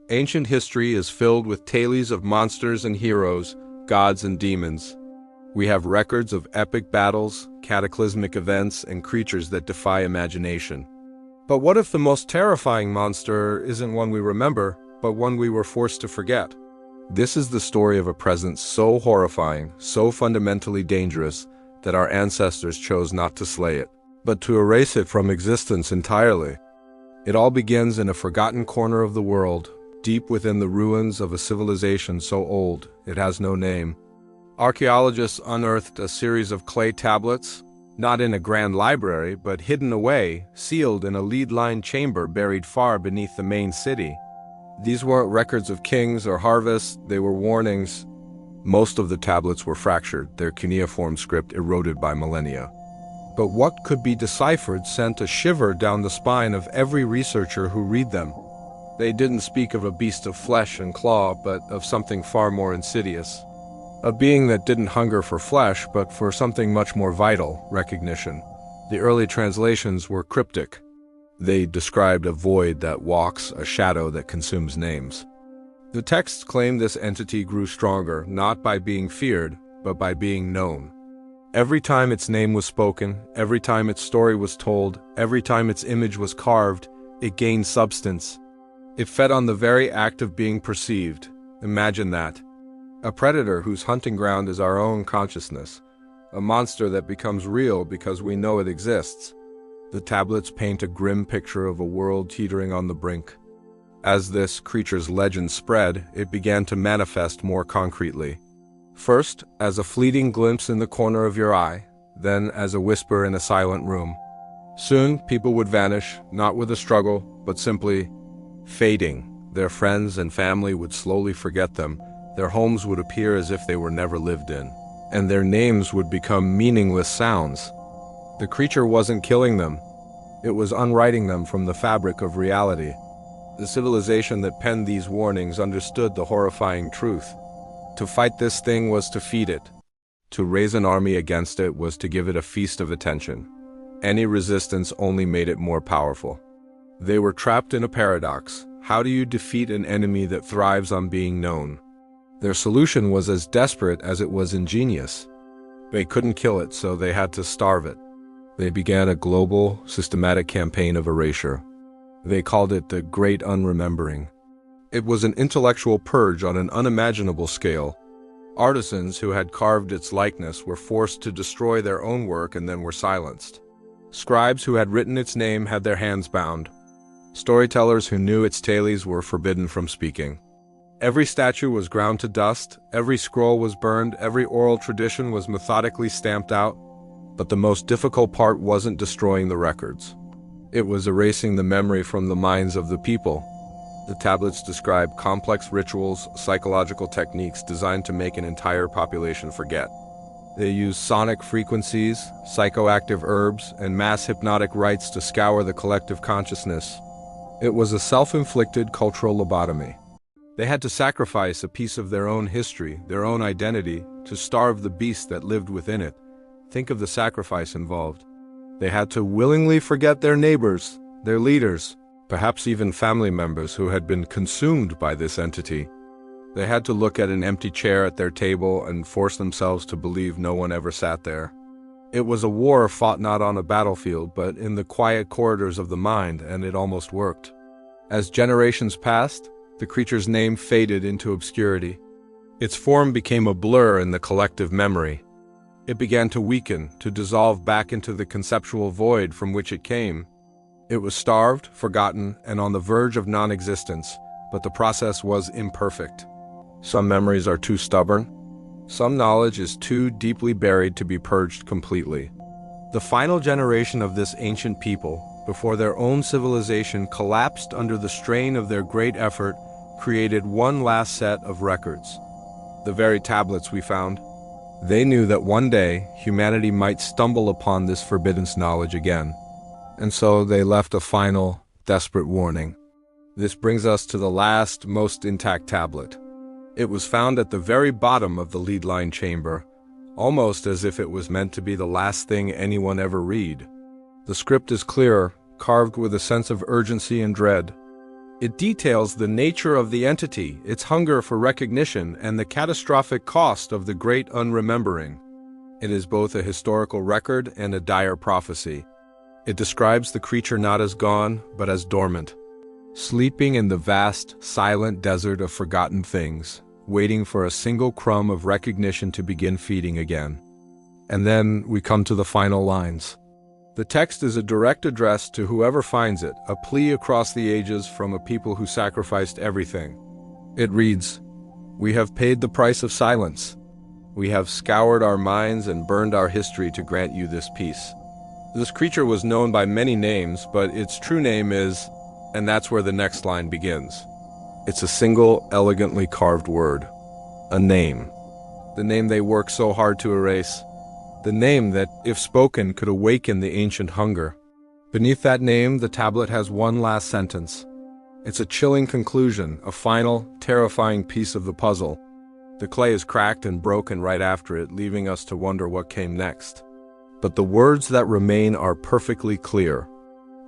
Ancient history is filled with tales of monsters and heroes, gods and demons. We have records of epic battles, cataclysmic events, and creatures that defy imagination. But what if the most terrifying monster isn't one we remember, but one we were forced to forget? This is the story of a presence so horrifying, so fundamentally dangerous, that our ancestors chose not to slay it, but to erase it from existence entirely. It all begins in a forgotten corner of the world, deep within the ruins of a civilization so old it has no name. Archaeologists unearthed a series of clay tablets, not in a grand library, but hidden away, sealed in a lead-lined chamber buried far beneath the main city. These weren't records of kings or harvests, they were warnings. Most of the tablets were fractured, their cuneiform script eroded by millennia. But what could be deciphered sent a shiver down the spine of every researcher who read them. They didn't speak of a beast of flesh and claw, but of something far more insidious. A being that didn't hunger for flesh, but for something much more vital, recognition. The early translations were cryptic. They described a void that walks, a shadow that consumes names. The texts claim this entity grew stronger, not by being feared, but by being known. Every time its name was spoken, every time its story was told, every time its image was carved, it gained substance. It fed on the very act of being perceived. Imagine that. A predator whose hunting ground is our own consciousness. A monster that becomes real because we know it exists. The tablets paint a grim picture of a world teetering on the brink. As this creature's legend spread, it began to manifest more concretely. First, as a fleeting glimpse in the corner of your eye, then as a whisper in a silent room. Soon, people would vanish, not with a struggle, but simply fading. Their friends and family would slowly forget them. Their homes would appear as if they were never lived in, and their names would become meaningless sounds. The creature wasn't killing them. It was unwriting them from the fabric of reality. The civilization that penned these warnings understood the horrifying truth. To fight this thing was to feed it. To raise an army against it was to give it a feast of attention. Any resistance only made it more powerful. They were trapped in a paradox. How do you defeat an enemy that thrives on being known? Their solution was as desperate as it was ingenious. They couldn't kill it, so they had to starve it. They began a global, systematic campaign of erasure. They called it the Great Unremembering. It was an intellectual purge on an unimaginable scale. Artisans who had carved its likeness were forced to destroy their own work and then were silenced. Scribes who had written its name had their hands bound. Storytellers who knew its tales were forbidden from speaking. Every statue was ground to dust, every scroll was burned, every oral tradition was methodically stamped out. But the most difficult part wasn't destroying the records. It was erasing the memory from the minds of the people. The tablets describe complex rituals, psychological techniques designed to make an entire population forget. They use sonic frequencies, psychoactive herbs, and mass hypnotic rites to scour the collective consciousness. It was a self-inflicted cultural lobotomy. They had to sacrifice a piece of their own history, their own identity, to starve the beast that lived within it. Think of the sacrifice involved. They had to willingly forget their neighbors, their leaders, perhaps even family members who had been consumed by this entity. They had to look at an empty chair at their table and force themselves to believe no one ever sat there. It was a war fought not on a battlefield, but in the quiet corridors of the mind, and it almost worked. As generations passed, the creature's name faded into obscurity. Its form became a blur in the collective memory. It began to weaken, to dissolve back into the conceptual void from which it came. It was starved, forgotten, and on the verge of non-existence, but the process was imperfect. Some memories are too stubborn. Some knowledge is too deeply buried to be purged completely. The final generation of this ancient people, before their own civilization collapsed under the strain of their great effort, created one last set of records. The very tablets we found. They knew that one day humanity might stumble upon this forbidden knowledge again. And so they left a final, desperate warning. This brings us to the last, most intact tablet. It was found at the very bottom of the lead-lined chamber, almost as if it was meant to be the last thing anyone ever read. The script is clearer, carved with a sense of urgency and dread. It details the nature of the entity, its hunger for recognition, and the catastrophic cost of the great unremembering. It is both a historical record and a dire prophecy. It describes the creature not as gone, but as dormant, sleeping in the vast, silent desert of forgotten things, waiting for a single crumb of recognition to begin feeding again. And then we come to the final lines. The text is a direct address to whoever finds it, a plea across the ages from a people who sacrificed everything. It reads, "We have paid the price of silence. We have scoured our minds and burned our history to grant you this peace." This creature was known by many names, but its true name is, and that's where the next line begins. It's a single, elegantly carved word. A name. The name they work so hard to erase. The name that, if spoken, could awaken the ancient hunger. Beneath that name, the tablet has one last sentence. It's a chilling conclusion, a final, terrifying piece of the puzzle. The clay is cracked and broken right after it, leaving us to wonder what came next. But the words that remain are perfectly clear.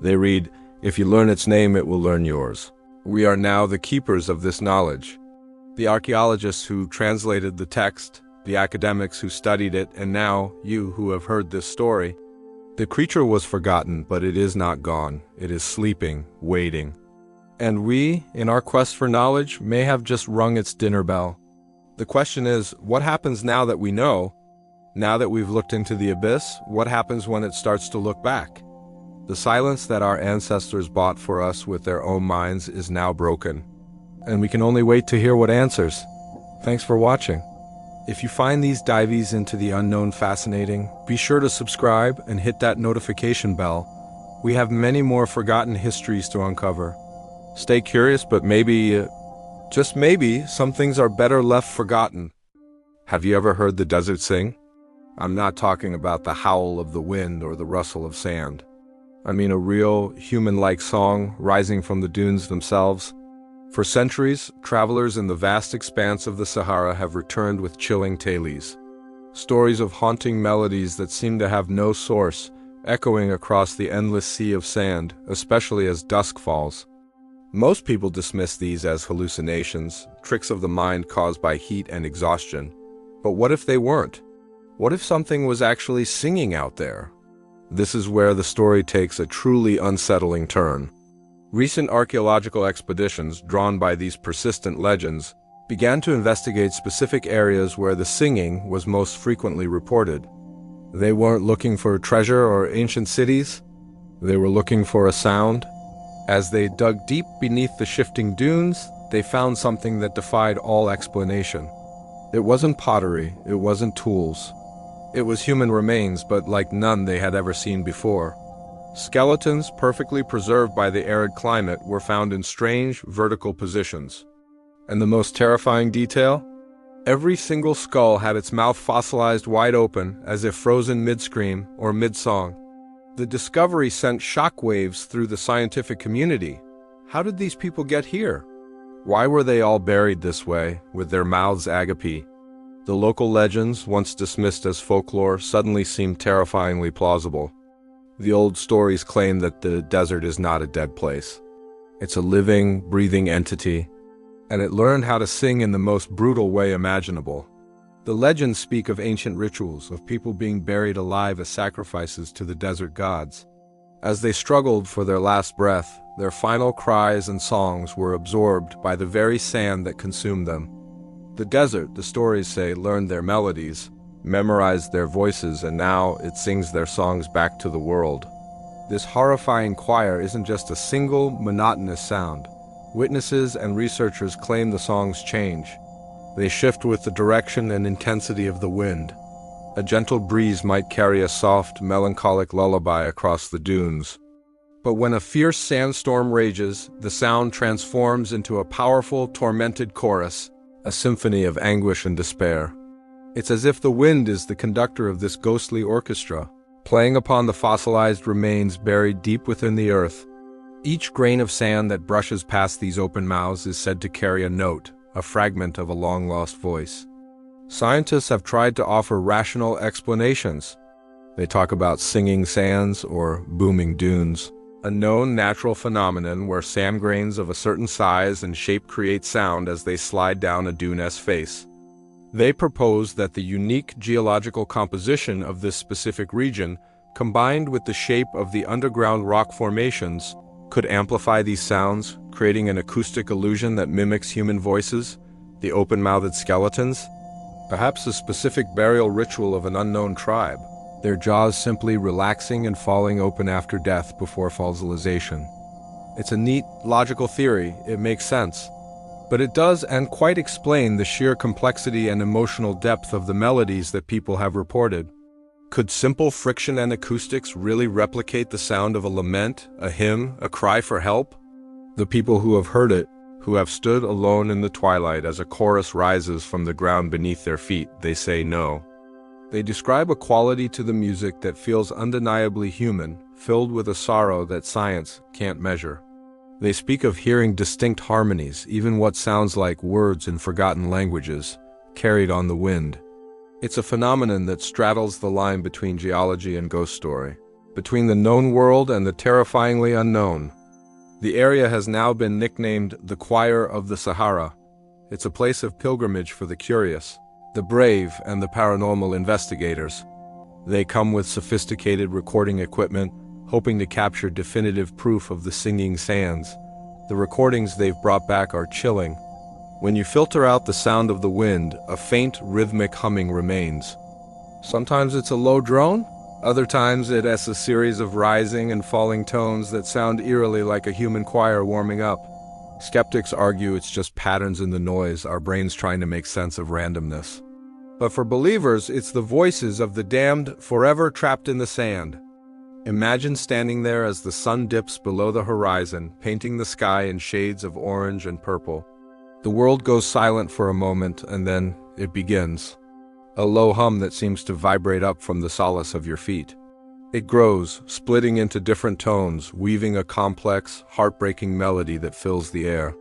They read, "If you learn its name, it will learn yours." We are now the keepers of this knowledge. The archaeologists who translated the text, the academics who studied it, and now you who have heard this story. The creature was forgotten, but it is not gone. It is sleeping, waiting. And we, in our quest for knowledge, may have just rung its dinner bell. The question is, what happens now that we know? Now that we've looked into the abyss, what happens when it starts to look back? The silence that our ancestors bought for us with their own minds is now broken. And we can only wait to hear what answers. Thanks for watching. If you find these dives into the unknown fascinating, be sure to subscribe and hit that notification bell. We have many more forgotten histories to uncover. Stay curious, but maybe, just maybe, some things are better left forgotten. Have you ever heard the desert sing? I'm not talking about the howl of the wind or the rustle of sand. I mean a real, human-like song rising from the dunes themselves. For centuries, travelers in the vast expanse of the Sahara have returned with chilling tales. Stories of haunting melodies that seem to have no source, echoing across the endless sea of sand, especially as dusk falls. Most people dismiss these as hallucinations, tricks of the mind caused by heat and exhaustion. But what if they weren't? What if something was actually singing out there? This is where the story takes a truly unsettling turn. Recent archaeological expeditions, drawn by these persistent legends, began to investigate specific areas where the singing was most frequently reported. They weren't looking for treasure or ancient cities. They were looking for a sound. As they dug deep beneath the shifting dunes, they found something that defied all explanation. It wasn't pottery, it wasn't tools. It was human remains, but like none they had ever seen before. Skeletons, perfectly preserved by the arid climate, were found in strange, vertical positions. And the most terrifying detail? Every single skull had its mouth fossilized wide open, as if frozen mid-scream or mid-song. The discovery sent shockwaves through the scientific community. How did these people get here? Why were they all buried this way, with their mouths agape? The local legends, once dismissed as folklore, suddenly seemed terrifyingly plausible. The old stories claim that the desert is not a dead place. It's a living, breathing entity, and it learned how to sing in the most brutal way imaginable. The legends speak of ancient rituals, of people being buried alive as sacrifices to the desert gods. As they struggled for their last breath, their final cries and songs were absorbed by the very sand that consumed them. The desert, the stories say, learned their melodies, memorized their voices, and now it sings their songs back to the world. This horrifying choir isn't just a single, monotonous sound. Witnesses and researchers claim the songs change. They shift with the direction and intensity of the wind. A gentle breeze might carry a soft, melancholic lullaby across the dunes. But when a fierce sandstorm rages, the sound transforms into a powerful, tormented chorus, a symphony of anguish and despair. It's as if the wind is the conductor of this ghostly orchestra, playing upon the fossilized remains buried deep within the earth. Each grain of sand that brushes past these open mouths is said to carry a note, a fragment of a long-lost voice. Scientists have tried to offer rational explanations. They talk about singing sands or booming dunes. a known natural phenomenon where sand grains of a certain size and shape create sound as they slide down a dune's face. They propose that the unique geological composition of this specific region, combined with the shape of the underground rock formations, could amplify these sounds, creating an acoustic illusion that mimics human voices, the open-mouthed skeletons. Perhaps a specific burial ritual of an unknown tribe, their jaws simply relaxing and falling open after death before fossilization. It's a neat, logical theory, it makes sense. But it does and quite explain the sheer complexity and emotional depth of the melodies that people have reported. Could simple friction and acoustics really replicate the sound of a lament, a hymn, a cry for help? The people who have heard it, who have stood alone in the twilight as a chorus rises from the ground beneath their feet, they say no. They describe a quality to the music that feels undeniably human, filled with a sorrow that science can't measure. They speak of hearing distinct harmonies, even what sounds like words in forgotten languages, carried on the wind. It's a phenomenon that straddles the line between geology and ghost story, between the known world and the terrifyingly unknown. The area has now been nicknamed the Choir of the Sahara. It's a place of pilgrimage for the curious, the brave, and the paranormal investigators. They come with sophisticated recording equipment, hoping to capture definitive proof of the singing sands. The recordings they've brought back are chilling. When you filter out the sound of the wind, a faint rhythmic humming remains. Sometimes it's a low drone, other times it has a series of rising and falling tones that sound eerily like a human choir warming up. Skeptics argue it's just patterns in the noise, our brains trying to make sense of randomness. But for believers, it's the voices of the damned forever trapped in the sand. Imagine standing there as the sun dips below the horizon, painting the sky in shades of orange and purple. The world goes silent for a moment, and then it begins. A low hum that seems to vibrate up from the solace of your feet. It grows, splitting into different tones, weaving a complex, heartbreaking melody that fills the air.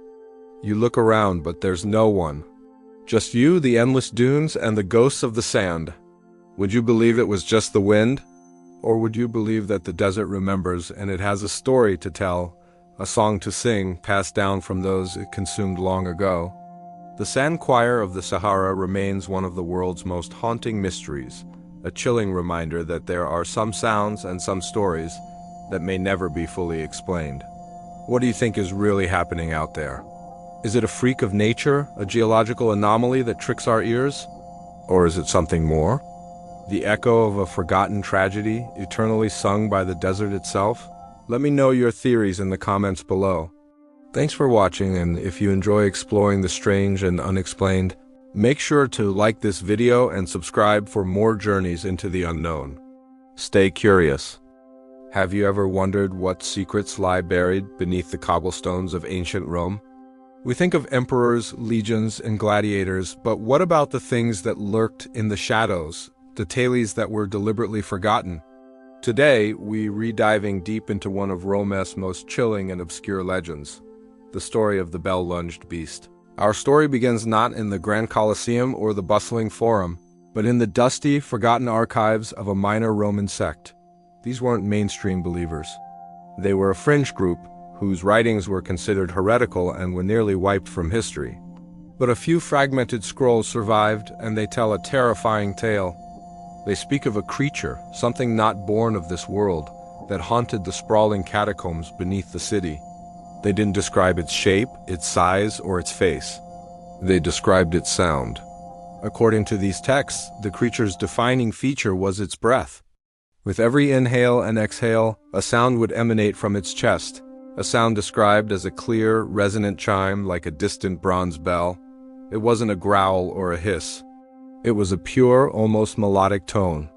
You look around, but there's no one. Just you, the endless dunes, and the ghosts of the sand. Would you believe it was just the wind? Or would you believe that the desert remembers and it has a story to tell, a song to sing passed down from those it consumed long ago? The Sand Choir of the Sahara remains one of the world's most haunting mysteries, a chilling reminder that there are some sounds and some stories that may never be fully explained. What do you think is really happening out there? Is it a freak of nature, a geological anomaly that tricks our ears? Or is it something more? The echo of a forgotten tragedy, eternally sung by the desert itself? Let me know your theories in the comments below. Thanks for watching, and if you enjoy exploring the strange and unexplained, make sure to like this video and subscribe for more journeys into the unknown. Stay curious. Have you ever wondered what secrets lie buried beneath the cobblestones of ancient Rome? We think of emperors, legions, and gladiators, but what about the things that lurked in the shadows, the tales that were deliberately forgotten? Today, we're rediving deep into one of Rome's most chilling and obscure legends, the story of the bell-lunged beast. Our story begins not in the Grand Colosseum or the bustling Forum, but in the dusty, forgotten archives of a minor Roman sect. These weren't mainstream believers. They were a fringe group whose writings were considered heretical and were nearly wiped from history. But a few fragmented scrolls survived, and they tell a terrifying tale. They speak of a creature, something not born of this world, that haunted the sprawling catacombs beneath the city. They didn't describe its shape, its size, or its face. They described its sound. According to these texts, the creature's defining feature was its breath. With every inhale and exhale, a sound would emanate from its chest, a sound described as a clear, resonant chime like a distant bronze bell. It wasn't a growl or a hiss. It was a pure, almost melodic tone.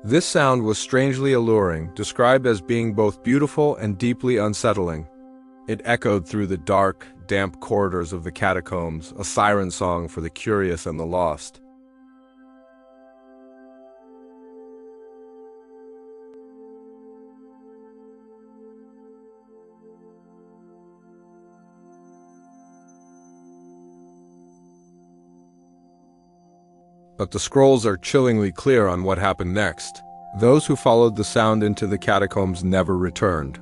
This sound was strangely alluring, described as being both beautiful and deeply unsettling. It echoed through the dark, damp corridors of the catacombs, a siren song for the curious and the lost. But the scrolls are chillingly clear on what happened next. Those who followed the sound into the catacombs never returned.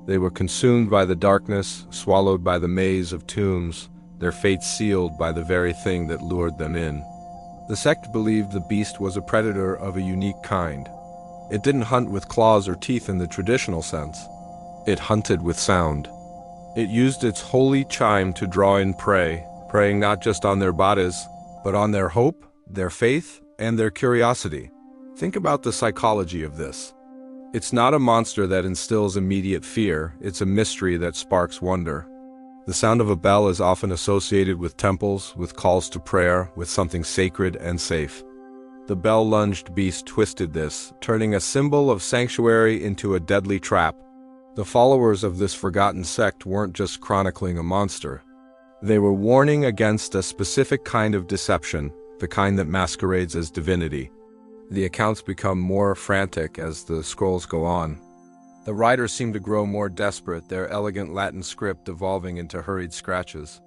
They were consumed by the darkness, swallowed by the maze of tombs, their fates sealed by the very thing that lured them in. The sect believed the beast was a predator of a unique kind. It didn't hunt with claws or teeth in the traditional sense. It hunted with sound. It used its holy chime to draw in prey, preying not just on their bodies, but on their hope, their faith, and their curiosity. Think about the psychology of this. It's not a monster that instills immediate fear, it's a mystery that sparks wonder. The sound of a bell is often associated with temples, with calls to prayer, with something sacred and safe. The bell-lunged beast twisted this, turning a symbol of sanctuary into a deadly trap. The followers of this forgotten sect weren't just chronicling a monster. They were warning against a specific kind of deception, the kind that masquerades as divinity. The accounts become more frantic as the scrolls go on. The writers seem to grow more desperate, their elegant Latin script evolving into hurried scratches.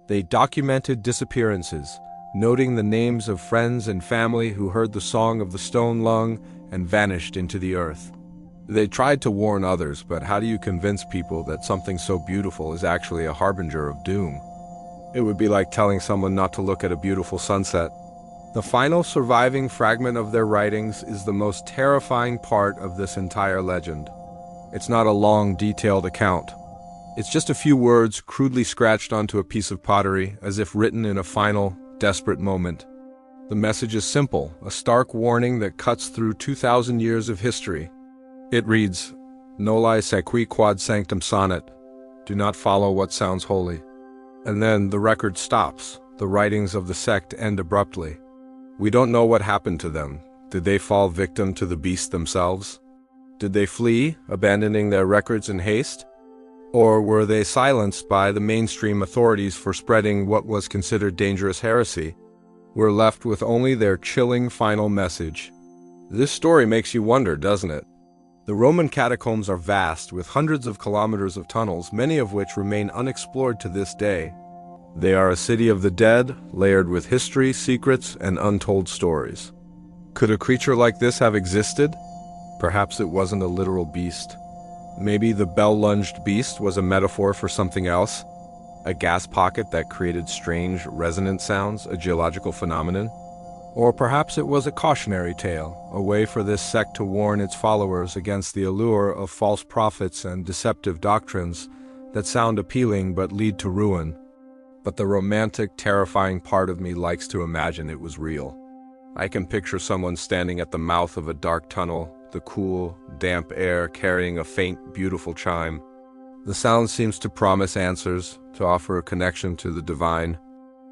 They documented disappearances, noting the names of friends and family who heard the song of the stone lung and vanished into the earth. They tried to warn others, but how do you convince people that something so beautiful is actually a harbinger of doom? It would be like telling someone not to look at a beautiful sunset. The final surviving fragment of their writings is the most terrifying part of this entire legend. It's not a long, detailed account. It's just a few words crudely scratched onto a piece of pottery, as if written in a final, desperate moment. The message is simple, a stark warning that cuts through 2,000 years of history. It reads, "Noli sequi quod sanctum sonnet." Do not follow what sounds holy. And then the record stops. The writings of the sect end abruptly. We don't know what happened to them. Did they fall victim to the beast themselves? Did they flee, abandoning their records in haste? Or were they silenced by the mainstream authorities for spreading what was considered dangerous heresy? We're left with only their chilling final message. This story makes you wonder, doesn't it? The Roman catacombs are vast, with hundreds of kilometers of tunnels, many of which remain unexplored to this day. They are a city of the dead, layered with history, secrets, and untold stories. Could a creature like this have existed? Perhaps it wasn't a literal beast. Maybe the bell-lunged beast was a metaphor for something else? A gas pocket that created strange, resonant sounds, a geological phenomenon? Or perhaps it was a cautionary tale, a way for this sect to warn its followers against the allure of false prophets and deceptive doctrines that sound appealing but lead to ruin. But the romantic, terrifying part of me likes to imagine it was real. I can picture someone standing at the mouth of a dark tunnel, the cool, damp air carrying a faint, beautiful chime. The sound seems to promise answers, to offer a connection to the divine.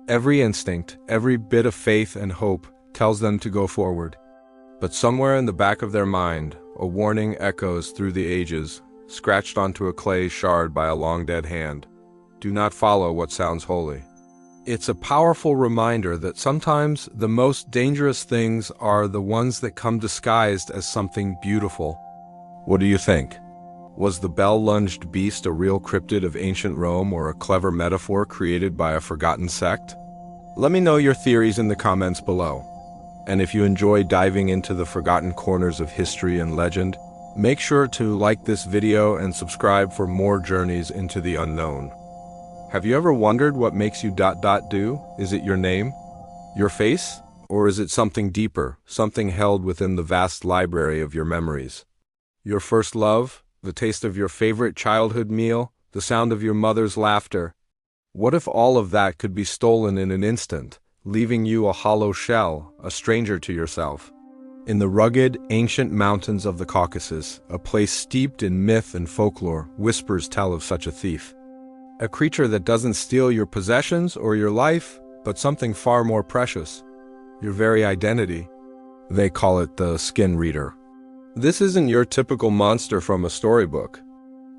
Every instinct, every bit of faith and hope tells them to go forward. But somewhere in the back of their mind, a warning echoes through the ages, scratched onto a clay shard by a long-dead hand. Do not follow what sounds holy. It's a powerful reminder that sometimes the most dangerous things are the ones that come disguised as something beautiful. What do you think? Was the bell-lunged beast a real cryptid of ancient Rome or a clever metaphor created by a forgotten sect? Let me know your theories in the comments below. And if you enjoy diving into the forgotten corners of history and legend, make sure to like this video and subscribe for more journeys into the unknown. Have you ever wondered what makes you do? Is it your name? Your face? Or is it something deeper, something held within the vast library of your memories? Your first love? The taste of your favorite childhood meal? The sound of your mother's laughter? What if all of that could be stolen in an instant, leaving you a hollow shell, a stranger to yourself? In the rugged, ancient mountains of the Caucasus, a place steeped in myth and folklore, whispers tell of such a thief. A creature that doesn't steal your possessions or your life, but something far more precious, your very identity. They call it the skin reader. This isn't your typical monster from a storybook.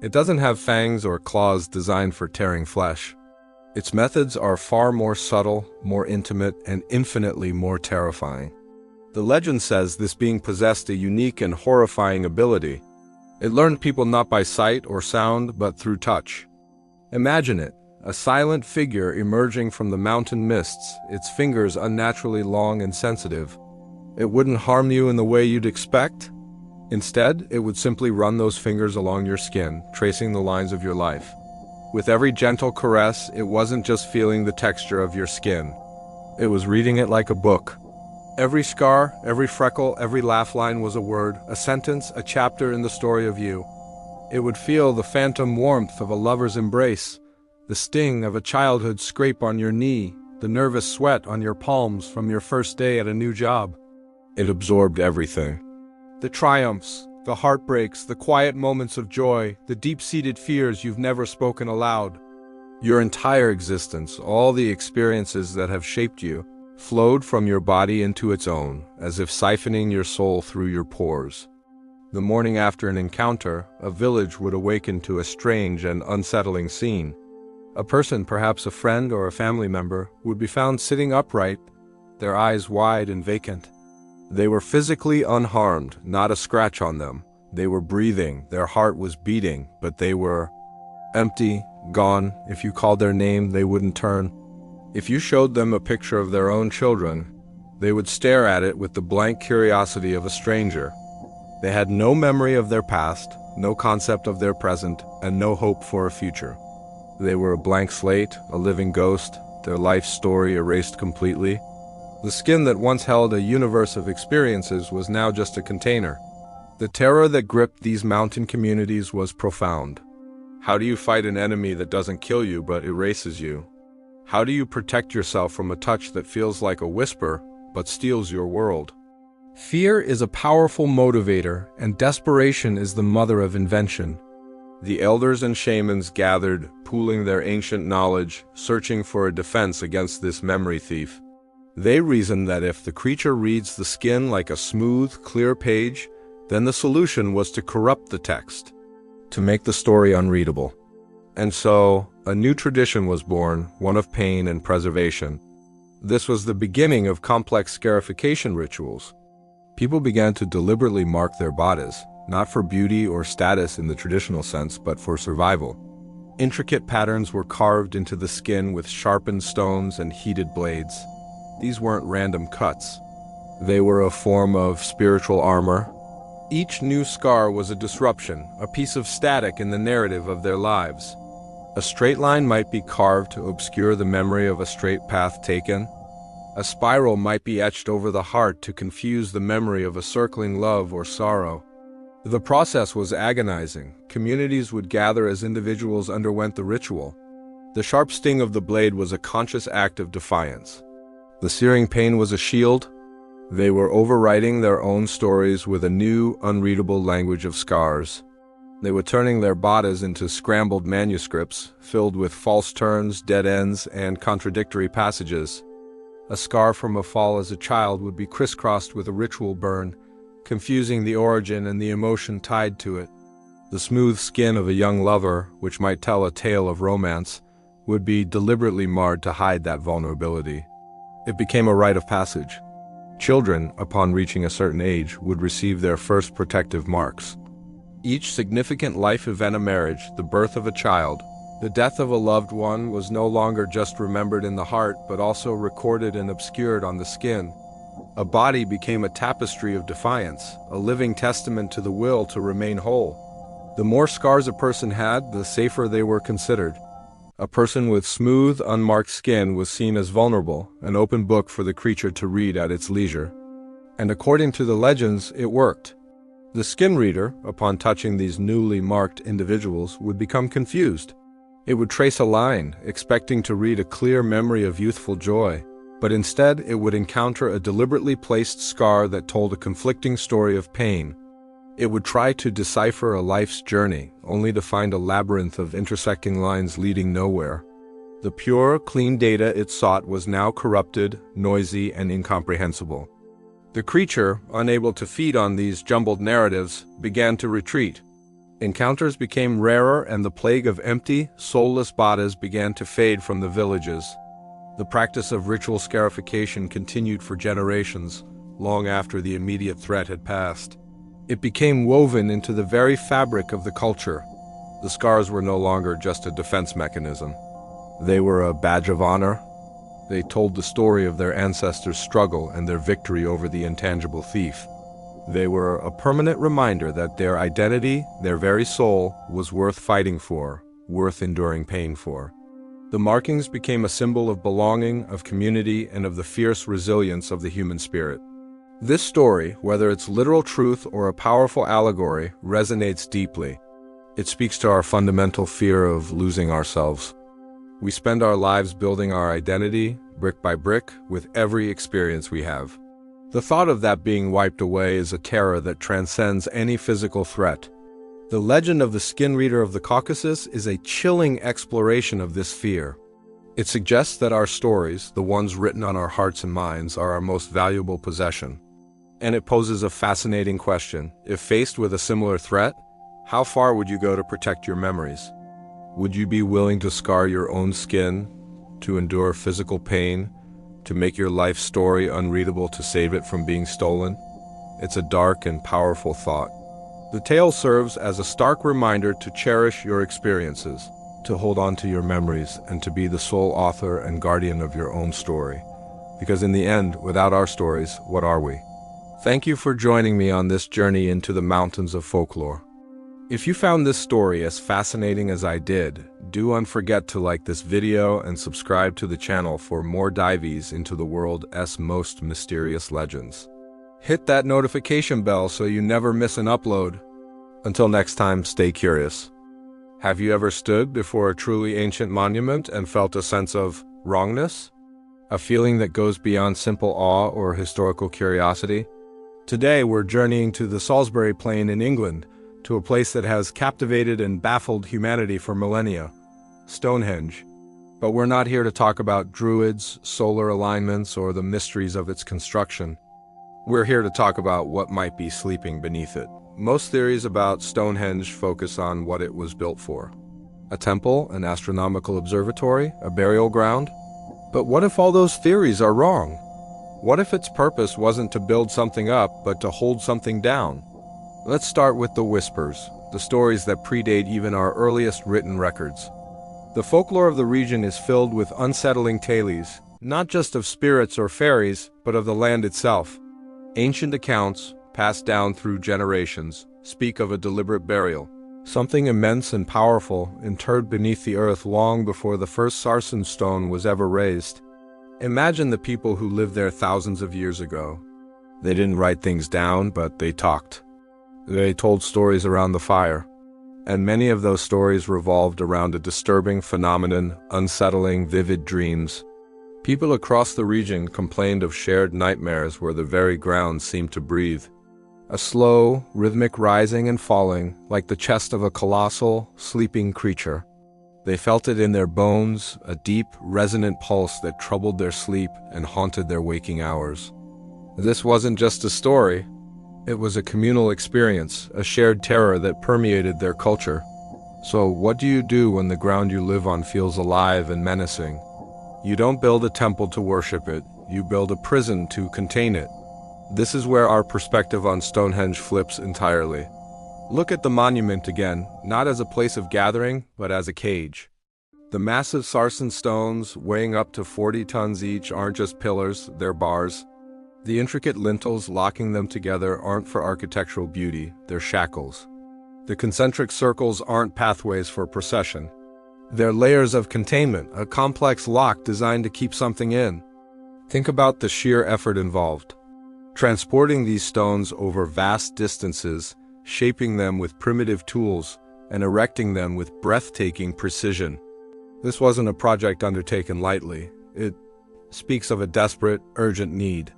It doesn't have fangs or claws designed for tearing flesh. Its methods are far more subtle, more intimate, and infinitely more terrifying. The legend says this being possessed a unique and horrifying ability. It learned people not by sight or sound, but through touch. Imagine it, a silent figure emerging from the mountain mists, its fingers unnaturally long and sensitive. It wouldn't harm you in the way you'd expect. Instead, it would simply run those fingers along your skin, tracing the lines of your life. With every gentle caress, it wasn't just feeling the texture of your skin. It was reading it like a book. Every scar, every freckle, every laugh line was a word, a sentence, a chapter in the story of you. It would feel the phantom warmth of a lover's embrace, the sting of a childhood scrape on your knee, the nervous sweat on your palms from your first day at a new job. It absorbed everything. The triumphs, the heartbreaks, the quiet moments of joy, the deep-seated fears you've never spoken aloud. Your entire existence, all the experiences that have shaped you, flowed from your body into its own, as if siphoning your soul through your pores. The morning after an encounter, a village would awaken to a strange and unsettling scene. A person, perhaps a friend or a family member, would be found sitting upright, their eyes wide and vacant. They were physically unharmed, not a scratch on them. They were breathing, their heart was beating, but they were empty, gone. If you called their name, they wouldn't turn. If you showed them a picture of their own children, they would stare at it with the blank curiosity of a stranger. They had no memory of their past, no concept of their present, and no hope for a future. They were a blank slate, a living ghost, their life story erased completely. The skin that once held a universe of experiences was now just a container. The terror that gripped these mountain communities was profound. How do you fight an enemy that doesn't kill you but erases you? How do you protect yourself from a touch that feels like a whisper but steals your world? Fear is a powerful motivator, and desperation is the mother of invention. The elders and shamans gathered, pooling their ancient knowledge, searching for a defense against this memory thief. They reasoned that if the creature reads the skin like a smooth, clear page, then the solution was to corrupt the text, to make the story unreadable. And so, a new tradition was born, one of pain and preservation. This was the beginning of complex scarification rituals. People began to deliberately mark their bodies, not for beauty or status in the traditional sense, but for survival. Intricate patterns were carved into the skin with sharpened stones and heated blades. These weren't random cuts. They were a form of spiritual armor. Each new scar was a disruption, a piece of static in the narrative of their lives. A straight line might be carved to obscure the memory of a straight path taken. A spiral might be etched over the heart to confuse the memory of a circling love or sorrow. The process was agonizing. Communities would gather as individuals underwent the ritual. The sharp sting of the blade was a conscious act of defiance. The searing pain was a shield. They were overwriting their own stories with a new, unreadable language of scars. They were turning their bodies into scrambled manuscripts, filled with false turns, dead ends, and contradictory passages. A scar from a fall as a child would be crisscrossed with a ritual burn, confusing the origin and the emotion tied to it. The smooth skin of a young lover, which might tell a tale of romance, would be deliberately marred to hide that vulnerability. It became a rite of passage. Children, upon reaching a certain age, would receive their first protective marks. Each significant life event, a marriage, the birth of a child, the death of a loved one, was no longer just remembered in the heart, but also recorded and obscured on the skin. A body became a tapestry of defiance, a living testament to the will to remain whole. The more scars a person had, the safer they were considered. A person with smooth, unmarked skin was seen as vulnerable, an open book for the creature to read at its leisure. And according to the legends, it worked. The skin reader, upon touching these newly marked individuals, would become confused. It would trace a line, expecting to read a clear memory of youthful joy, but instead it would encounter a deliberately placed scar that told a conflicting story of pain. It would try to decipher a life's journey, only to find a labyrinth of intersecting lines leading nowhere. The pure, clean data it sought was now corrupted, noisy, and incomprehensible. The creature, unable to feed on these jumbled narratives, began to retreat. Encounters became rarer, and the plague of empty, soulless bodies began to fade from the villages. The practice of ritual scarification continued for generations, long after the immediate threat had passed. It became woven into the very fabric of the culture. The scars were no longer just a defense mechanism. They were a badge of honor. They told the story of their ancestors' struggle and their victory over the intangible thief. They were a permanent reminder that their identity, their very soul, was worth fighting for, worth enduring pain for. The markings became a symbol of belonging, of community, and of the fierce resilience of the human spirit. This story, whether it's literal truth or a powerful allegory, resonates deeply. It speaks to our fundamental fear of losing ourselves. We spend our lives building our identity, brick by brick, with every experience we have. The thought of that being wiped away is a terror that transcends any physical threat. The legend of the skin reader of the Caucasus is a chilling exploration of this fear. It suggests that our stories, the ones written on our hearts and minds, are our most valuable possession. And it poses a fascinating question. If faced with a similar threat, how far would you go to protect your memories? Would you be willing to scar your own skin, to endure physical pain, to make your life story unreadable to save it from being stolen? It's a dark and powerful thought. The tale serves as a stark reminder to cherish your experiences, to hold on to your memories, and to be the sole author and guardian of your own story. Because in the end, without our stories, what are we? Thank you for joining me on this journey into the mountains of folklore. If you found this story as fascinating as I did, do not forget to like this video and subscribe to the channel for more dives into the world's most mysterious legends. Hit that notification bell so you never miss an upload. Until next time, stay curious. Have you ever stood before a truly ancient monument and felt a sense of wrongness? A feeling that goes beyond simple awe or historical curiosity? Today, we're journeying to the Salisbury Plain in England, to a place that has captivated and baffled humanity for millennia, Stonehenge. But we're not here to talk about druids, solar alignments, or the mysteries of its construction. We're here to talk about what might be sleeping beneath it. Most theories about Stonehenge focus on what it was built for. A temple, an astronomical observatory, a burial ground? But what if all those theories are wrong? What if its purpose wasn't to build something up, but to hold something down? Let's start with the whispers, the stories that predate even our earliest written records. The folklore of the region is filled with unsettling tales, not just of spirits or fairies, but of the land itself. Ancient accounts, passed down through generations, speak of a deliberate burial, something immense and powerful interred beneath the earth long before the first sarsen stone was ever raised. Imagine the people who lived there thousands of years ago. They didn't write things down, but they talked. They told stories around the fire, and many of those stories revolved around a disturbing phenomenon, unsettling, vivid dreams. People across the region complained of shared nightmares where the very ground seemed to breathe. A slow, rhythmic rising and falling, like the chest of a colossal, sleeping creature. They felt it in their bones, a deep, resonant pulse that troubled their sleep and haunted their waking hours. This wasn't just a story. It was a communal experience, a shared terror that permeated their culture. So what do you do when the ground you live on feels alive and menacing? You don't build a temple to worship it, you build a prison to contain it. This is where our perspective on Stonehenge flips entirely. Look at the monument again, not as a place of gathering, but as a cage. The massive sarsen stones, weighing up to 40 tons each, aren't just pillars, they're bars. The intricate lintels locking them together aren't for architectural beauty, they're shackles. The concentric circles aren't pathways for procession. They're layers of containment, a complex lock designed to keep something in. Think about the sheer effort involved. Transporting these stones over vast distances, shaping them with primitive tools, and erecting them with breathtaking precision. This wasn't a project undertaken lightly. It speaks of a desperate, urgent need.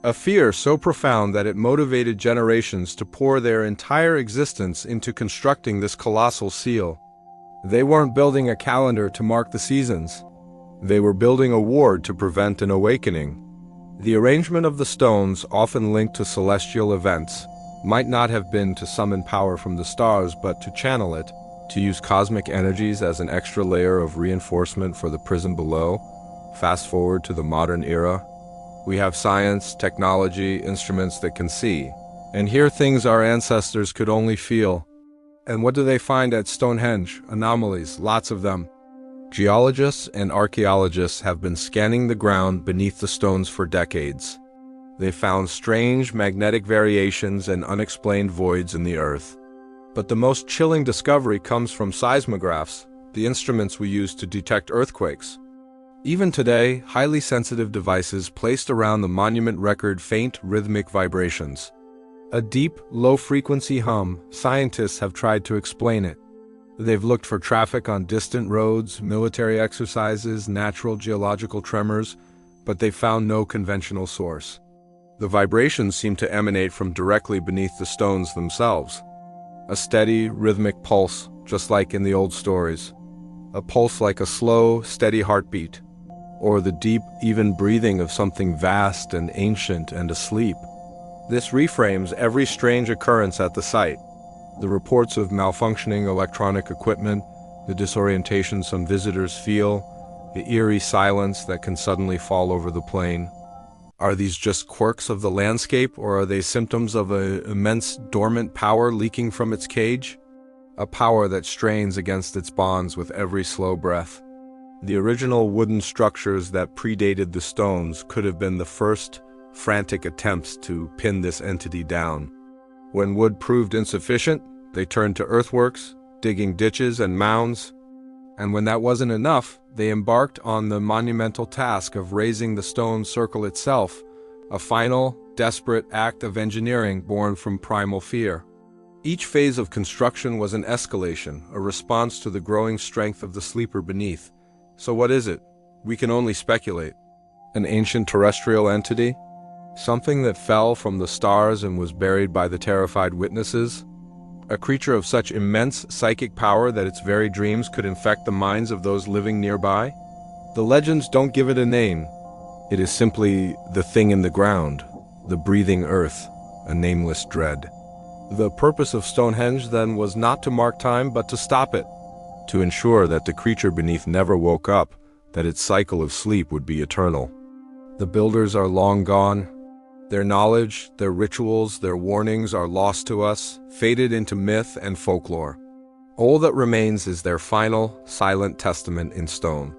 A fear so profound that it motivated generations to pour their entire existence into constructing this colossal seal. They weren't building a calendar to mark the seasons. They were building a ward to prevent an awakening. The arrangement of the stones, often linked to celestial events, might not have been to summon power from the stars, but to channel it, to use cosmic energies as an extra layer of reinforcement for the prison below. Fast forward to the modern era. We have science, technology, instruments that can see and hear things our ancestors could only feel. And what do they find at Stonehenge? Anomalies, lots of them. Geologists and archaeologists have been scanning the ground beneath the stones for decades. They found strange magnetic variations and unexplained voids in the earth. But the most chilling discovery comes from seismographs, the instruments we use to detect earthquakes. Even today, highly sensitive devices placed around the monument record faint rhythmic vibrations. A deep, low-frequency hum. Scientists have tried to explain it. They've looked for traffic on distant roads, military exercises, natural geological tremors, but they found no conventional source. The vibrations seem to emanate from directly beneath the stones themselves. A steady, rhythmic pulse, just like in the old stories. A pulse like a slow, steady heartbeat, or the deep, even breathing of something vast and ancient and asleep. This reframes every strange occurrence at the site. The reports of malfunctioning electronic equipment, the disorientation some visitors feel, the eerie silence that can suddenly fall over the plain. Are these just quirks of the landscape, or are they symptoms of an immense dormant power leaking from its cage? A power that strains against its bonds with every slow breath. The original wooden structures that predated the stones could have been the first frantic attempts to pin this entity down. When wood proved insufficient, they turned to earthworks, digging ditches and mounds. And when that wasn't enough, they embarked on the monumental task of raising the stone circle itself, a final, desperate act of engineering born from primal fear. Each phase of construction was an escalation, a response to the growing strength of the sleeper beneath. So what is it? We can only speculate. An ancient terrestrial entity? Something that fell from the stars and was buried by the terrified witnesses? A creature of such immense psychic power that its very dreams could infect the minds of those living nearby? The legends don't give it a name. It is simply the thing in the ground, the breathing earth, a nameless dread. The purpose of Stonehenge then was not to mark time but to stop it, to ensure that the creature beneath never woke up, that its cycle of sleep would be eternal. The builders are long gone. Their knowledge, their rituals, their warnings are lost to us, faded into myth and folklore. All that remains is their final, silent testament in stone.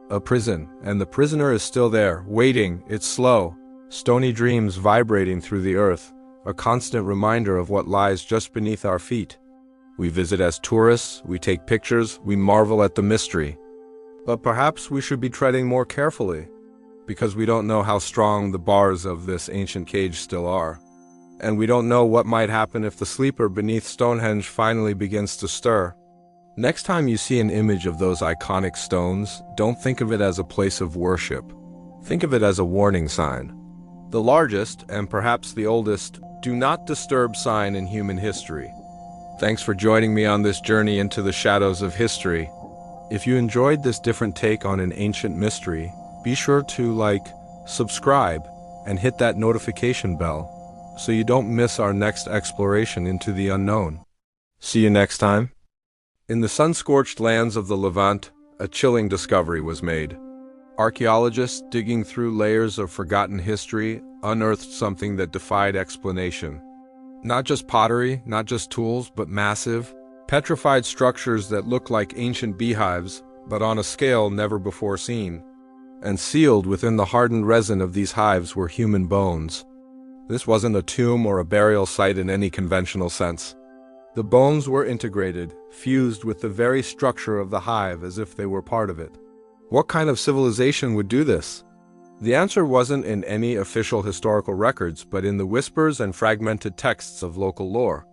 A prison, and the prisoner is still there, waiting. It's slow, stony dreams vibrating through the earth, a constant reminder of what lies just beneath our feet. We visit as tourists, we take pictures, we marvel at the mystery. But perhaps we should be treading more carefully, because we don't know how strong the bars of this ancient cage still are. And we don't know what might happen if the sleeper beneath Stonehenge finally begins to stir. Next time you see an image of those iconic stones, don't think of it as a place of worship. Think of it as a warning sign. The largest, and perhaps the oldest, do not disturb sign in human history. Thanks for joining me on this journey into the shadows of history. If you enjoyed this different take on an ancient mystery, be sure to subscribe, and hit that notification bell so you don't miss our next exploration into the unknown. See you next time. In the sun-scorched lands of the Levant, a chilling discovery was made. Archaeologists, digging through layers of forgotten history, unearthed something that defied explanation. Not just pottery, not just tools, but massive, petrified structures that looked like ancient beehives, but on a scale never before seen. And sealed within the hardened resin of these hives were human bones. This wasn't a tomb or a burial site in any conventional sense. The bones were integrated, fused with the very structure of the hive as if they were part of it. What kind of civilization would do this? The answer wasn't in any official historical records, but in the whispers and fragmented texts of local lore.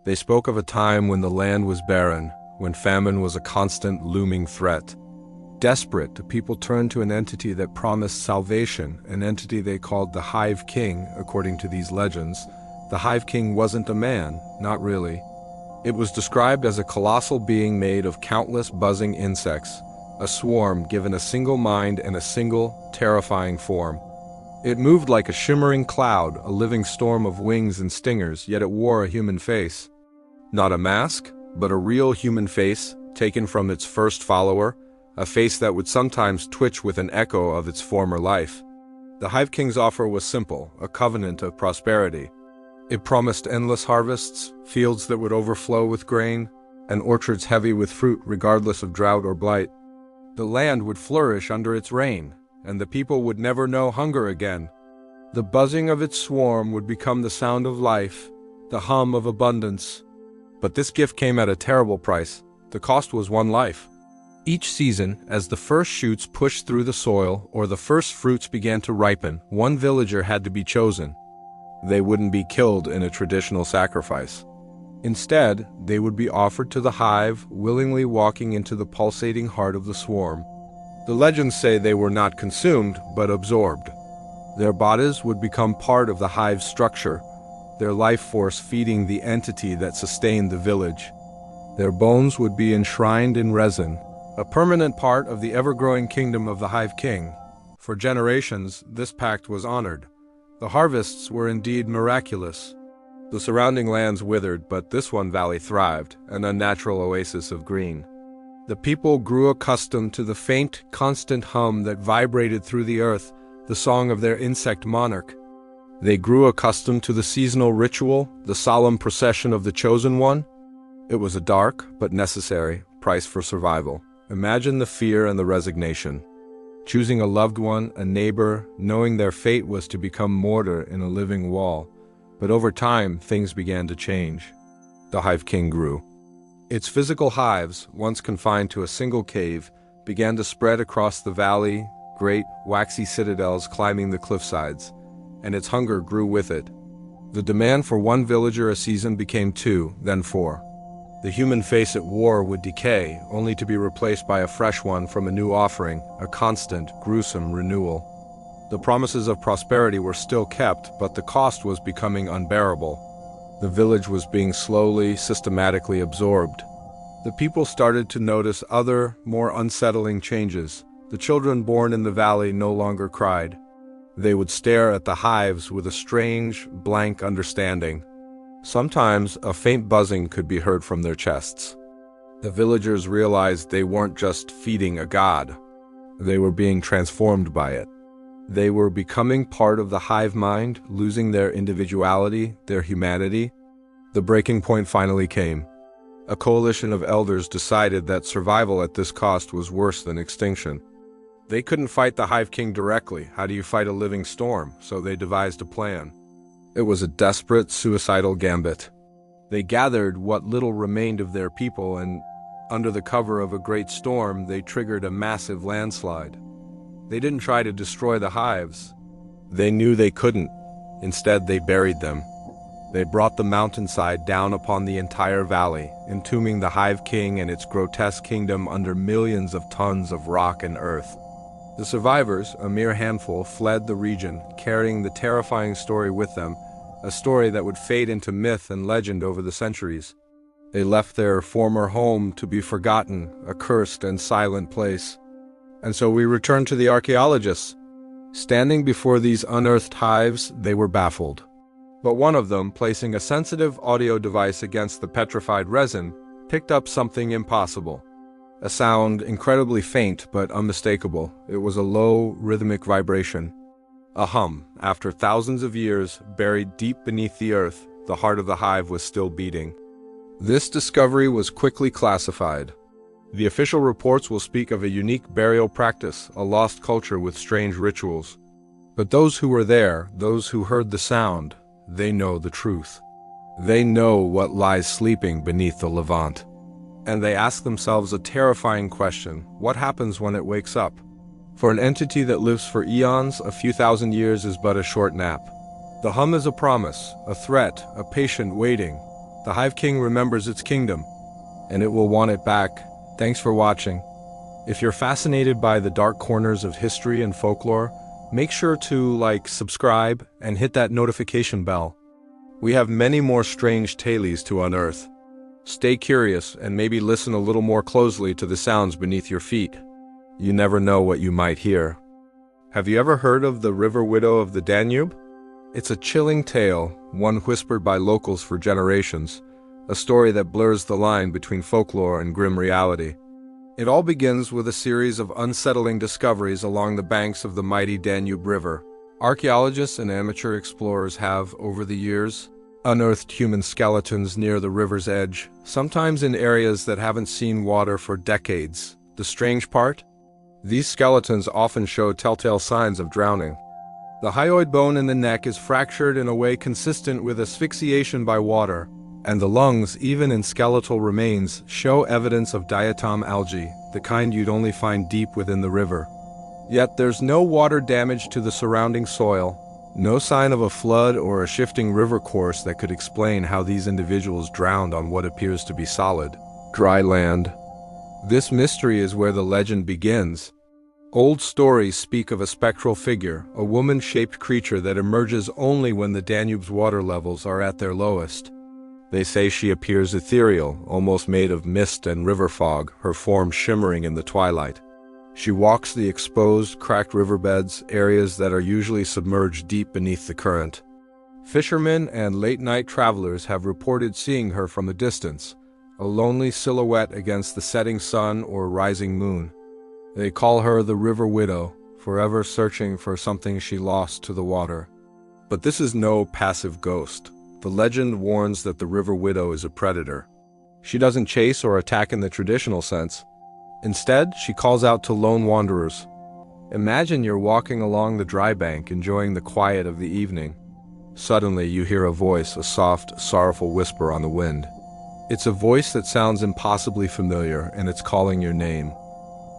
They spoke of a time when the land was barren, when famine was a constant looming threat. Desperate, the people turned to an entity that promised salvation, an entity they called the Hive King, according to these legends. The Hive King wasn't a man, not really. It was described as a colossal being made of countless buzzing insects, a swarm given a single mind and a single, terrifying form. It moved like a shimmering cloud, a living storm of wings and stingers, yet it wore a human face. Not a mask, but a real human face, taken from its first follower, a face that would sometimes twitch with an echo of its former life. The Hive King's offer was simple, a covenant of prosperity. It promised endless harvests, fields that would overflow with grain, and orchards heavy with fruit regardless of drought or blight. The land would flourish under its reign, and the people would never know hunger again. The buzzing of its swarm would become the sound of life, the hum of abundance. But this gift came at a terrible price. The cost was one life. Each season, as the first shoots pushed through the soil or the first fruits began to ripen, one villager had to be chosen. They wouldn't be killed in a traditional sacrifice. Instead, they would be offered to the hive, willingly walking into the pulsating heart of the swarm. The legends say they were not consumed, but absorbed. Their bodies would become part of the hive's structure, their life force feeding the entity that sustained the village. Their bones would be enshrined in resin, a permanent part of the ever-growing kingdom of the Hive King. For generations, this pact was honored. The harvests were indeed miraculous. The surrounding lands withered, but this one valley thrived, an unnatural oasis of green. The people grew accustomed to the faint, constant hum that vibrated through the earth, the song of their insect monarch. They grew accustomed to the seasonal ritual, the solemn procession of the chosen one. It was a dark, but necessary, price for survival. Imagine the fear and the resignation. Choosing a loved one, a neighbor, knowing their fate was to become mortar in a living wall. But over time, things began to change. The Hive King grew. Its physical hives, once confined to a single cave, began to spread across the valley, great, waxy citadels climbing the cliffsides, and its hunger grew with it. The demand for one villager a season became 2, then 4. The human face at war would decay, only to be replaced by a fresh one from a new offering, a constant, gruesome renewal. The promises of prosperity were still kept, but the cost was becoming unbearable. The village was being slowly, systematically absorbed. The people started to notice other, more unsettling changes. The children born in the valley no longer cried. They would stare at the hives with a strange, blank understanding. Sometimes a faint buzzing could be heard from their chests. The villagers realized they weren't just feeding a god. They were being transformed by it. They were becoming part of the hive mind, losing their individuality, their humanity. The breaking point finally came. A coalition of elders decided that survival at this cost was worse than extinction. They couldn't fight the Hive King directly. How do you fight a living storm? So they devised a plan. It was a desperate, suicidal gambit. They gathered what little remained of their people and, under the cover of a great storm, they triggered a massive landslide. They didn't try to destroy the hives. They knew they couldn't. Instead, they buried them. They brought the mountainside down upon the entire valley, entombing the Hive King and its grotesque kingdom under millions of tons of rock and earth. The survivors, a mere handful, fled the region, carrying the terrifying story with them, a story that would fade into myth and legend over the centuries. They left their former home to be forgotten, a cursed and silent place. And so we return to the archaeologists. Standing before these unearthed hives, they were baffled. But one of them, placing a sensitive audio device against the petrified resin, picked up something impossible. A sound incredibly faint but unmistakable. It was a low, rhythmic vibration. A hum. After thousands of years, buried deep beneath the earth, the heart of the hive was still beating. This discovery was quickly classified. The official reports will speak of a unique burial practice, a lost culture with strange rituals. But those who were there, those who heard the sound, they know the truth. They know what lies sleeping beneath the Levant. And they ask themselves a terrifying question: what happens when it wakes up? For an entity that lives for eons, a few thousand years is but a short nap. The hum is a promise, a threat, a patient waiting. The Hive King remembers its kingdom, and it will want it back. Thanks for watching. If you're fascinated by the dark corners of history and folklore, make sure to subscribe, and hit that notification bell. We have many more strange tales to unearth. Stay curious and maybe listen a little more closely to the sounds beneath your feet. You never know what you might hear. Have you ever heard of the river widow of the Danube? It's a chilling tale, one whispered by locals for generations, a story that blurs the line between folklore and grim reality. It all begins with a series of unsettling discoveries along the banks of the mighty Danube River. Archaeologists and amateur explorers have, over the years, unearthed human skeletons near the river's edge, sometimes in areas that haven't seen water for decades. The strange part? These skeletons often show telltale signs of drowning. The hyoid bone in the neck is fractured in a way consistent with asphyxiation by water, and the lungs, even in skeletal remains, show evidence of diatom algae, the kind you'd only find deep within the river. Yet there's no water damage to the surrounding soil, no sign of a flood or a shifting river course that could explain how these individuals drowned on what appears to be solid, dry land. This mystery is where the legend begins. Old stories speak of a spectral figure, a woman-shaped creature that emerges only when the Danube's water levels are at their lowest. They say she appears ethereal, almost made of mist and river fog, her form shimmering in the twilight. She walks the exposed, cracked riverbeds, areas that are usually submerged deep beneath the current. Fishermen and late-night travelers have reported seeing her from a distance, a lonely silhouette against the setting sun or rising moon. They call her the River Widow, forever searching for something she lost to the water. But this is no passive ghost. The legend warns that the River Widow is a predator. She doesn't chase or attack in the traditional sense. Instead, she calls out to lone wanderers. Imagine you're walking along the dry bank, enjoying the quiet of the evening. Suddenly, you hear a voice, a soft, sorrowful whisper on the wind. It's a voice that sounds impossibly familiar, and it's calling your name.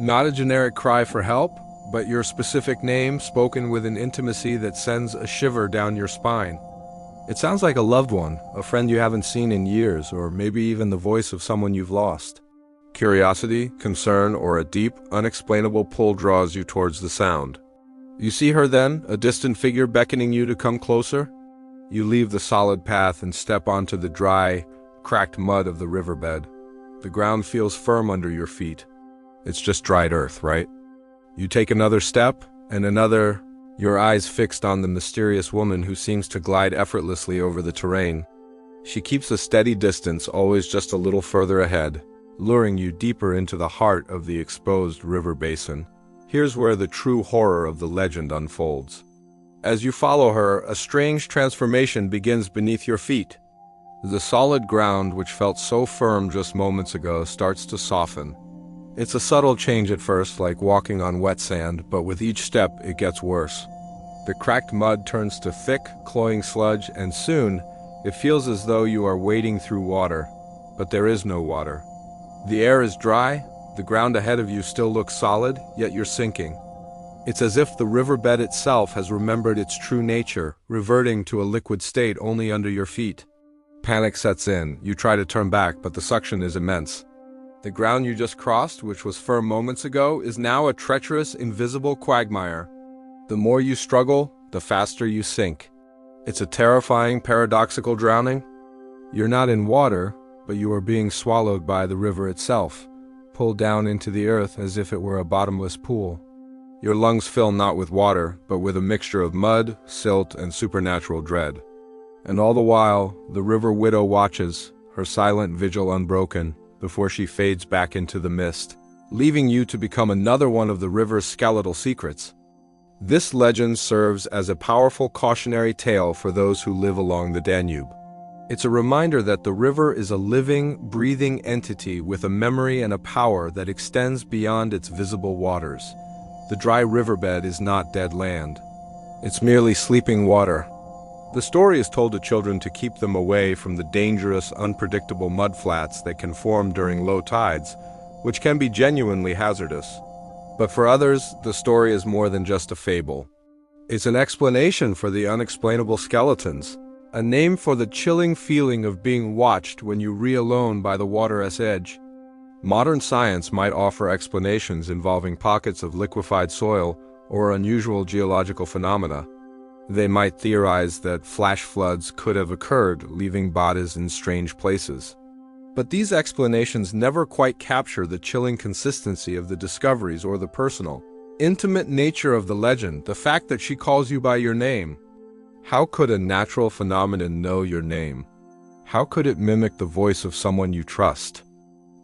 Not a generic cry for help, but your specific name spoken with an intimacy that sends a shiver down your spine. It sounds like a loved one, a friend you haven't seen in years, or maybe even the voice of someone you've lost. Curiosity, concern, or a deep, unexplainable pull draws you towards the sound. You see her then, a distant figure beckoning you to come closer? You leave the solid path and step onto the dry, cracked mud of the riverbed. The ground feels firm under your feet. It's just dried earth, right? You take another step, and another, your eyes fixed on the mysterious woman who seems to glide effortlessly over the terrain. She keeps a steady distance, always just a little further ahead, luring you deeper into the heart of the exposed river basin. Here's where the true horror of the legend unfolds. As you follow her, a strange transformation begins beneath your feet. The solid ground, which felt so firm just moments ago, starts to soften. It's a subtle change at first, like walking on wet sand, but with each step it gets worse. The cracked mud turns to thick, cloying sludge, and soon it feels as though you are wading through water, but there is no water. The air is dry, the ground ahead of you still looks solid, yet you're sinking. It's as if the riverbed itself has remembered its true nature, reverting to a liquid state only under your feet. Panic sets in. You try to turn back, but the suction is immense. The ground you just crossed, which was firm moments ago, is now a treacherous, invisible quagmire. The more you struggle, the faster you sink. It's a terrifying, paradoxical drowning. You're not in water, but you are being swallowed by the river itself, pulled down into the earth as if it were a bottomless pool. Your lungs fill not with water, but with a mixture of mud, silt, and supernatural dread. And all the while, the River Widow watches, her silent vigil unbroken, before she fades back into the mist, leaving you to become another one of the river's skeletal secrets. This legend serves as a powerful cautionary tale for those who live along the Danube. It's a reminder that the river is a living, breathing entity with a memory and a power that extends beyond its visible waters. The dry riverbed is not dead land. It's merely sleeping water. The story is told to children to keep them away from the dangerous, unpredictable mudflats that can form during low tides, which can be genuinely hazardous. But for others, the story is more than just a fable. It's an explanation for the unexplainable skeletons, a name for the chilling feeling of being watched when you reel alone by the water's edge. Modern science might offer explanations involving pockets of liquefied soil or unusual geological phenomena. They might theorize that flash floods could have occurred, leaving bodies in strange places. But these explanations never quite capture the chilling consistency of the discoveries or the personal, intimate nature of the legend, the fact that she calls you by your name. How could a natural phenomenon know your name? How could it mimic the voice of someone you trust?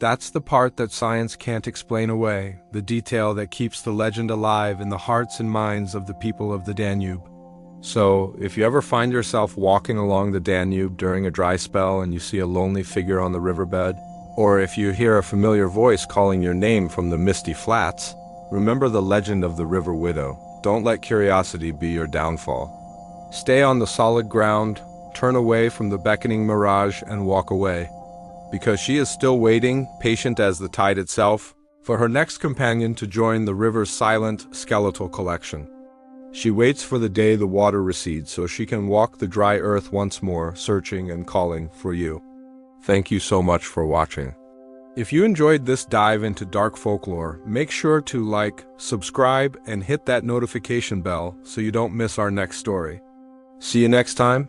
That's the part that science can't explain away, the detail that keeps the legend alive in the hearts and minds of the people of the Danube. So, if you ever find yourself walking along the Danube during a dry spell and you see a lonely figure on the riverbed, or if you hear a familiar voice calling your name from the misty flats, remember the legend of the River Widow. don't let curiosity be your downfall. Stay on the solid ground, turn away from the beckoning mirage, and walk away. Because she is still waiting, patient as the tide itself, for her next companion to join the river's silent, skeletal collection. She waits for the day the water recedes so she can walk the dry earth once more, searching and calling for you. Thank you so much for watching. If you enjoyed this dive into dark folklore, make sure to like, subscribe, and hit that notification bell so you don't miss our next story. See you next time.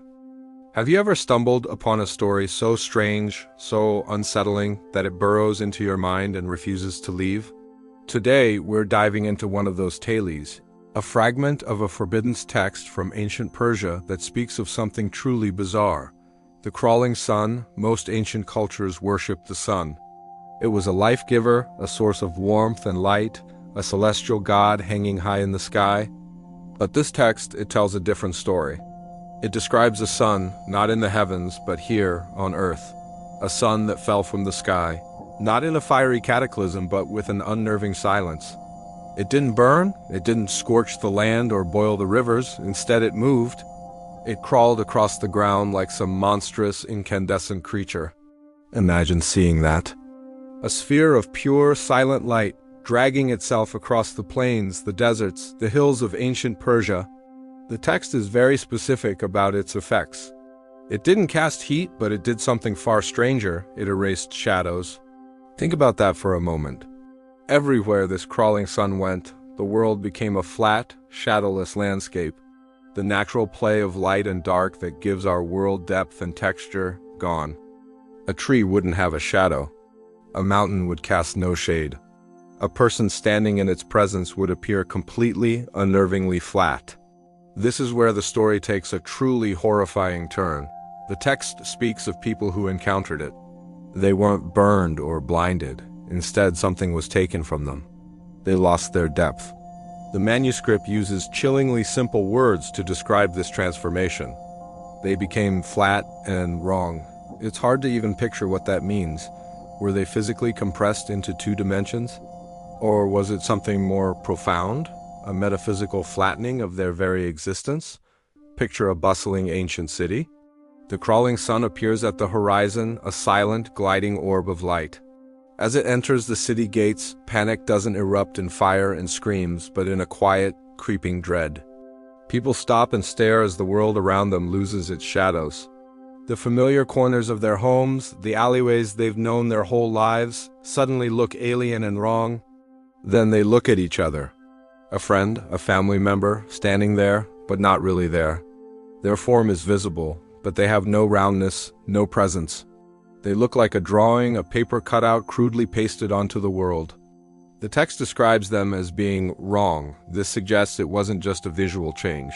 Have you ever stumbled upon a story so strange, so unsettling, that it burrows into your mind and refuses to leave? Today, we're diving into one of those tales, a fragment of a forbidden text from ancient Persia that speaks of something truly bizarre. The crawling sun. Most ancient cultures worshipped the sun. It was a life-giver, a source of warmth and light, a celestial god hanging high in the sky. But this text, it tells a different story. It describes a sun, not in the heavens, but here, on earth. A sun that fell from the sky, not in a fiery cataclysm, but with an unnerving silence. It didn't burn, it didn't scorch the land or boil the rivers, instead it moved. It crawled across the ground like some monstrous, incandescent creature. Imagine seeing that. A sphere of pure, silent light, dragging itself across the plains, the deserts, the hills of ancient Persia. The text is very specific about its effects. It didn't cast heat, but it did something far stranger. It erased shadows. Think about that for a moment. Everywhere this crawling sun went, the world became a flat, shadowless landscape. The natural play of light and dark that gives our world depth and texture, gone. A tree wouldn't have a shadow. A mountain would cast no shade. A person standing in its presence would appear completely, unnervingly flat. This is where the story takes a truly horrifying turn. The text speaks of people who encountered it. They weren't burned or blinded. Instead, something was taken from them. They lost their depth. The manuscript uses chillingly simple words to describe this transformation. They became flat and wrong. It's hard to even picture what that means. Were they physically compressed into 2 dimensions? Or was it something more profound? A metaphysical flattening of their very existence? Picture a bustling ancient city. The crawling sun appears at the horizon, a silent, gliding orb of light. As it enters the city gates, panic doesn't erupt in fire and screams, but in a quiet, creeping dread. People stop and stare as the world around them loses its shadows. The familiar corners of their homes, the alleyways they've known their whole lives, suddenly look alien and wrong. Then they look at each other. A friend, a family member, standing there, but not really there. Their form is visible, but they have no roundness, no presence. They look like a drawing, a paper cutout crudely pasted onto the world. The text describes them as being wrong. This suggests it wasn't just a visual change.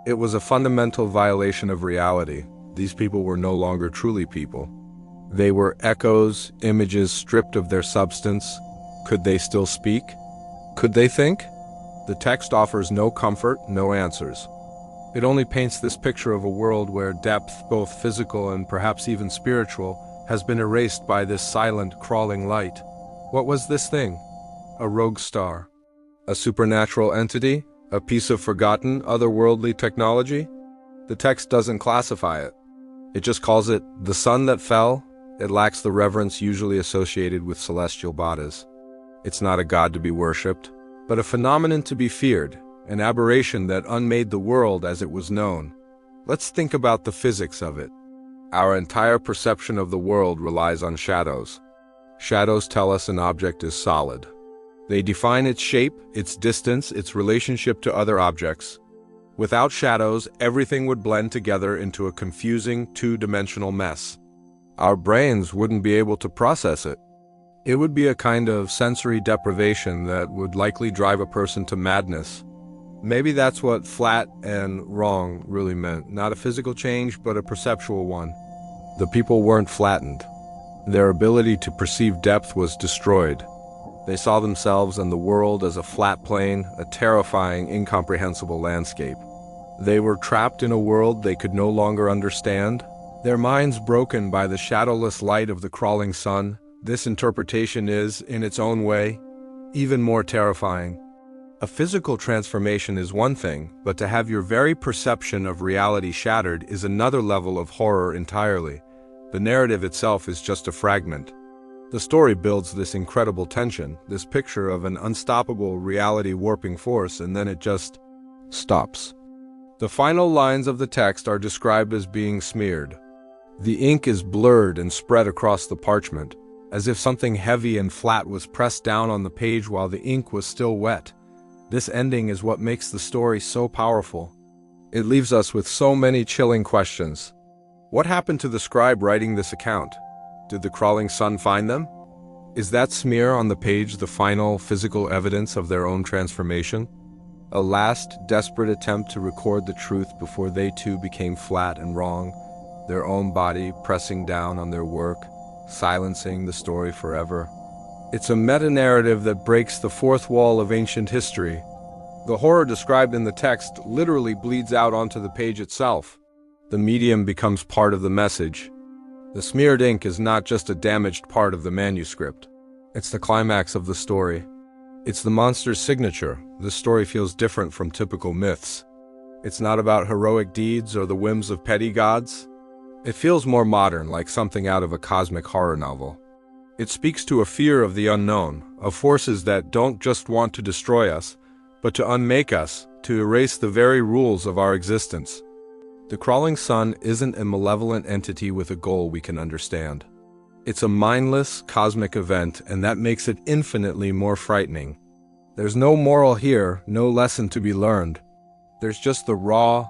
It was a fundamental violation of reality. These people were no longer truly people. They were echoes, images stripped of their substance. Could they still speak? Could they think? The text offers no comfort, no answers. It only paints this picture of a world where depth, both physical and perhaps even spiritual, has been erased by this silent, crawling light. What was this thing? A rogue star? A supernatural entity? A piece of forgotten, otherworldly technology? The text doesn't classify it. It just calls it the sun that fell. It lacks the reverence usually associated with celestial bodies. It's not a god to be worshipped, but a phenomenon to be feared, an aberration that unmade the world as it was known. Let's think about the physics of it. Our entire perception of the world relies on shadows. Shadows tell us an object is solid. They define its shape, its distance, its relationship to other objects. Without shadows, everything would blend together into a confusing, 2-dimensional mess. Our brains wouldn't be able to process it. It would be a kind of sensory deprivation that would likely drive a person to madness. Maybe that's what flat and wrong really meant. Not a physical change, but a perceptual one. The people weren't flattened. Their ability to perceive depth was destroyed. They saw themselves and the world as a flat plane, a terrifying, incomprehensible landscape. They were trapped in a world they could no longer understand. Their minds broken by the shadowless light of the crawling sun. This interpretation is, in its own way, even more terrifying. A physical transformation is one thing, but to have your very perception of reality shattered is another level of horror entirely. The narrative itself is just a fragment. The story builds this incredible tension, this picture of an unstoppable reality warping force, and then it just stops. The final lines of the text are described as being smeared. The ink is blurred and spread across the parchment, as if something heavy and flat was pressed down on the page while the ink was still wet. This ending is what makes the story so powerful. It leaves us with so many chilling questions. What happened to the scribe writing this account? Did the crawling sun find them? Is that smear on the page the final physical evidence of their own transformation? A last, desperate attempt to record the truth before they too became flat and wrong, their own body pressing down on their work, silencing the story forever. It's a meta-narrative that breaks the fourth wall of ancient history. The horror described in the text literally bleeds out onto the page itself. The medium becomes part of the message. The smeared ink is not just a damaged part of the manuscript. It's the climax of the story. It's the monster's signature. This story feels different from typical myths. It's not about heroic deeds or the whims of petty gods. It feels more modern, like something out of a cosmic horror novel. It speaks to a fear of the unknown, of forces that don't just want to destroy us, but to unmake us, to erase the very rules of our existence. The crawling sun isn't a malevolent entity with a goal we can understand. It's a mindless, cosmic event, and that makes it infinitely more frightening. There's no moral here, no lesson to be learned. There's just the raw,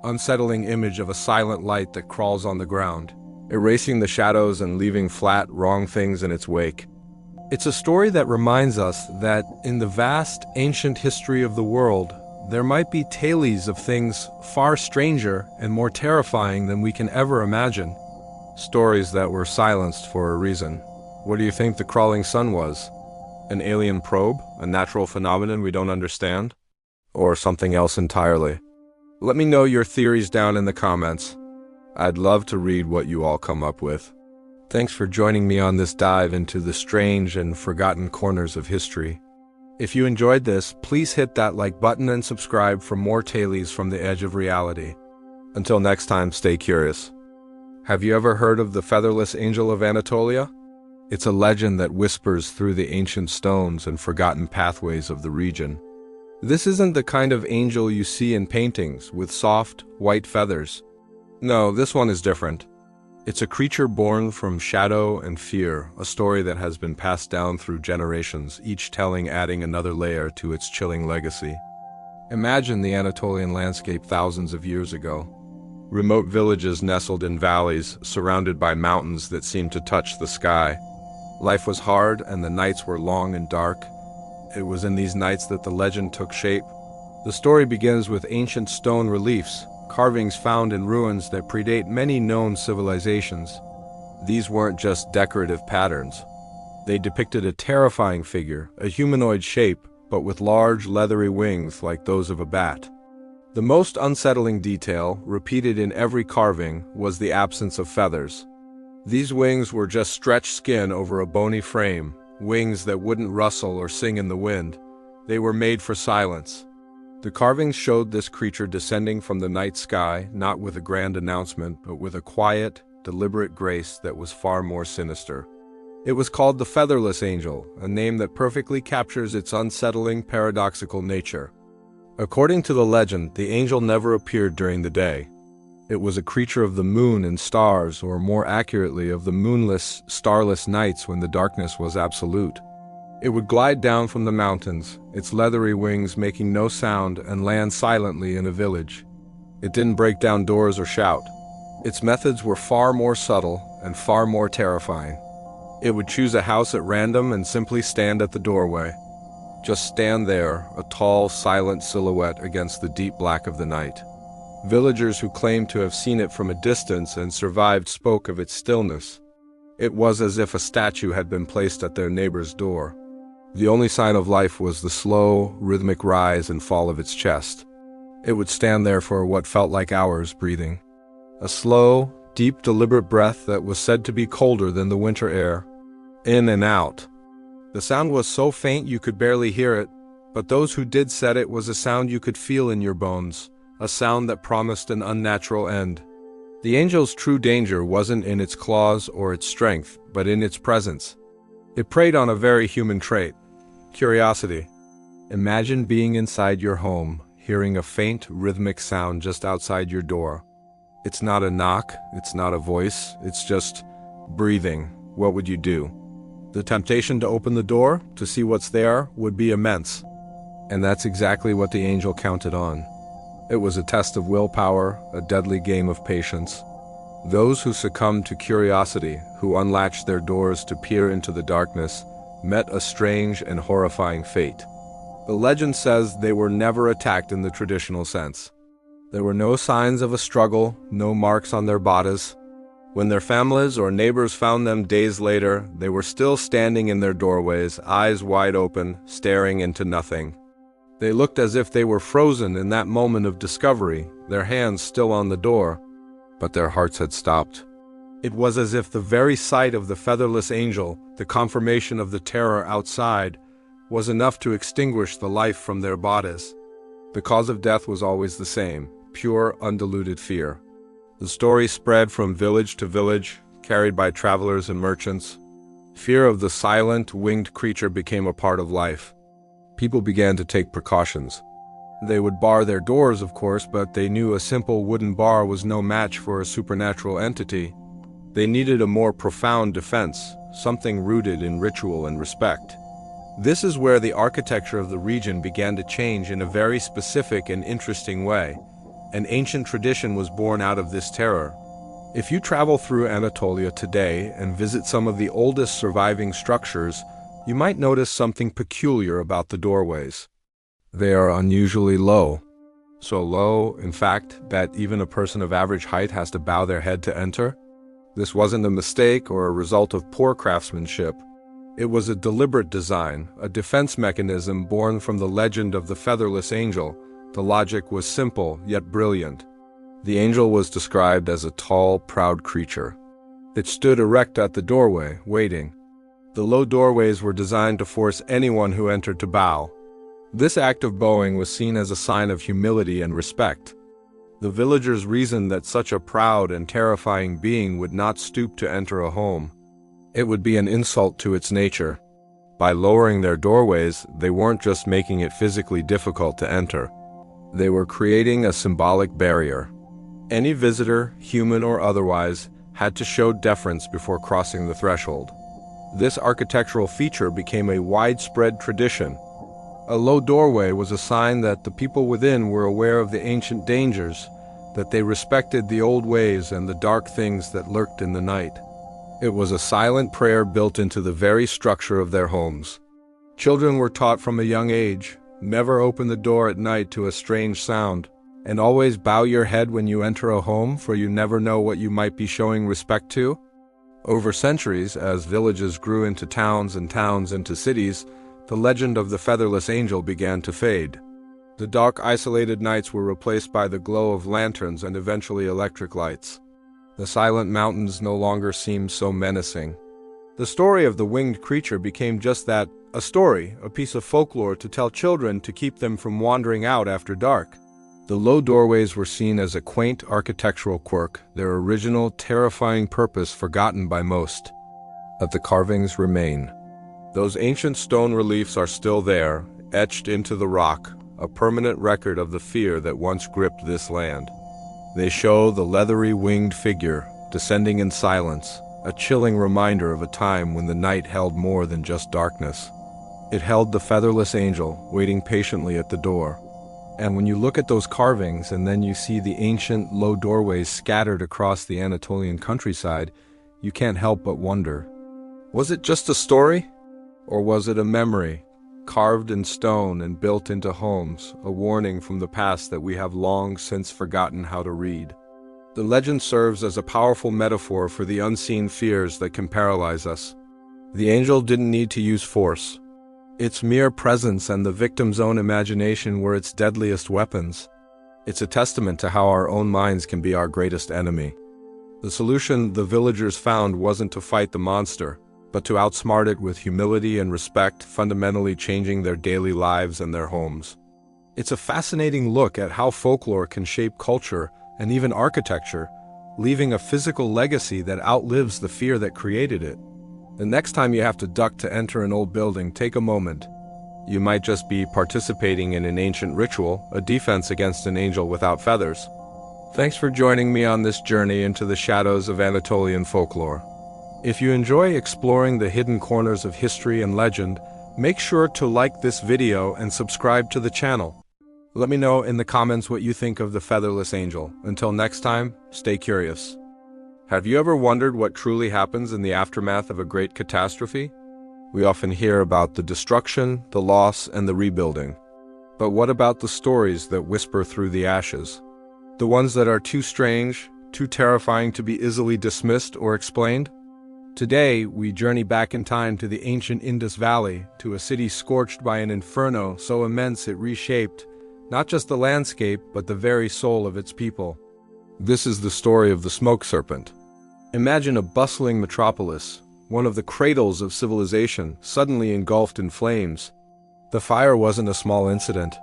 unsettling image of a silent light that crawls on the ground, erasing the shadows and leaving flat, wrong things in its wake. It's a story that reminds us that in the vast, ancient history of the world, there might be tales of things far stranger and more terrifying than we can ever imagine. Stories that were silenced for a reason. What do you think the crawling sun was? An alien probe? A natural phenomenon we don't understand? Or something else entirely? Let me know your theories down in the comments. I'd love to read what you all come up with. Thanks for joining me on this dive into the strange and forgotten corners of history. If you enjoyed this, please hit that like button and subscribe for more tales from the edge of reality. Until next time, stay curious. Have you ever heard of the featherless angel of Anatolia? It's a legend that whispers through the ancient stones and forgotten pathways of the region. This isn't the kind of angel you see in paintings with soft, white feathers. No, this one is different. It's a creature born from shadow and fear, a story that has been passed down through generations, each telling adding another layer to its chilling legacy. Imagine the Anatolian landscape thousands of years ago. Remote villages nestled in valleys, surrounded by mountains that seemed to touch the sky. Life was hard and the nights were long and dark. It was in these nights that the legend took shape. The story begins with ancient stone reliefs, carvings found in ruins that predate many known civilizations. These weren't just decorative patterns. They depicted a terrifying figure, a humanoid shape, but with large, leathery wings like those of a bat. The most unsettling detail, repeated in every carving, was the absence of feathers. These wings were just stretched skin over a bony frame, wings that wouldn't rustle or sing in the wind. They were made for silence. The carvings showed this creature descending from the night sky, not with a grand announcement, but with a quiet, deliberate grace that was far more sinister. It was called the Featherless Angel, a name that perfectly captures its unsettling, paradoxical nature. According to the legend, the angel never appeared during the day. It was a creature of the moon and stars, or more accurately, of the moonless, starless nights when the darkness was absolute. It would glide down from the mountains, its leathery wings making no sound, and land silently in a village. It didn't break down doors or shout. Its methods were far more subtle and far more terrifying. It would choose a house at random and simply stand at the doorway. Just stand there, a tall, silent silhouette against the deep black of the night. Villagers who claimed to have seen it from a distance and survived spoke of its stillness. It was as if a statue had been placed at their neighbor's door. The only sign of life was the slow, rhythmic rise and fall of its chest. It would stand there for what felt like hours, breathing. A slow, deep, deliberate breath that was said to be colder than the winter air. In and out. The sound was so faint you could barely hear it, But those who did said it was a sound you could feel in your bones, a sound that promised an unnatural end. The angel's true danger wasn't in its claws or its strength, but in its presence. It preyed on a very human trait: curiosity. Imagine being inside your home, hearing a faint, rhythmic sound just outside your door. It's not a knock, it's not a voice, it's just breathing. What would you do? The temptation to open the door, to see what's there, would be immense. And that's exactly what the angel counted on. It was a test of willpower, a deadly game of patience. Those who succumbed to curiosity, who unlatched their doors to peer into the darkness, met a strange and horrifying fate. The legend says they were never attacked in the traditional sense. There were no signs of a struggle, no marks on their bodies. When their families or neighbors found them days later, they were still standing in their doorways, eyes wide open, staring into nothing. They looked as if they were frozen in that moment of discovery, their hands still on the door, but their hearts had stopped. It was as if the very sight of the featherless angel, the confirmation of the terror outside, was enough to extinguish the life from their bodies. The cause of death was always the same: pure, undiluted fear. The story spread from village to village, carried by travelers and merchants. Fear of the silent, winged creature became a part of life. People began to take precautions. They would bar their doors, of course, but they knew a simple wooden bar was no match for a supernatural entity. They needed a more profound defense, something rooted in ritual and respect. This is where the architecture of the region began to change in a very specific and interesting way. An ancient tradition was born out of this terror. If you travel through Anatolia today and visit some of the oldest surviving structures, you might notice something peculiar about the doorways. They are unusually low. So low, in fact, that even a person of average height has to bow their head to enter. This wasn't a mistake or a result of poor craftsmanship. It was a deliberate design, a defense mechanism born from the legend of the featherless angel. The logic was simple, yet brilliant. The angel was described as a tall, proud creature. It stood erect at the doorway, waiting. The low doorways were designed to force anyone who entered to bow. This act of bowing was seen as a sign of humility and respect. The villagers reasoned that such a proud and terrifying being would not stoop to enter a home. It would be an insult to its nature. By lowering their doorways, they weren't just making it physically difficult to enter. They were creating a symbolic barrier. Any visitor, human or otherwise, had to show deference before crossing the threshold. This architectural feature became a widespread tradition. A low doorway was a sign that the people within were aware of the ancient dangers, that they respected the old ways and the dark things that lurked in the night. It was a silent prayer built into the very structure of their homes. Children were taught from a young age, never open the door at night to a strange sound, and always bow your head when you enter a home, for you never know what you might be showing respect to. Over centuries, as villages grew into towns and towns into cities, the legend of the featherless angel began to fade. The dark, isolated nights were replaced by the glow of lanterns and eventually electric lights. The silent mountains no longer seemed so menacing. The story of the winged creature became just that, a story, a piece of folklore to tell children to keep them from wandering out after dark. The low doorways were seen as a quaint architectural quirk, their original, terrifying purpose forgotten by most. But the carvings remain. Those ancient stone reliefs are still there, etched into the rock, a permanent record of the fear that once gripped this land. They show the leathery winged figure, descending in silence, a chilling reminder of a time when the night held more than just darkness. It held the featherless angel, waiting patiently at the door. And when you look at those carvings and then you see the ancient low doorways scattered across the Anatolian countryside, you can't help but wonder. Was it just a story? Or was it a memory, carved in stone and built into homes, a warning from the past that we have long since forgotten how to read? The legend serves as a powerful metaphor for the unseen fears that can paralyze us. The angel didn't need to use force. Its mere presence and the victim's own imagination were its deadliest weapons. It's a testament to how our own minds can be our greatest enemy. The solution the villagers found wasn't to fight the monster. but to outsmart it with humility and respect, fundamentally changing their daily lives and their homes. It's a fascinating look at how folklore can shape culture and even architecture, leaving a physical legacy that outlives the fear that created it. The next time you have to duck to enter an old building, take a moment. You might just be participating in an ancient ritual, a defense against an angel without feathers. Thanks for joining me on this journey into the shadows of Anatolian folklore. If you enjoy exploring the hidden corners of history and legend, make sure to like this video and subscribe to the channel. Let me know in the comments what you think of the featherless angel. Until next time, stay curious. Have you ever wondered what truly happens in the aftermath of a great catastrophe? We often hear about the destruction, the loss, and the rebuilding. But what about the stories that whisper through the ashes? The ones that are too strange, too terrifying to be easily dismissed or explained? Today, we journey back in time to the ancient Indus Valley, to a city scorched by an inferno so immense it reshaped not just the landscape, but the very soul of its people. This is the story of the smoke serpent. Imagine a bustling metropolis, one of the cradles of civilization, suddenly engulfed in flames. The fire wasn't a small incident.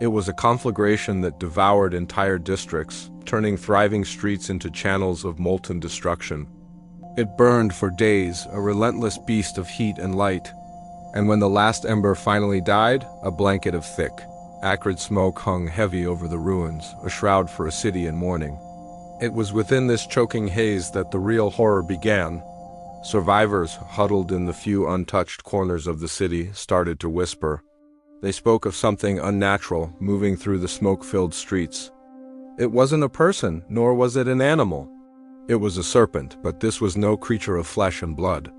It was a conflagration that devoured entire districts, turning thriving streets into channels of molten destruction. It burned for days, a relentless beast of heat and light. And when the last ember finally died, a blanket of thick, acrid smoke hung heavy over the ruins, a shroud for a city in mourning. It was within this choking haze that the real horror began. Survivors, huddled in the few untouched corners of the city, started to whisper. They spoke of something unnatural moving through the smoke-filled streets. It wasn't a person, nor was it an animal. It was a serpent, but this was no creature of flesh and blood.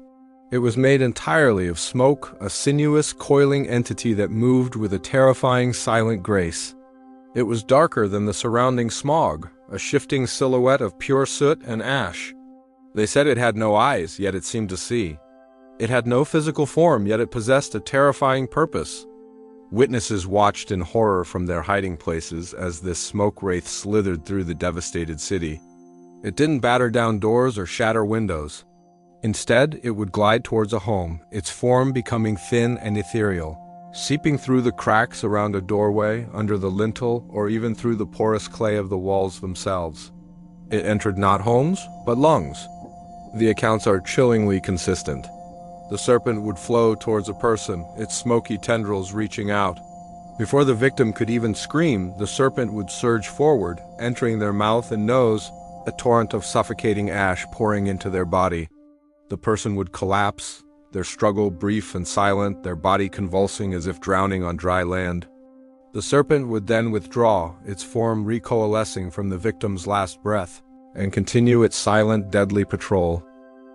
It was made entirely of smoke, a sinuous, coiling entity that moved with a terrifying, silent grace. It was darker than the surrounding smog, a shifting silhouette of pure soot and ash. They said it had no eyes, yet it seemed to see. It had no physical form, yet it possessed a terrifying purpose. Witnesses watched in horror from their hiding places as this smoke wraith slithered through the devastated city. It didn't batter down doors or shatter windows. Instead, it would glide towards a home, its form becoming thin and ethereal, seeping through the cracks around a doorway, under the lintel, or even through the porous clay of the walls themselves. It entered not homes, but lungs. The accounts are chillingly consistent. The serpent would flow towards a person, its smoky tendrils reaching out. Before the victim could even scream, the serpent would surge forward, entering their mouth and nose, a torrent of suffocating ash pouring into their body. The person would collapse, their struggle brief and silent, their body convulsing as if drowning on dry land. The serpent would then withdraw, its form recoalescing from the victim's last breath, and continue its silent, deadly patrol.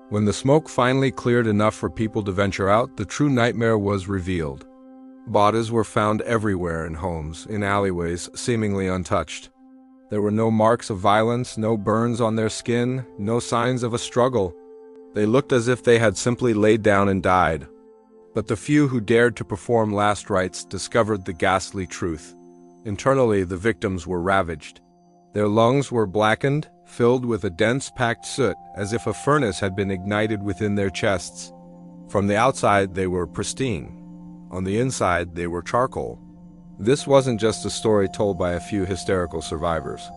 When the smoke finally cleared enough for people to venture out, the true nightmare was revealed. Bodies were found everywhere in homes, in alleyways, seemingly untouched. There were no marks of violence, no burns on their skin, no signs of a struggle. They looked as if they had simply laid down and died. But the few who dared to perform last rites discovered the ghastly truth. Internally, the victims were ravaged. Their lungs were blackened, filled with a dense packed soot, as if a furnace had been ignited within their chests. From the outside, they were pristine. On the inside, they were charcoal. This wasn't just a story told by a few hysterical survivors.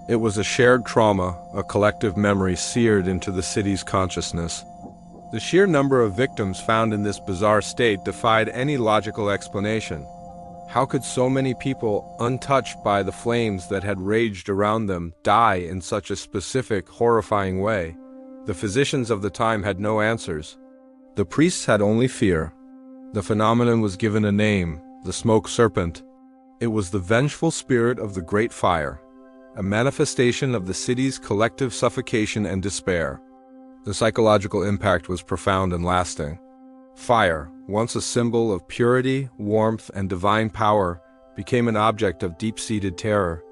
It was a shared trauma, a collective memory seared into the city's consciousness. The sheer number of victims found in this bizarre state defied any logical explanation. How could so many people, untouched by the flames that had raged around them, die in such a specific, horrifying way? The physicians of the time had no answers. The priests had only fear. The phenomenon was given a name, the smoke serpent. It was the vengeful spirit of the Great Fire, a manifestation of the city's collective suffocation and despair. The psychological impact was profound and lasting. Fire, once a symbol of purity, warmth, and divine power, became an object of deep-seated terror.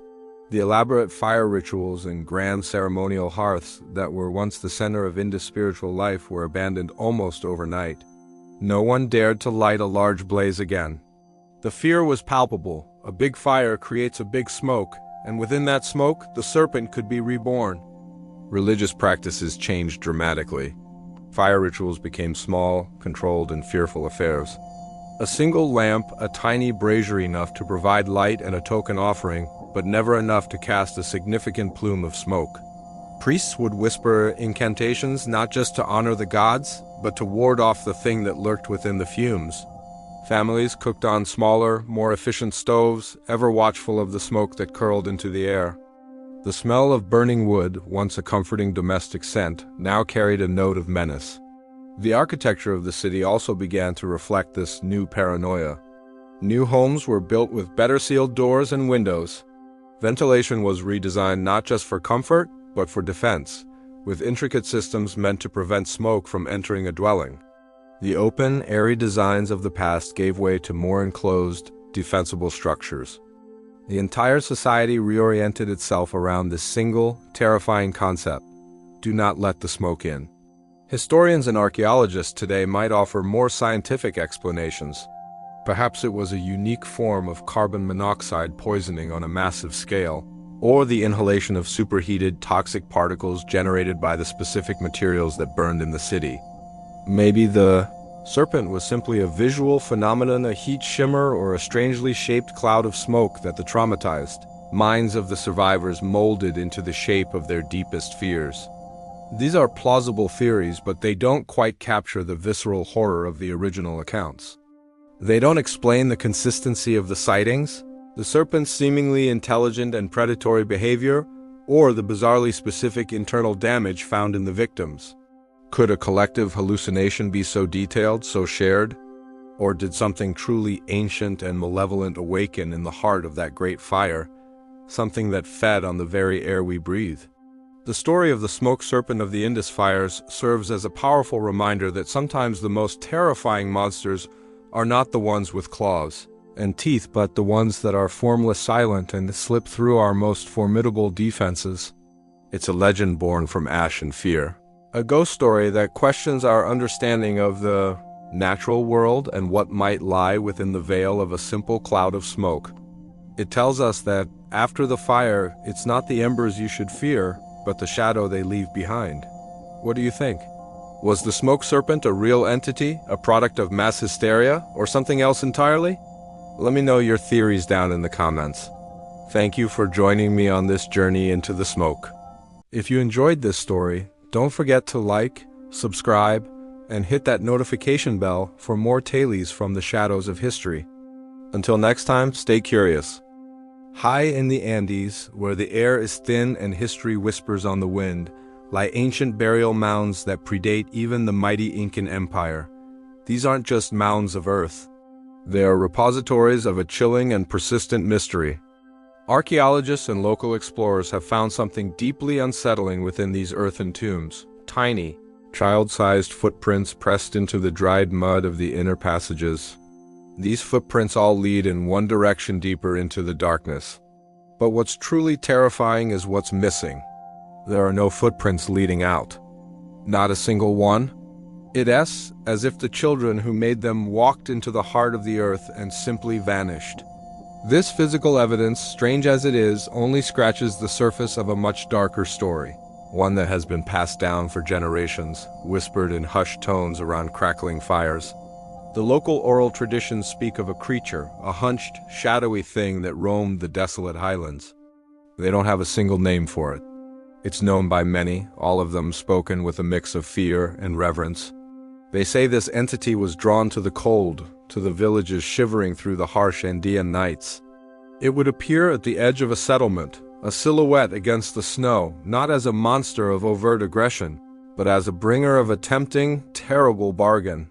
The elaborate fire rituals and grand ceremonial hearths that were once the center of Indus spiritual life were abandoned almost overnight. No one dared to light a large blaze again. The fear was palpable. A big fire creates a big smoke, and within that smoke, the serpent could be reborn. Religious practices changed dramatically. Fire rituals became small, controlled, and fearful affairs. A single lamp, a tiny brazier enough to provide light and a token offering, but never enough to cast a significant plume of smoke. Priests would whisper incantations not just to honor the gods, but to ward off the thing that lurked within the fumes. Families cooked on smaller, more efficient stoves, ever watchful of the smoke that curled into the air. The smell of burning wood, once a comforting domestic scent, now carried a note of menace. The architecture of the city also began to reflect this new paranoia. New homes were built with better sealed doors and windows. Ventilation was redesigned not just for comfort, but for defense, with intricate systems meant to prevent smoke from entering a dwelling. The open, airy designs of the past gave way to more enclosed, defensible structures. The entire society reoriented itself around this single, terrifying concept: do not let the smoke in. Historians and archaeologists today might offer more scientific explanations. Perhaps it was a unique form of carbon monoxide poisoning on a massive scale, or the inhalation of superheated, toxic particles generated by the specific materials that burned in the city. Maybe the serpent was simply a visual phenomenon, a heat shimmer, or a strangely shaped cloud of smoke that the traumatized minds of the survivors molded into the shape of their deepest fears. These are plausible theories, but they don't quite capture the visceral horror of the original accounts. They don't explain the consistency of the sightings, the serpent's seemingly intelligent and predatory behavior, or the bizarrely specific internal damage found in the victims. Could a collective hallucination be so detailed, so shared? Or did something truly ancient and malevolent awaken in the heart of that great fire, something that fed on the very air we breathe? The story of the smoke serpent of the Indus fires serves as a powerful reminder that sometimes the most terrifying monsters are not the ones with claws and teeth, but the ones that are formless, silent, and slip through our most formidable defenses. It's a legend born from ash and fear. A ghost story that questions our understanding of the natural world and what might lie within the veil of a simple cloud of smoke. It tells us that after the fire, it's not the embers you should fear, but the shadow they leave behind. What do you think? Was the smoke serpent a real entity, a product of mass hysteria, or something else entirely? Let me know your theories down in the comments. Thank you for joining me on this journey into the smoke. If you enjoyed this story, don't forget to like, subscribe, and hit that notification bell for more tales from the shadows of history. Until next time, stay curious. High in the Andes, where the air is thin and history whispers on the wind, lie ancient burial mounds that predate even the mighty Incan Empire. These aren't just mounds of earth. They are repositories of a chilling and persistent mystery. Archaeologists and local explorers have found something deeply unsettling within these earthen tombs. Tiny, child-sized footprints pressed into the dried mud of the inner passages. These footprints all lead in one direction deeper into the darkness. But what's truly terrifying is what's missing. There are no footprints leading out. Not a single one. It's as if the children who made them walked into the heart of the earth and simply vanished. This physical evidence, strange as it is, only scratches the surface of a much darker story. One that has been passed down for generations, whispered in hushed tones around crackling fires. The local oral traditions speak of a creature, a hunched, shadowy thing that roamed the desolate highlands. They don't have a single name for it. It's known by many, all of them spoken with a mix of fear and reverence. They say this entity was drawn to the cold, to the villages shivering through the harsh Andean nights. It would appear at the edge of a settlement, a silhouette against the snow, not as a monster of overt aggression, but as a bringer of a tempting, terrible bargain.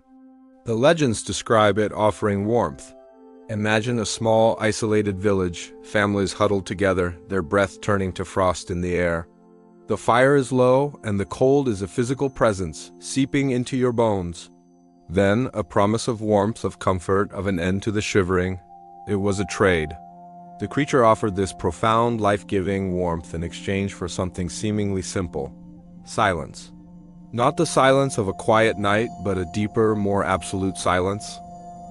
The legends describe it offering warmth. Imagine a small, isolated village, families huddled together, their breath turning to frost in the air. The fire is low, and the cold is a physical presence, seeping into your bones. Then, a promise of warmth, of comfort, of an end to the shivering. It was a trade. The creature offered this profound, life-giving warmth in exchange for something seemingly simple: silence. Not the silence of a quiet night, but a deeper, more absolute silence.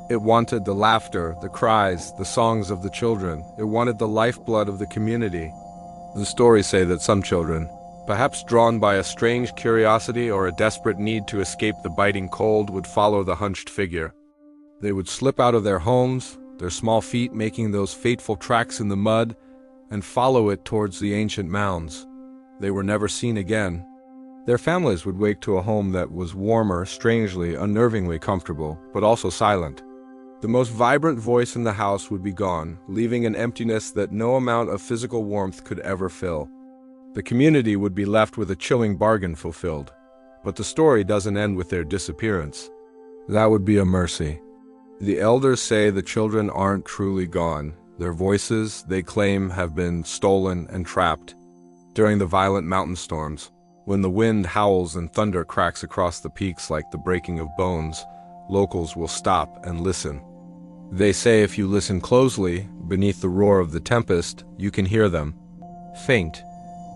It wanted the laughter, the cries, the songs of the children. It wanted the lifeblood of the community. The stories say that some children, Perhaps drawn by a strange curiosity or a desperate need to escape the biting cold, would follow the hunched figure. They would slip out of their homes, their small feet making those fateful tracks in the mud, and follow it towards the ancient mounds. They were never seen again. Their families would wake to a home that was warmer, strangely, unnervingly comfortable, but also silent. The most vibrant voice in the house would be gone, leaving an emptiness that no amount of physical warmth could ever fill. The community would be left with a chilling bargain fulfilled. But the story doesn't end with their disappearance. That would be a mercy. The elders say the children aren't truly gone. Their voices, they claim, have been stolen and trapped. During the violent mountain storms, when the wind howls and thunder cracks across the peaks like the breaking of bones, locals will stop and listen. They say if you listen closely, beneath the roar of the tempest, you can hear them. Faint,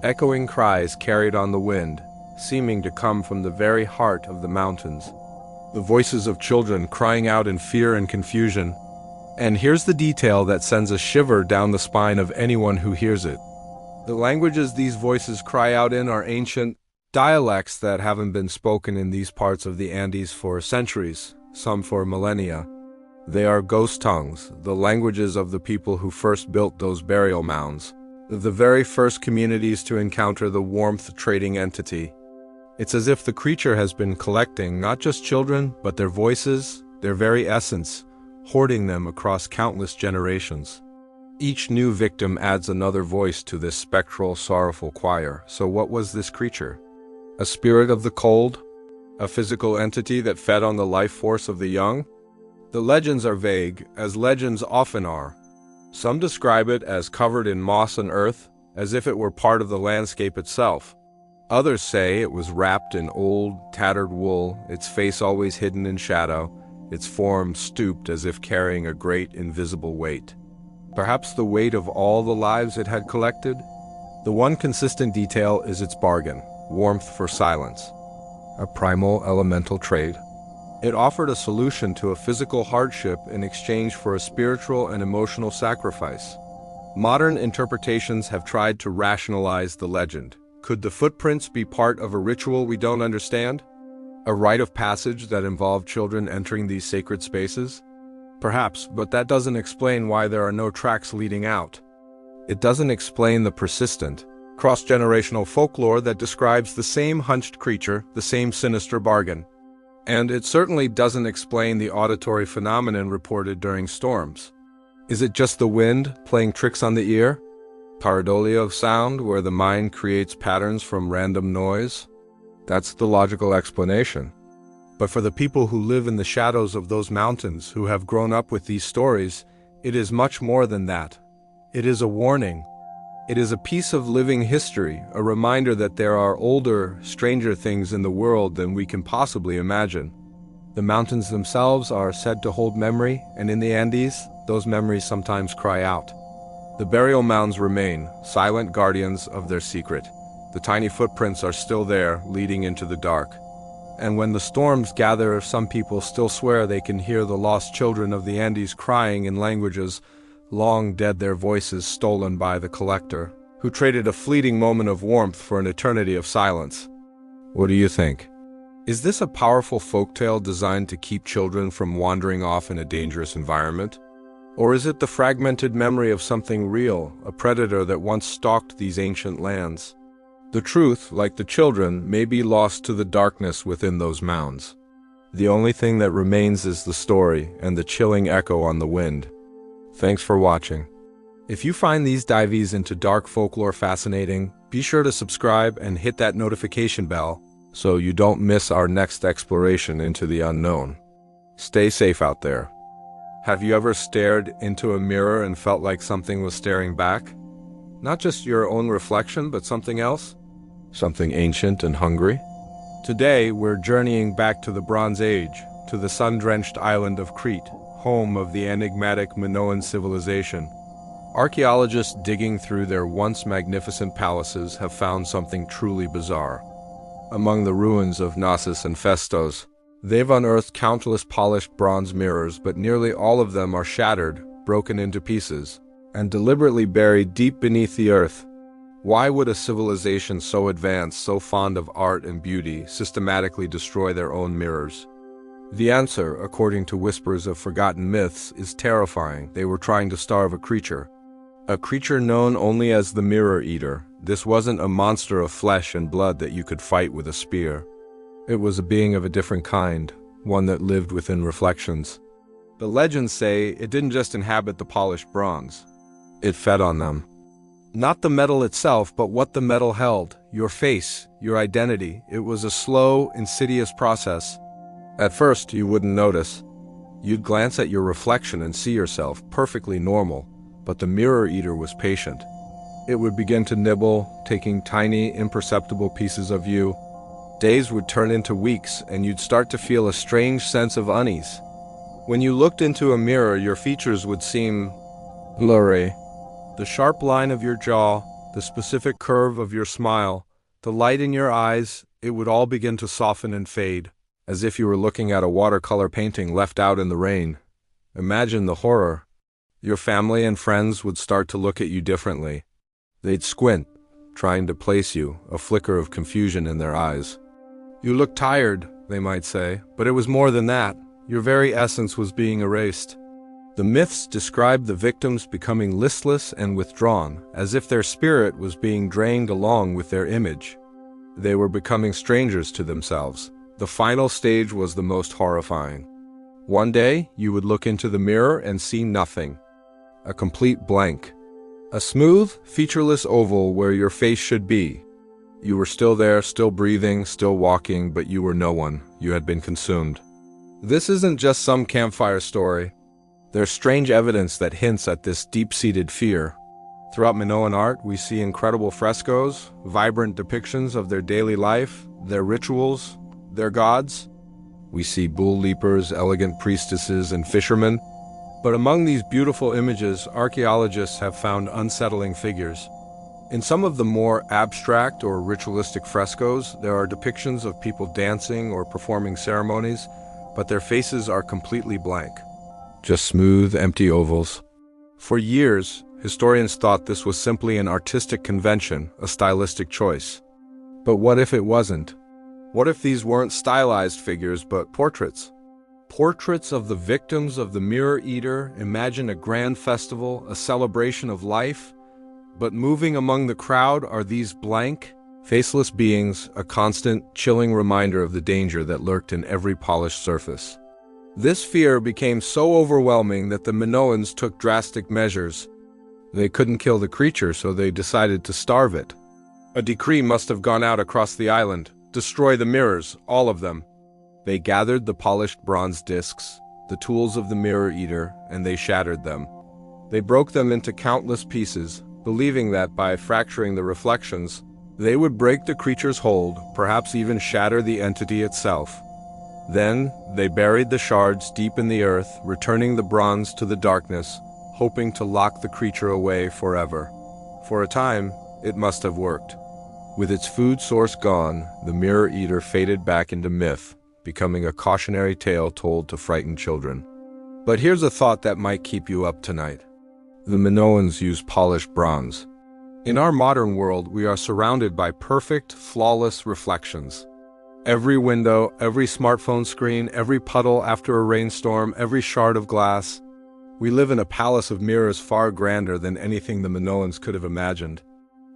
echoing cries carried on the wind, seeming to come from the very heart of the mountains. The voices of children crying out in fear and confusion. And here's the detail that sends a shiver down the spine of anyone who hears it. The languages these voices cry out in are ancient dialects that haven't been spoken in these parts of the Andes for centuries, some for millennia. They are ghost tongues, the languages of the people who first built those burial mounds, the very first communities to encounter the warmth-trading entity. It's as if the creature has been collecting not just children, but their voices, their very essence, hoarding them across countless generations. Each new victim adds another voice to this spectral, sorrowful choir. So what was this creature? A spirit of the cold? A physical entity that fed on the life force of the young? The legends are vague, as legends often are. Some describe it as covered in moss and earth, as if it were part of the landscape itself. Others say it was wrapped in old, tattered wool, its face always hidden in shadow, its form stooped as if carrying a great invisible weight. Perhaps the weight of all the lives it had collected? The one consistent detail is its bargain, warmth for silence. A primal elemental trade. It offered a solution to a physical hardship in exchange for a spiritual and emotional sacrifice. Modern interpretations have tried to rationalize the legend. Could the footprints be part of a ritual we don't understand? A rite of passage that involved children entering these sacred spaces? Perhaps, but that doesn't explain why there are no tracks leading out. It doesn't explain the persistent, cross-generational folklore that describes the same hunched creature, the same sinister bargain. And it certainly doesn't explain the auditory phenomenon reported during storms. Is it just the wind playing tricks on the ear? Pareidolia of sound, where the mind creates patterns from random noise? That's the logical explanation. But for the people who live in the shadows of those mountains, who have grown up with these stories, it is much more than that. It is a warning. It is a piece of living history, a reminder that there are older, stranger things in the world than we can possibly imagine. The mountains themselves are said to hold memory, and in the Andes, those memories sometimes cry out. The burial mounds remain, silent guardians of their secret. The tiny footprints are still there, leading into the dark. And when the storms gather, some people still swear they can hear the lost children of the Andes crying in languages long dead, their voices stolen by the collector, who traded a fleeting moment of warmth for an eternity of silence. What do you think? Is this a powerful folktale designed to keep children from wandering off in a dangerous environment? Or is it the fragmented memory of something real, a predator that once stalked these ancient lands? The truth, like the children, may be lost to the darkness within those mounds. The only thing that remains is the story and the chilling echo on the wind. Thanks for watching. If you find these dives into dark folklore fascinating, be sure to subscribe and hit that notification bell so you don't miss our next exploration into the unknown. Stay safe out there. Have you ever stared into a mirror and felt like something was staring back? Not just your own reflection, but something else? Something ancient and hungry? Today, we're journeying back to the Bronze Age, to the sun-drenched island of Crete, home of the enigmatic Minoan civilization. Archaeologists digging through their once magnificent palaces have found something truly bizarre. Among the ruins of Knossos and Festos, they've unearthed countless polished bronze mirrors, but nearly all of them are shattered, broken into pieces, and deliberately buried deep beneath the earth. Why would a civilization so advanced, so fond of art and beauty, systematically destroy their own mirrors? The answer, according to whispers of forgotten myths, is terrifying. They were trying to starve a creature known only as the Mirror Eater. This wasn't a monster of flesh and blood that you could fight with a spear. It was a being of a different kind, one that lived within reflections. The legends say it didn't just inhabit the polished bronze. It fed on them. Not the metal itself, but what the metal held, your face, your identity. It was a slow, insidious process. At first, you wouldn't notice. You'd glance at your reflection and see yourself perfectly normal, but the Mirror Eater was patient. It would begin to nibble, taking tiny, imperceptible pieces of you. Days would turn into weeks, and you'd start to feel a strange sense of unease. When you looked into a mirror, your features would seem blurry. The sharp line of your jaw, the specific curve of your smile, the light in your eyes, it would all begin to soften and fade, as if you were looking at a watercolor painting left out in the rain. Imagine the horror. Your family and friends would start to look at you differently. They'd squint, trying to place you, a flicker of confusion in their eyes. You look tired, they might say, but it was more than that. Your very essence was being erased. The myths describe the victims becoming listless and withdrawn, as if their spirit was being drained along with their image. They were becoming strangers to themselves. The final stage was the most horrifying. One day, you would look into the mirror and see nothing. A complete blank. A smooth, featureless oval where your face should be. You were still there, still breathing, still walking, but you were no one. You had been consumed. This isn't just some campfire story. There's strange evidence that hints at this deep-seated fear. Throughout Minoan art, we see incredible frescoes, vibrant depictions of their daily life, their rituals, their gods. We see bull leapers, elegant priestesses, and fishermen. But among these beautiful images, archaeologists have found unsettling figures. In some of the more abstract or ritualistic frescoes, there are depictions of people dancing or performing ceremonies, but their faces are completely blank. Just smooth, empty ovals. For years, historians thought this was simply an artistic convention, a stylistic choice. But what if it wasn't? What if these weren't stylized figures, but portraits? Portraits of the victims of the Mirror Eater. Imagine a grand festival, a celebration of life. But moving among the crowd are these blank, faceless beings, a constant, chilling reminder of the danger that lurked in every polished surface. This fear became so overwhelming that the Minoans took drastic measures. They couldn't kill the creature, so they decided to starve it. A decree must have gone out across the island. Destroy the mirrors, all of them. They gathered the polished bronze discs, the tools of the Mirror Eater, and they shattered them. They broke them into countless pieces, believing that by fracturing the reflections, they would break the creature's hold, perhaps even shatter the entity itself. Then, they buried the shards deep in the earth, returning the bronze to the darkness, hoping to lock the creature away forever. For a time, it must have worked. With its food source gone, the Mirror Eater faded back into myth, becoming a cautionary tale told to frightened children. But here's a thought that might keep you up tonight. The Minoans used polished bronze. In our modern world, we are surrounded by perfect, flawless reflections. Every window, every smartphone screen, every puddle after a rainstorm, every shard of glass. We live in a palace of mirrors far grander than anything the Minoans could have imagined.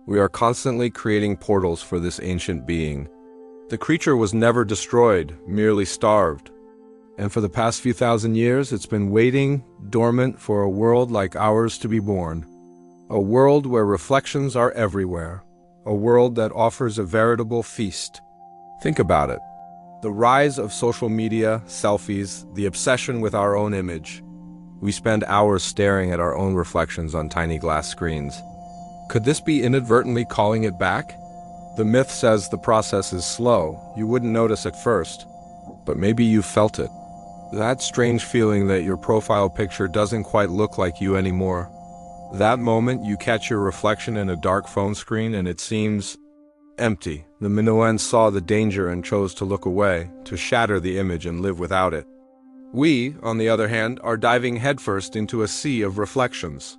We are constantly creating portals for this ancient being. The creature was never destroyed, merely starved. And for the past few thousand years, it's been waiting, dormant, for a world like ours to be born. A world where reflections are everywhere. A world that offers a veritable feast. Think about it. The rise of social media, selfies, the obsession with our own image. We spend hours staring at our own reflections on tiny glass screens. Could this be inadvertently calling it back? The myth says the process is slow. You wouldn't notice at first, but maybe you felt it. That strange feeling that your profile picture doesn't quite look like you anymore. That moment you catch your reflection in a dark phone screen and it seems empty. The Minoans saw the danger and chose to look away, to shatter the image and live without it. We, on the other hand, are diving headfirst into a sea of reflections.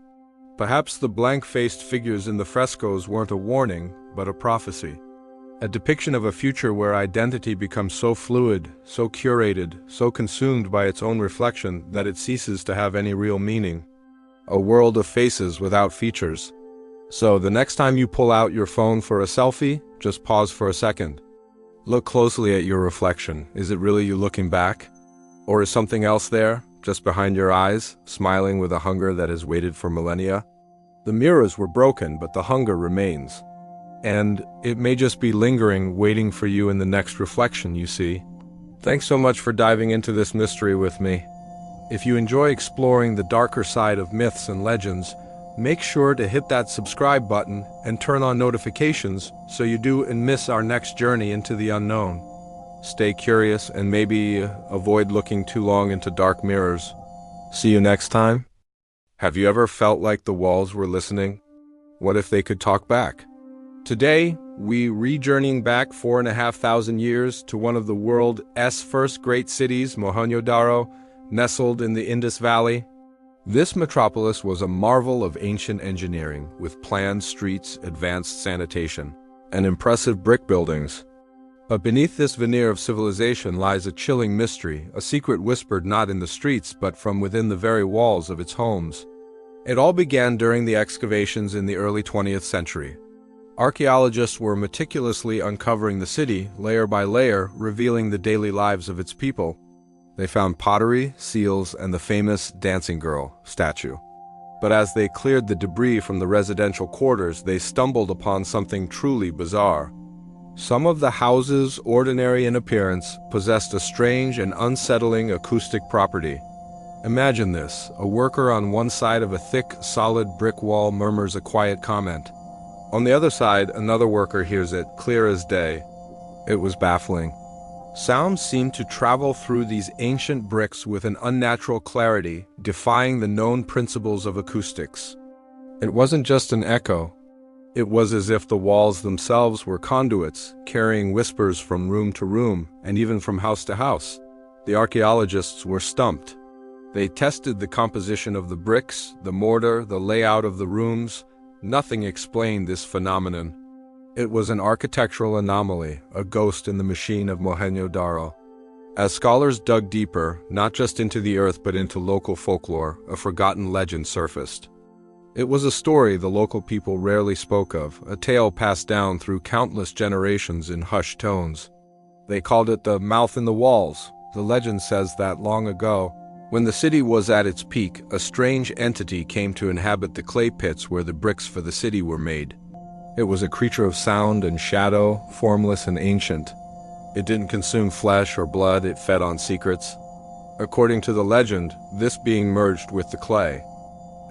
Perhaps the blank-faced figures in the frescoes weren't a warning, but a prophecy. A depiction of a future where identity becomes so fluid, so curated, so consumed by its own reflection that it ceases to have any real meaning. A world of faces without features. So the next time you pull out your phone for a selfie, just pause for a second. Look closely at your reflection. Is it really you looking back? Or is something else there, just behind your eyes, smiling with a hunger that has waited for millennia? The mirrors were broken, but the hunger remains. And it may just be lingering, waiting for you in the next reflection, you see. Thanks so much for diving into this mystery with me. If you enjoy exploring the darker side of myths and legends, make sure to hit that subscribe button and turn on notifications so you don't miss our next journey into the unknown. Stay curious and maybe avoid looking too long into dark mirrors. See you next time. Have you ever felt like the walls were listening? What if they could talk back? Today, we re-journeying back 4,500 years to one of the world's first great cities, Mohenjo-daro, nestled in the Indus Valley. This metropolis was a marvel of ancient engineering, with planned streets, advanced sanitation, and impressive brick buildings. But beneath this veneer of civilization lies a chilling mystery, a secret whispered not in the streets but from within the very walls of its homes. It all began during the excavations in the early 20th century. Archaeologists were meticulously uncovering the city, layer by layer, revealing the daily lives of its people. They found pottery, seals, and the famous dancing girl statue. But as they cleared the debris from the residential quarters, they stumbled upon something truly bizarre. Some of the houses, ordinary in appearance, possessed a strange and unsettling acoustic property. Imagine this: a worker on one side of a thick, solid brick wall murmurs a quiet comment. On the other side, another worker hears it, clear as day. It was baffling. Sounds seemed to travel through these ancient bricks with an unnatural clarity, defying the known principles of acoustics. It wasn't just an echo. It was as if the walls themselves were conduits, carrying whispers from room to room, and even from house to house. The archaeologists were stumped. They tested the composition of the bricks, the mortar, the layout of the rooms. Nothing explained this phenomenon. It was an architectural anomaly, a ghost in the machine of Mohenjo-daro. As scholars dug deeper, not just into the earth but into local folklore, a forgotten legend surfaced. It was a story the local people rarely spoke of, a tale passed down through countless generations in hushed tones. They called it the mouth in the walls. The legend says that long ago, when the city was at its peak, a strange entity came to inhabit the clay pits where the bricks for the city were made. It was a creature of sound and shadow, formless and ancient. It didn't consume flesh or blood, it fed on secrets. According to the legend, this being merged with the clay.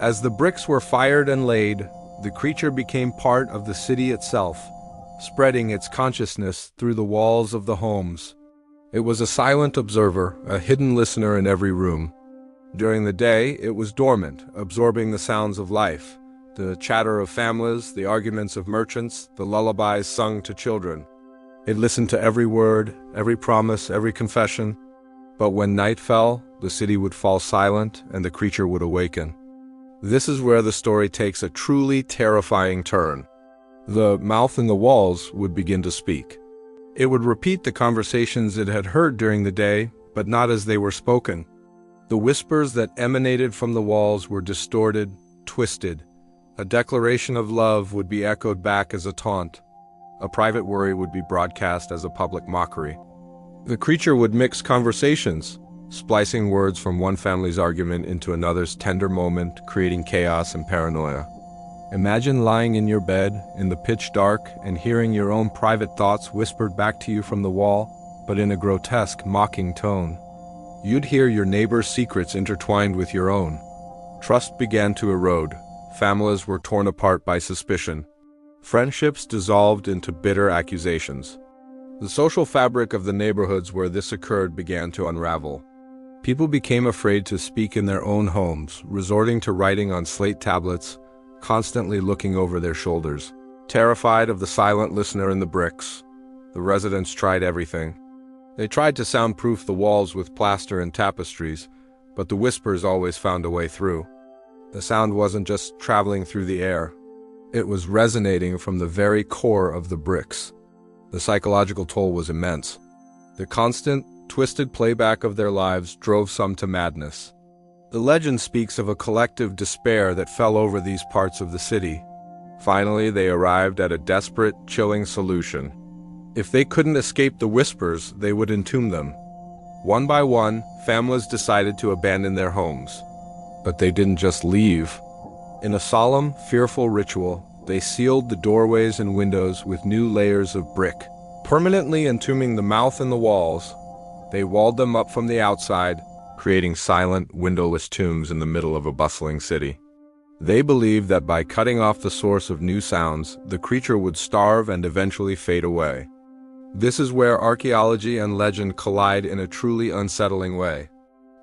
As the bricks were fired and laid, the creature became part of the city itself, spreading its consciousness through the walls of the homes. It was a silent observer, a hidden listener in every room. During the day, it was dormant, absorbing the sounds of life, the chatter of families, the arguments of merchants, the lullabies sung to children. It listened to every word, every promise, every confession. But when night fell, the city would fall silent and the creature would awaken. This is where the story takes a truly terrifying turn. The mouth in the walls would begin to speak. It would repeat the conversations it had heard during the day, but not as they were spoken. The whispers that emanated from the walls were distorted, twisted. A declaration of love would be echoed back as a taunt. A private worry would be broadcast as a public mockery. The creature would mix conversations, splicing words from one family's argument into another's tender moment, creating chaos and paranoia. Imagine lying in your bed, in the pitch dark, and hearing your own private thoughts whispered back to you from the wall, but in a grotesque, mocking tone. You'd hear your neighbor's secrets intertwined with your own. Trust began to erode. Families were torn apart by suspicion. Friendships dissolved into bitter accusations. The social fabric of the neighborhoods where this occurred began to unravel. People became afraid to speak in their own homes, resorting to writing on slate tablets, constantly looking over their shoulders. Terrified of the silent listener in the bricks, the residents tried everything. They tried to soundproof the walls with plaster and tapestries, but the whispers always found a way through. The sound wasn't just traveling through the air. It was resonating from the very core of the bricks. The psychological toll was immense. The constant, twisted playback of their lives drove some to madness. The legend speaks of a collective despair that fell over these parts of the city. Finally, they arrived at a desperate, chilling solution. If they couldn't escape the whispers, they would entomb them. One by one, families decided to abandon their homes. But they didn't just leave. In a solemn, fearful ritual, they sealed the doorways and windows with new layers of brick, permanently entombing the mouth and the walls. They walled them up from the outside, creating silent, windowless tombs in the middle of a bustling city. They believed that by cutting off the source of new sounds, the creature would starve and eventually fade away. This is where archaeology and legend collide in a truly unsettling way.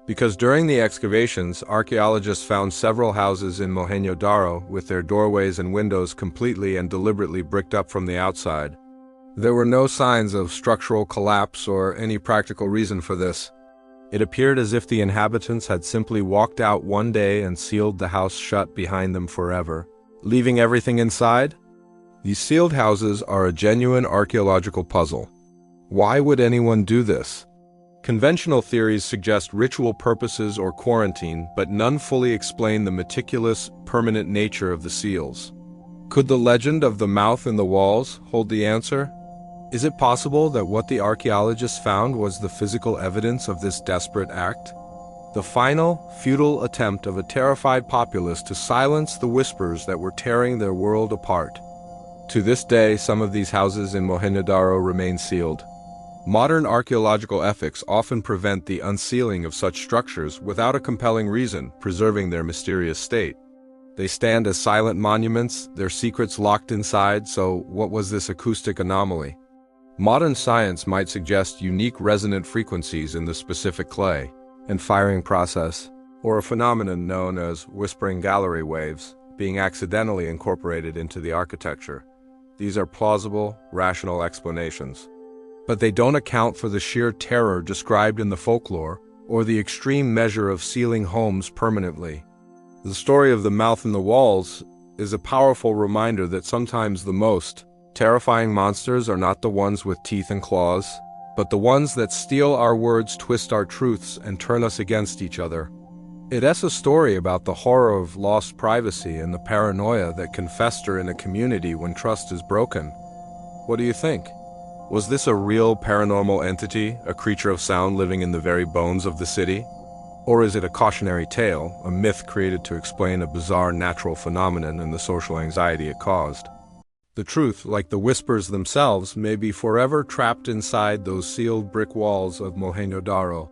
Because during the excavations, archaeologists found several houses in Mohenjo-Daro with their doorways and windows completely and deliberately bricked up from the outside. There were no signs of structural collapse or any practical reason for this. It appeared as if the inhabitants had simply walked out one day and sealed the house shut behind them forever, leaving everything inside. These sealed houses are a genuine archaeological puzzle. Why would anyone do this? Conventional theories suggest ritual purposes or quarantine, but none fully explain the meticulous, permanent nature of the seals. Could the legend of the mouth in the walls hold the answer? Is it possible that what the archaeologists found was the physical evidence of this desperate act? The final, futile attempt of a terrified populace to silence the whispers that were tearing their world apart. To this day, some of these houses in Mohenjo-Daro remain sealed. Modern archaeological ethics often prevent the unsealing of such structures without a compelling reason, preserving their mysterious state. They stand as silent monuments, their secrets locked inside, so what was this acoustic anomaly? Modern science might suggest unique resonant frequencies in the specific clay and firing process, or a phenomenon known as whispering gallery waves, being accidentally incorporated into the architecture. These are plausible, rational explanations. But they don't account for the sheer terror described in the folklore or the extreme measure of sealing homes permanently. The story of the mouth in the walls is a powerful reminder that sometimes the most terrifying monsters are not the ones with teeth and claws, but the ones that steal our words, twist our truths, and turn us against each other. It's a story about the horror of lost privacy and the paranoia that can fester in a community when trust is broken. What do you think? Was this a real paranormal entity, a creature of sound living in the very bones of the city? Or is it a cautionary tale, a myth created to explain a bizarre natural phenomenon and the social anxiety it caused? The truth, like the whispers themselves, may be forever trapped inside those sealed brick walls of Mohenjo-Daro.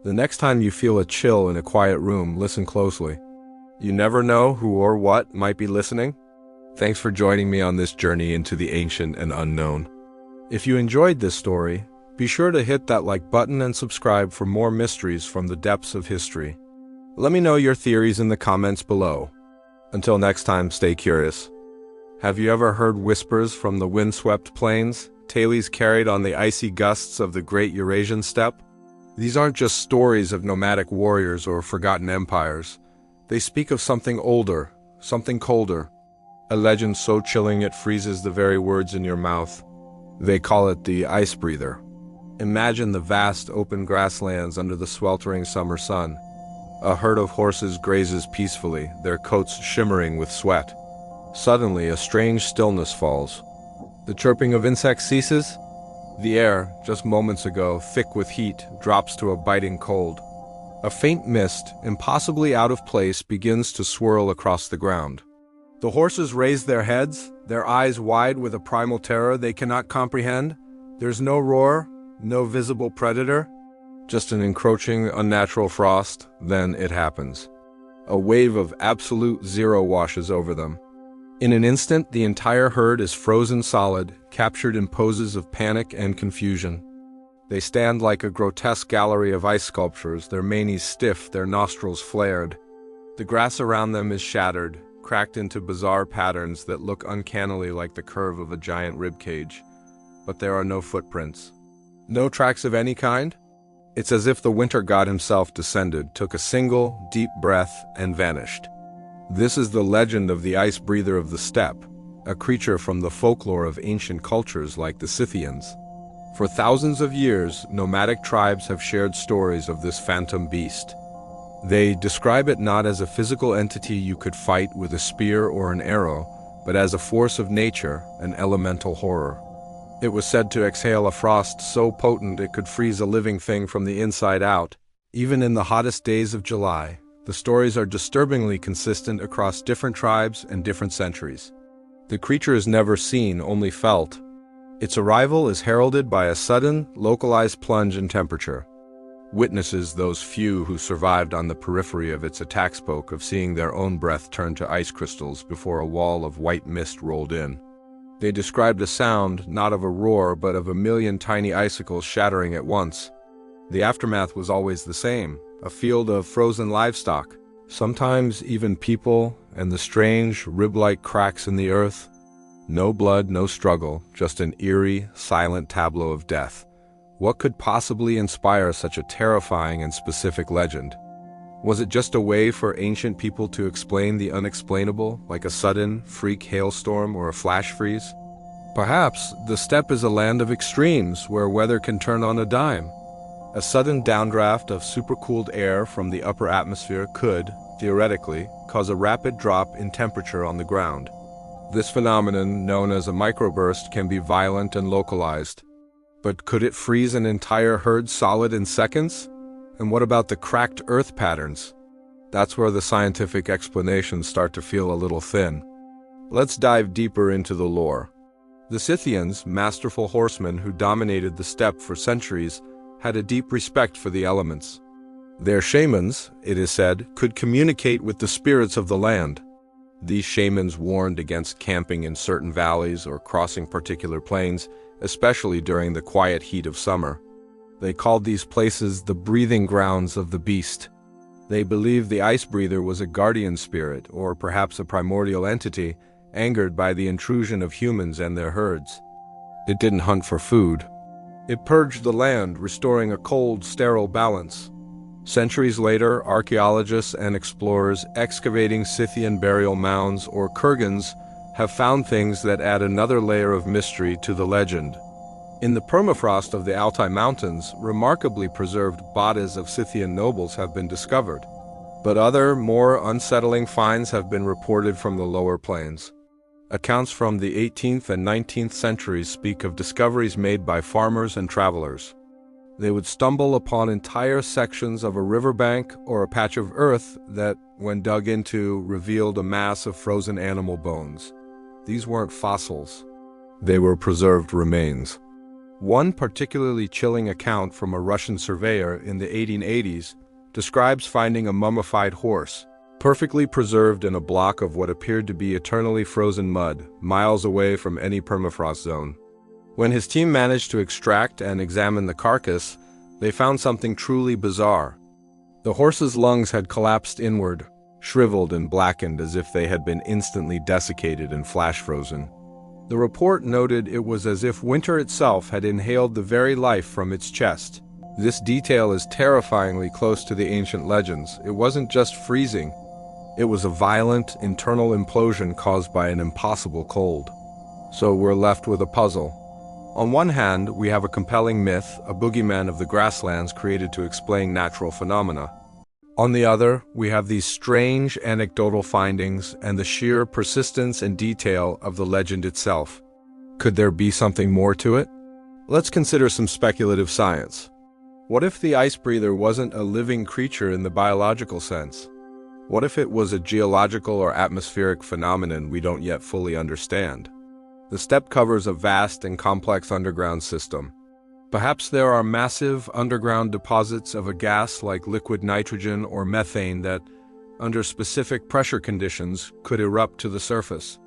The next time you feel a chill in a quiet room, listen closely. You never know who or what might be listening. Thanks for joining me on this journey into the ancient and unknown. If you enjoyed this story, be sure to hit that like button and subscribe for more mysteries from the depths of history. Let me know your theories in the comments below. Until next time, stay curious. Have you ever heard whispers from the windswept plains, tales carried on the icy gusts of the great Eurasian steppe? These aren't just stories of nomadic warriors or forgotten empires. They speak of something older, something colder, a legend so chilling it freezes the very words in your mouth. They call it the ice breather. Imagine the vast open grasslands under the sweltering summer sun. A herd of horses grazes peacefully, their coats shimmering with sweat. Suddenly, a strange stillness falls. The chirping of insects ceases. The air, just moments ago thick with heat, drops to a biting cold. A faint mist, impossibly out of place, begins to swirl across the ground. The horses raise their heads, their eyes wide with a primal terror they cannot comprehend. There's no roar, no visible predator, just an encroaching, unnatural frost. Then it happens. A wave of absolute zero washes over them. In an instant, the entire herd is frozen solid, captured in poses of panic and confusion. They stand like a grotesque gallery of ice sculptures, their manes stiff, their nostrils flared. The grass around them is shattered, cracked into bizarre patterns that look uncannily like the curve of a giant ribcage. But there are no footprints. No tracks of any kind? It's as if the winter god himself descended, took a single, deep breath, and vanished. This is the legend of the ice breather of the steppe, a creature from the folklore of ancient cultures like the Scythians. For thousands of years, nomadic tribes have shared stories of this phantom beast. They describe it not as a physical entity you could fight with a spear or an arrow, but as a force of nature, an elemental horror. It was said to exhale a frost so potent it could freeze a living thing from the inside out. Even in the hottest days of July, the stories are disturbingly consistent across different tribes and different centuries. The creature is never seen, only felt. Its arrival is heralded by a sudden, localized plunge in temperature. Witnesses, those few who survived on the periphery of its attack, spoke of seeing their own breath turn to ice crystals before a wall of white mist rolled in. They described a sound, not of a roar, but of a million tiny icicles shattering at once. The aftermath was always the same, a field of frozen livestock, sometimes even people, and the strange, rib-like cracks in the earth. No blood, no struggle, just an eerie, silent tableau of death. What could possibly inspire such a terrifying and specific legend? Was it just a way for ancient people to explain the unexplainable, like a sudden, freak hailstorm or a flash freeze? Perhaps the steppe is a land of extremes where weather can turn on a dime. A sudden downdraft of supercooled air from the upper atmosphere could, theoretically, cause a rapid drop in temperature on the ground. This phenomenon, known as a microburst, can be violent and localized. But could it freeze an entire herd solid in seconds? And what about the cracked earth patterns? That's where the scientific explanations start to feel a little thin. Let's dive deeper into the lore. The Scythians, masterful horsemen who dominated the steppe for centuries, had a deep respect for the elements. Their shamans, it is said, could communicate with the spirits of the land. These shamans warned against camping in certain valleys or crossing particular plains, especially during the quiet heat of summer. They called these places the breathing grounds of the beast. They believed the ice breather was a guardian spirit, or perhaps a primordial entity, angered by the intrusion of humans and their herds. It didn't hunt for food. It purged the land, restoring a cold, sterile balance. Centuries later, archaeologists and explorers excavating Scythian burial mounds or kurgans have found things that add another layer of mystery to the legend. In the permafrost of the Altai Mountains, remarkably preserved bodies of Scythian nobles have been discovered. But other, more unsettling finds have been reported from the lower plains. Accounts from the 18th and 19th centuries speak of discoveries made by farmers and travelers. They would stumble upon entire sections of a riverbank or a patch of earth that, when dug into, revealed a mass of frozen animal bones. These weren't fossils. They were preserved remains. One particularly chilling account from a Russian surveyor in the 1880s describes finding a mummified horse, perfectly preserved in a block of what appeared to be eternally frozen mud, miles away from any permafrost zone. When his team managed to extract and examine the carcass, they found something truly bizarre. The horse's lungs had collapsed inward, shriveled and blackened as if they had been instantly desiccated and flash-frozen. The report noted it was as if winter itself had inhaled the very life from its chest. This detail is terrifyingly close to the ancient legends. It wasn't just freezing. It was a violent, internal implosion caused by an impossible cold. So we're left with a puzzle. On one hand, we have a compelling myth, a boogeyman of the grasslands created to explain natural phenomena. On the other, we have these strange anecdotal findings and the sheer persistence and detail of the legend itself. Could there be something more to it? Let's consider some speculative science. What if the ice breather wasn't a living creature in the biological sense? What if it was a geological or atmospheric phenomenon we don't yet fully understand? The steppe covers a vast and complex underground system. Perhaps there are massive underground deposits of a gas like liquid nitrogen or methane that, under specific pressure conditions, could erupt to the surface.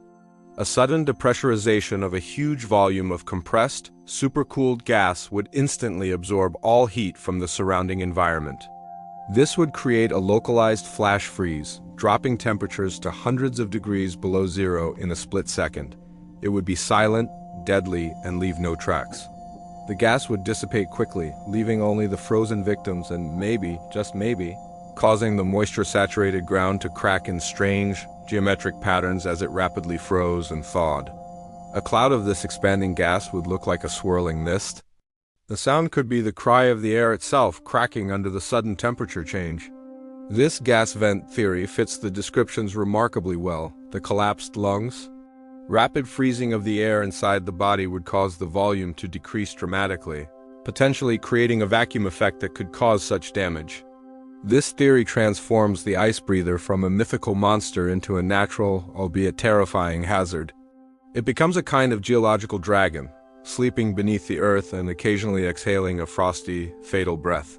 A sudden depressurization of a huge volume of compressed, supercooled gas would instantly absorb all heat from the surrounding environment. This would create a localized flash freeze, dropping temperatures to hundreds of degrees below zero in a split second. It would be silent, deadly, and leave no tracks. The gas would dissipate quickly, leaving only the frozen victims and maybe, just maybe, causing the moisture-saturated ground to crack in strange, geometric patterns as it rapidly froze and thawed. A cloud of this expanding gas would look like a swirling mist. The sound could be the cry of the air itself cracking under the sudden temperature change. This gas vent theory fits the descriptions remarkably well. The collapsed lungs. Rapid freezing of the air inside the body would cause the volume to decrease dramatically, potentially creating a vacuum effect that could cause such damage. This theory transforms the ice breather from a mythical monster into a natural, albeit terrifying, hazard. It becomes a kind of geological dragon, sleeping beneath the earth and occasionally exhaling a frosty, fatal breath.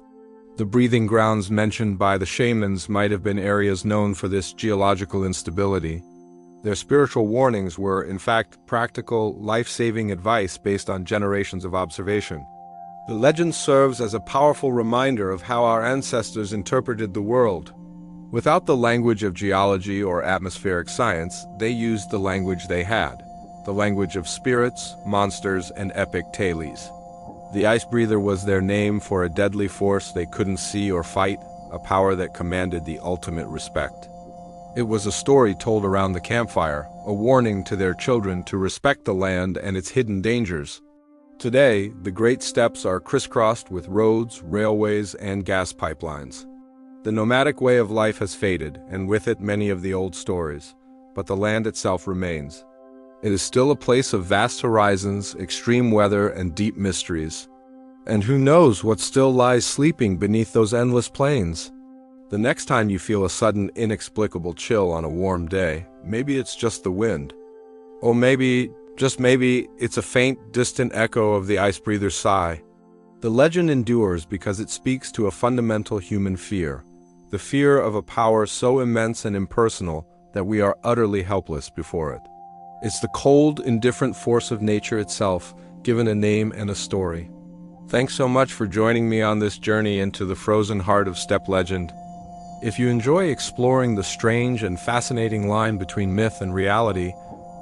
The breathing grounds mentioned by the shamans might have been areas known for this geological instability. Their spiritual warnings were, in fact, practical, life-saving advice based on generations of observation. The legend serves as a powerful reminder of how our ancestors interpreted the world. Without the language of geology or atmospheric science, they used the language they had, the language of spirits, monsters, and epic tales. The ice breather was their name for a deadly force they couldn't see or fight, a power that commanded the ultimate respect. It was a story told around the campfire, a warning to their children to respect the land and its hidden dangers. Today, the Great Steppes are crisscrossed with roads, railways, and gas pipelines. The nomadic way of life has faded, and with it many of the old stories, but the land itself remains. It is still a place of vast horizons, extreme weather, and deep mysteries. And who knows what still lies sleeping beneath those endless plains? The next time you feel a sudden, inexplicable chill on a warm day, maybe it's just the wind. Or maybe, just maybe, it's a faint, distant echo of the ice breather's sigh. The legend endures because it speaks to a fundamental human fear, the fear of a power so immense and impersonal that we are utterly helpless before it. It's the cold, indifferent force of nature itself, given a name and a story. Thanks so much for joining me on this journey into the frozen heart of steppe legend. If you enjoy exploring the strange and fascinating line between myth and reality,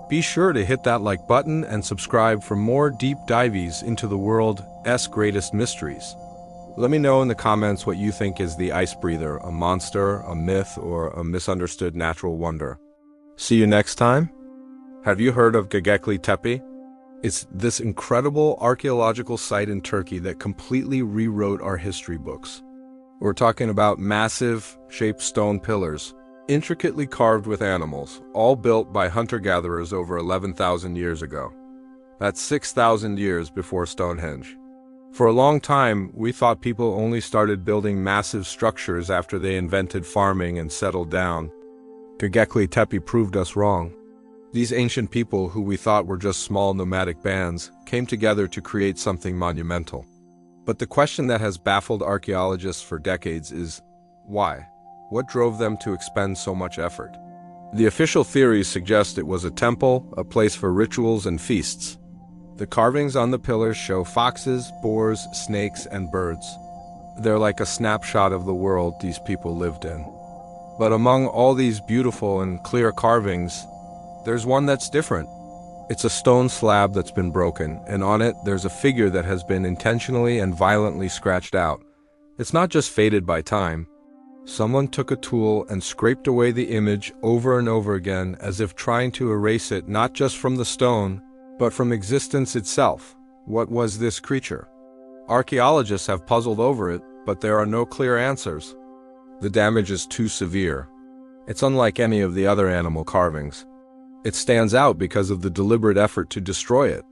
be sure to hit that like button and subscribe for more deep dives into the world's greatest mysteries. Let me know in the comments what you think is the ice breather, a monster, a myth, or a misunderstood natural wonder. See you next time. Have you heard of Göbekli Tepe? It's this incredible archaeological site in Turkey that completely rewrote our history books. We're talking about massive, shaped stone pillars, intricately carved with animals, all built by hunter-gatherers over 11,000 years ago. That's 6,000 years before Stonehenge. For a long time, we thought people only started building massive structures after they invented farming and settled down. Göbekli Tepe proved us wrong. These ancient people, who we thought were just small nomadic bands, came together to create something monumental. But the question that has baffled archaeologists for decades is, why? What drove them to expend so much effort? The official theories suggest it was a temple, a place for rituals and feasts. The carvings on the pillars show foxes, boars, snakes, and birds. They're like a snapshot of the world these people lived in. But among all these beautiful and clear carvings, there's one that's different. It's a stone slab that's been broken, and on it there's a figure that has been intentionally and violently scratched out. It's not just faded by time. Someone took a tool and scraped away the image over and over again, as if trying to erase it not just from the stone, but from existence itself. What was this creature? Archaeologists have puzzled over it, but there are no clear answers. The damage is too severe. It's unlike any of the other animal carvings. It stands out because of the deliberate effort to destroy it.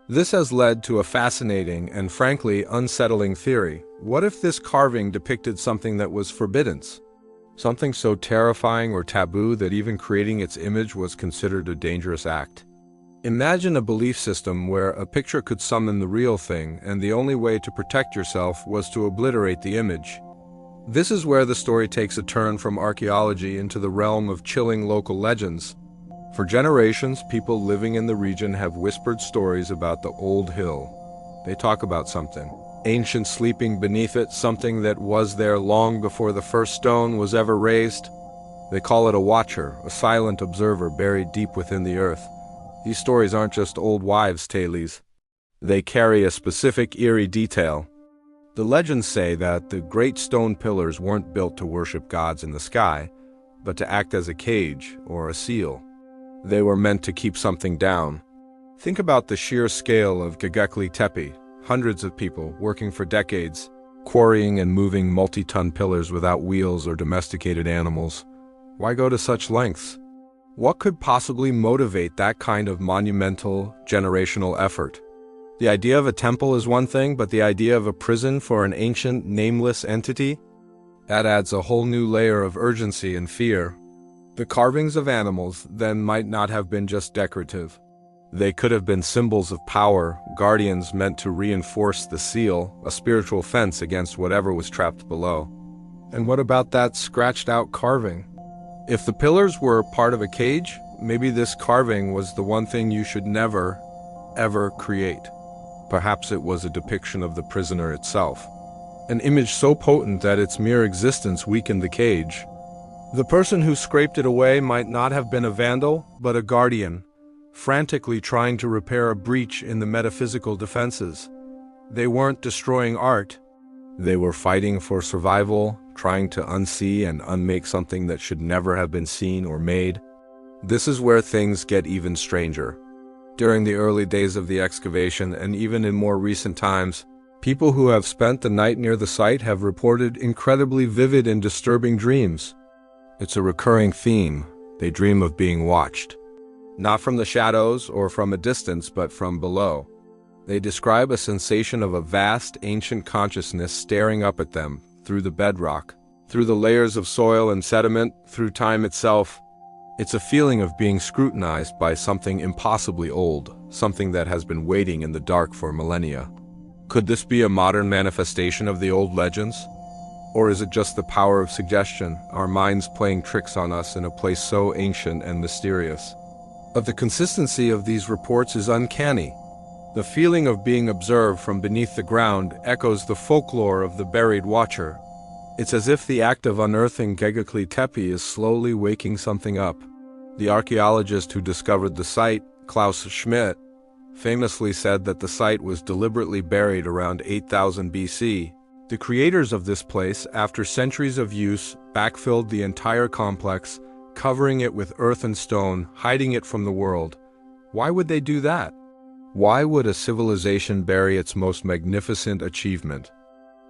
This has led to a fascinating and frankly unsettling theory. What if this carving depicted something that was forbidden? Something so terrifying or taboo that even creating its image was considered a dangerous act? Imagine a belief system where a picture could summon the real thing, and the only way to protect yourself was to obliterate the image. This is where the story takes a turn from archaeology into the realm of chilling local legends. For generations, people living in the region have whispered stories about the old hill. They talk about something ancient sleeping beneath it, something that was there long before the first stone was ever raised. They call it a watcher, a silent observer buried deep within the earth. These stories aren't just old wives' tales. They carry a specific eerie detail. The legends say that the great stone pillars weren't built to worship gods in the sky, but to act as a cage or a seal. They were meant to keep something down. Think about the sheer scale of Göbekli Tepe, hundreds of people working for decades, quarrying and moving multi-ton pillars without wheels or domesticated animals. Why go to such lengths? What could possibly motivate that kind of monumental, generational effort? The idea of a temple is one thing, but the idea of a prison for an ancient, nameless entity? That adds a whole new layer of urgency and fear. The carvings of animals then might not have been just decorative. They could have been symbols of power, guardians meant to reinforce the seal, a spiritual fence against whatever was trapped below. And what about that scratched-out carving? If the pillars were part of a cage, maybe this carving was the one thing you should never, ever create. Perhaps it was a depiction of the prisoner itself. An image so potent that its mere existence weakened the cage. The person who scraped it away might not have been a vandal, but a guardian, frantically trying to repair a breach in the metaphysical defenses. They weren't destroying art. They were fighting for survival, trying to unsee and unmake something that should never have been seen or made. This is where things get even stranger. During the early days of the excavation, and even in more recent times, people who have spent the night near the site have reported incredibly vivid and disturbing dreams. It's a recurring theme. They dream of being watched. Not from the shadows or from a distance, but from below. They describe a sensation of a vast, ancient consciousness staring up at them, through the bedrock, through the layers of soil and sediment, through time itself. It's a feeling of being scrutinized by something impossibly old, something that has been waiting in the dark for millennia. Could this be a modern manifestation of the old legends? Or is it just the power of suggestion, our minds playing tricks on us in a place so ancient and mysterious? But the consistency of these reports is uncanny. The feeling of being observed from beneath the ground echoes the folklore of the buried watcher. It's as if the act of unearthing Göbekli Tepe is slowly waking something up. The archaeologist who discovered the site, Klaus Schmidt, famously said that the site was deliberately buried around 8000 BC. The creators of this place, after centuries of use, backfilled the entire complex, covering it with earth and stone, hiding it from the world. Why would they do that? Why would a civilization bury its most magnificent achievement?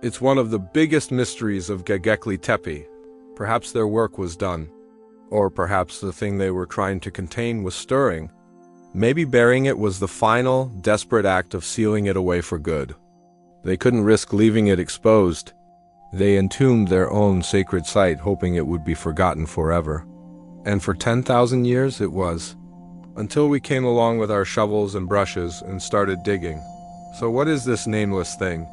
It's one of the biggest mysteries of Göbekli Tepe. Perhaps their work was done. Or perhaps the thing they were trying to contain was stirring. Maybe burying it was the final, desperate act of sealing it away for good. They couldn't risk leaving it exposed. They entombed their own sacred site, hoping it would be forgotten forever. And for 10,000 years it was. Until we came along with our shovels and brushes and started digging. So what is this nameless thing?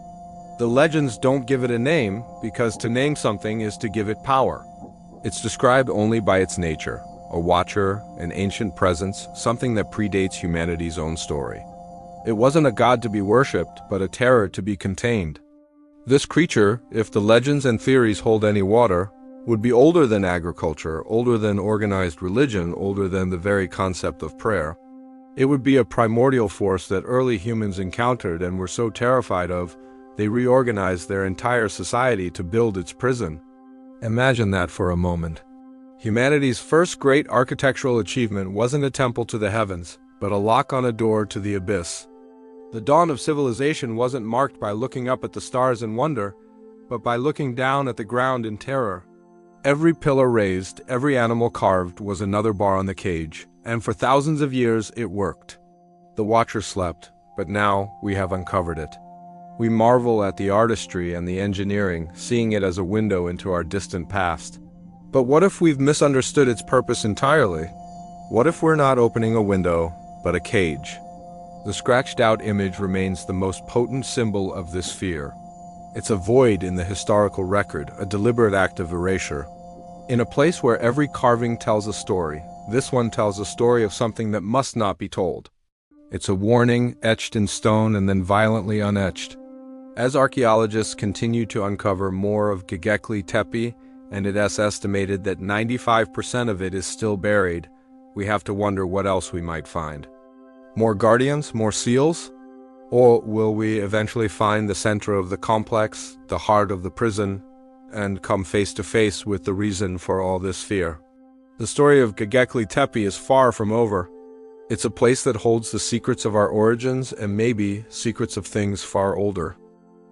The legends don't give it a name, because to name something is to give it power. It's described only by its nature, a watcher, an ancient presence, something that predates humanity's own story. It wasn't a god to be worshipped, but a terror to be contained. This creature, if the legends and theories hold any water, would be older than agriculture, older than organized religion, older than the very concept of prayer. It would be a primordial force that early humans encountered and were so terrified of, they reorganized their entire society to build its prison. Imagine that for a moment. Humanity's first great architectural achievement wasn't a temple to the heavens, but a lock on a door to the abyss. The dawn of civilization wasn't marked by looking up at the stars in wonder, but by looking down at the ground in terror. Every pillar raised, every animal carved was another bar on the cage, and for thousands of years it worked. The watcher slept, but now we have uncovered it. We marvel at the artistry and the engineering, seeing it as a window into our distant past. But what if we've misunderstood its purpose entirely? What if we're not opening a window, but a cage? The scratched-out image remains the most potent symbol of this fear. It's a void in the historical record, a deliberate act of erasure. In a place where every carving tells a story, this one tells a story of something that must not be told. It's a warning etched in stone and then violently unetched. As archaeologists continue to uncover more of Göbekli Tepe, and it is estimated that 95% of it is still buried, we have to wonder what else we might find. More guardians, more seals? Or will we eventually find the center of the complex, the heart of the prison, and come face to face with the reason for all this fear? The story of Göbekli Tepe is far from over. It's a place that holds the secrets of our origins and maybe secrets of things far older.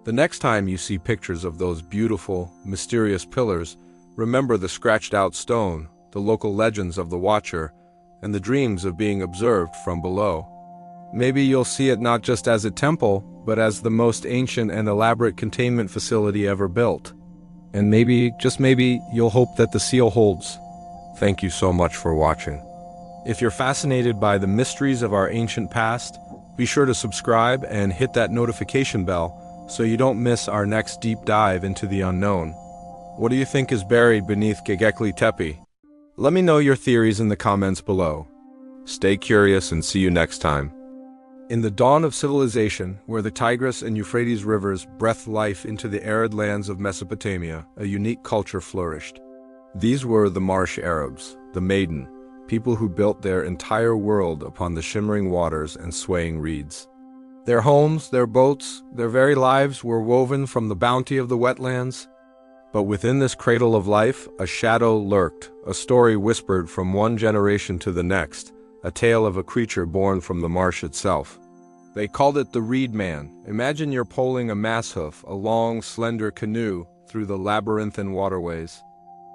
The next time you see pictures of those beautiful, mysterious pillars, remember the scratched-out stone, the local legends of the Watcher, and the dreams of being observed from below. Maybe you'll see it not just as a temple, but as the most ancient and elaborate containment facility ever built. And maybe, just maybe, you'll hope that the seal holds. Thank you so much for watching. If you're fascinated by the mysteries of our ancient past, be sure to subscribe and hit that notification bell so you don't miss our next deep dive into the unknown. What do you think is buried beneath Göbekli Tepe? Let me know your theories in the comments below. Stay curious and see you next time. In the dawn of civilization, where the Tigris and Euphrates rivers breathed life into the arid lands of Mesopotamia, a unique culture flourished. These were the Marsh Arabs, the Maiden, people who built their entire world upon the shimmering waters and swaying reeds. Their homes, their boats, their very lives were woven from the bounty of the wetlands. But within this cradle of life, a shadow lurked, a story whispered from one generation to the next, a tale of a creature born from the marsh itself. They called it the Reed Man. Imagine you're poling a masshoof, a long, slender canoe, through the labyrinthine waterways.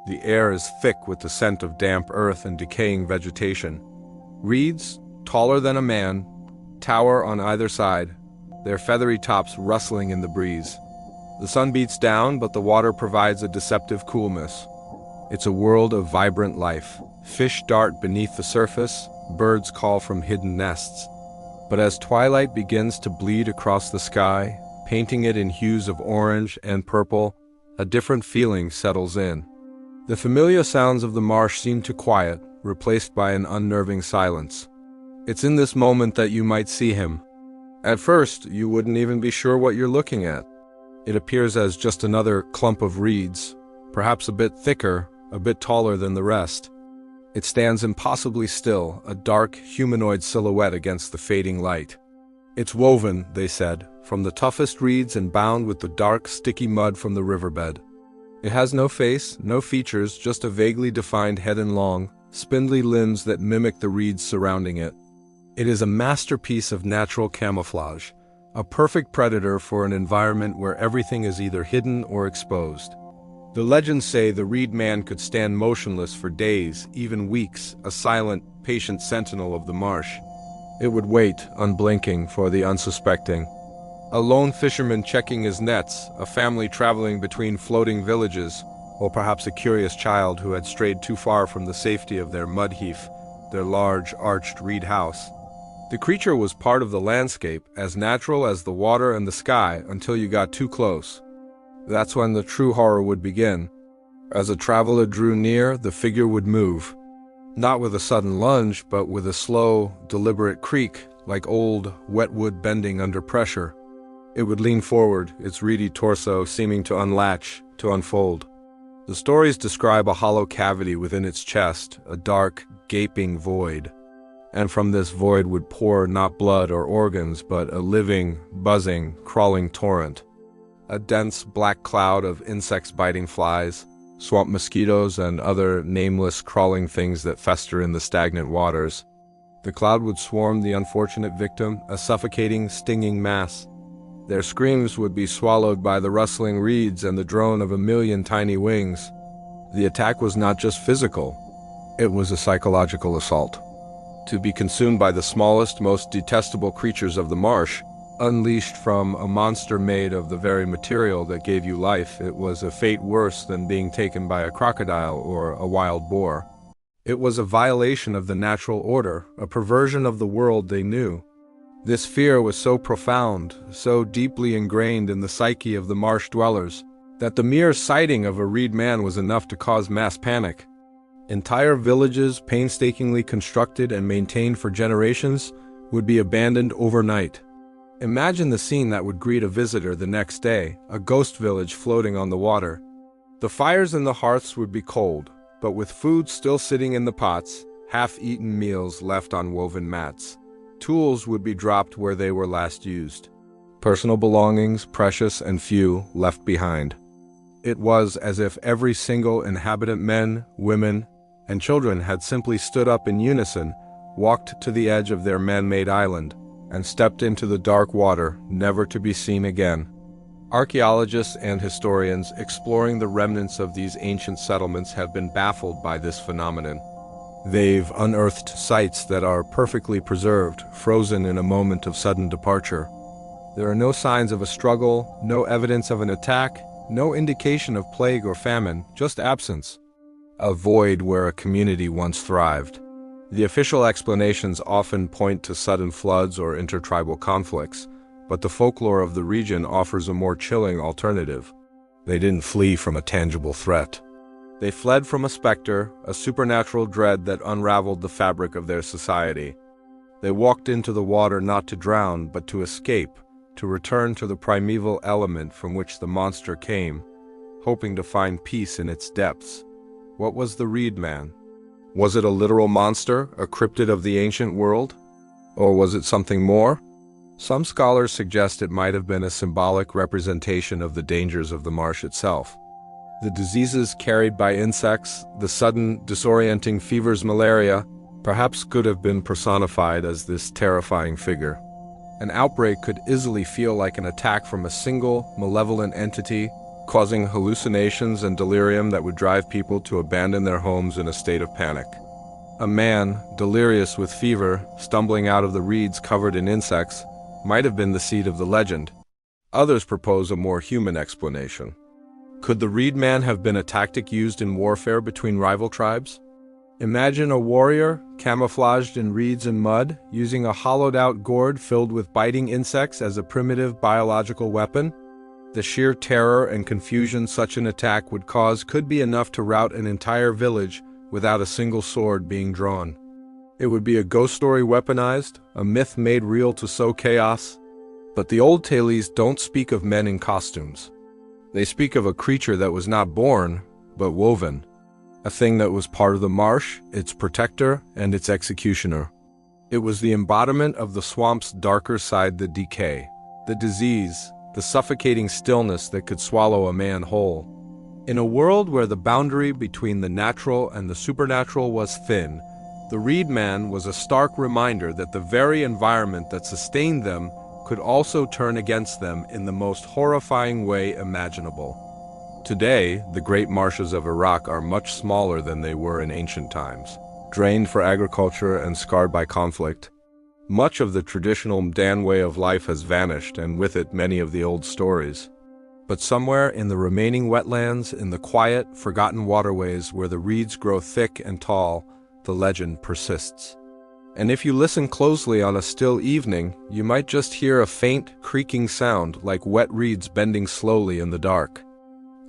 The air is thick with the scent of damp earth and decaying vegetation. Reeds, taller than a man, tower on either side, their feathery tops rustling in the breeze. The sun beats down, but the water provides a deceptive coolness. It's a world of vibrant life. Fish dart beneath the surface, birds call from hidden nests. But as twilight begins to bleed across the sky, painting it in hues of orange and purple, a different feeling settles in. The familiar sounds of the marsh seem to quiet, replaced by an unnerving silence. It's in this moment that you might see him. At first, you wouldn't even be sure what you're looking at. It appears as just another clump of reeds, perhaps a bit thicker, a bit taller than the rest. It stands impossibly still, a dark, humanoid silhouette against the fading light. It's woven, they said, from the toughest reeds and bound with the dark, sticky mud from the riverbed. It has no face, no features, just a vaguely defined head and long, spindly limbs that mimic the reeds surrounding it. It is a masterpiece of natural camouflage, a perfect predator for an environment where everything is either hidden or exposed. The legends say the Reed Man could stand motionless for days, even weeks, a silent, patient sentinel of the marsh. It would wait, unblinking, for the unsuspecting. A lone fisherman checking his nets, a family traveling between floating villages, or perhaps a curious child who had strayed too far from the safety of their mud heath, their large, arched reed house. The creature was part of the landscape, as natural as the water and the sky, until you got too close. That's when the true horror would begin. As a traveler drew near, the figure would move. Not with a sudden lunge, but with a slow, deliberate creak, like old, wet wood bending under pressure. It would lean forward, its reedy torso seeming to unlatch, to unfold. The stories describe a hollow cavity within its chest, a dark, gaping void. And from this void would pour not blood or organs, but a living, buzzing, crawling torrent. A dense black cloud of insects biting flies, swamp mosquitoes, and other nameless crawling things that fester in the stagnant waters. The cloud would swarm the unfortunate victim, a suffocating, stinging mass. Their screams would be swallowed by the rustling reeds and the drone of a million tiny wings. The attack was not just physical, it was a psychological assault. To be consumed by the smallest, most detestable creatures of the marsh, unleashed from a monster made of the very material that gave you life, it was a fate worse than being taken by a crocodile or a wild boar. It was a violation of the natural order, a perversion of the world they knew. This fear was so profound, so deeply ingrained in the psyche of the marsh dwellers, that the mere sighting of a Reed Man was enough to cause mass panic. Entire villages, painstakingly constructed and maintained for generations, would be abandoned overnight. Imagine the scene that would greet a visitor the next day, a ghost village floating on the water. The fires in the hearths would be cold, but with food still sitting in the pots, half-eaten meals left on woven mats. Tools would be dropped where they were last used. Personal belongings, precious and few, left behind. It was as if every single inhabitant, men, women, and children had simply stood up in unison, walked to the edge of their man-made island, and stepped into the dark water, never to be seen again. Archaeologists and historians exploring the remnants of these ancient settlements have been baffled by this phenomenon. They've unearthed sites that are perfectly preserved, frozen in a moment of sudden departure. There are no signs of a struggle, no evidence of an attack, no indication of plague or famine, just absence. A void where a community once thrived. The official explanations often point to sudden floods or intertribal conflicts, but the folklore of the region offers a more chilling alternative. They didn't flee from a tangible threat. They fled from a specter, a supernatural dread that unraveled the fabric of their society. They walked into the water not to drown, but to escape, to return to the primeval element from which the monster came, hoping to find peace in its depths. What was the Reed Man? Was it a literal monster, a cryptid of the ancient world? Or was it something more? Some scholars suggest it might have been a symbolic representation of the dangers of the marsh itself. The diseases carried by insects, the sudden disorienting fevers, malaria, perhaps could have been personified as this terrifying figure. An outbreak could easily feel like an attack from a single, malevolent entity, causing hallucinations and delirium that would drive people to abandon their homes in a state of panic. A man, delirious with fever, stumbling out of the reeds covered in insects, might have been the seed of the legend. Others propose a more human explanation. Could the Reed Man have been a tactic used in warfare between rival tribes? Imagine a warrior, camouflaged in reeds and mud, using a hollowed-out gourd filled with biting insects as a primitive biological weapon. The sheer terror and confusion such an attack would cause could be enough to rout an entire village without a single sword being drawn. It would be a ghost story weaponized, a myth made real to sow chaos. But the old tales don't speak of men in costumes. They speak of a creature that was not born, but woven. A thing that was part of the marsh, its protector, and its executioner. It was the embodiment of the swamp's darker side, the decay, the disease, the suffocating stillness that could swallow a man whole. In a world where the boundary between the natural and the supernatural was thin, the Reed Man was a stark reminder that the very environment that sustained them could also turn against them in the most horrifying way imaginable. Today, the great marshes of Iraq are much smaller than they were in ancient times, drained for agriculture and scarred by conflict. Much of the traditional Mdan way of life has vanished, and with it many of the old stories. But somewhere in the remaining wetlands, in the quiet, forgotten waterways where the reeds grow thick and tall, the legend persists. And if you listen closely on a still evening, you might just hear a faint, creaking sound like wet reeds bending slowly in the dark.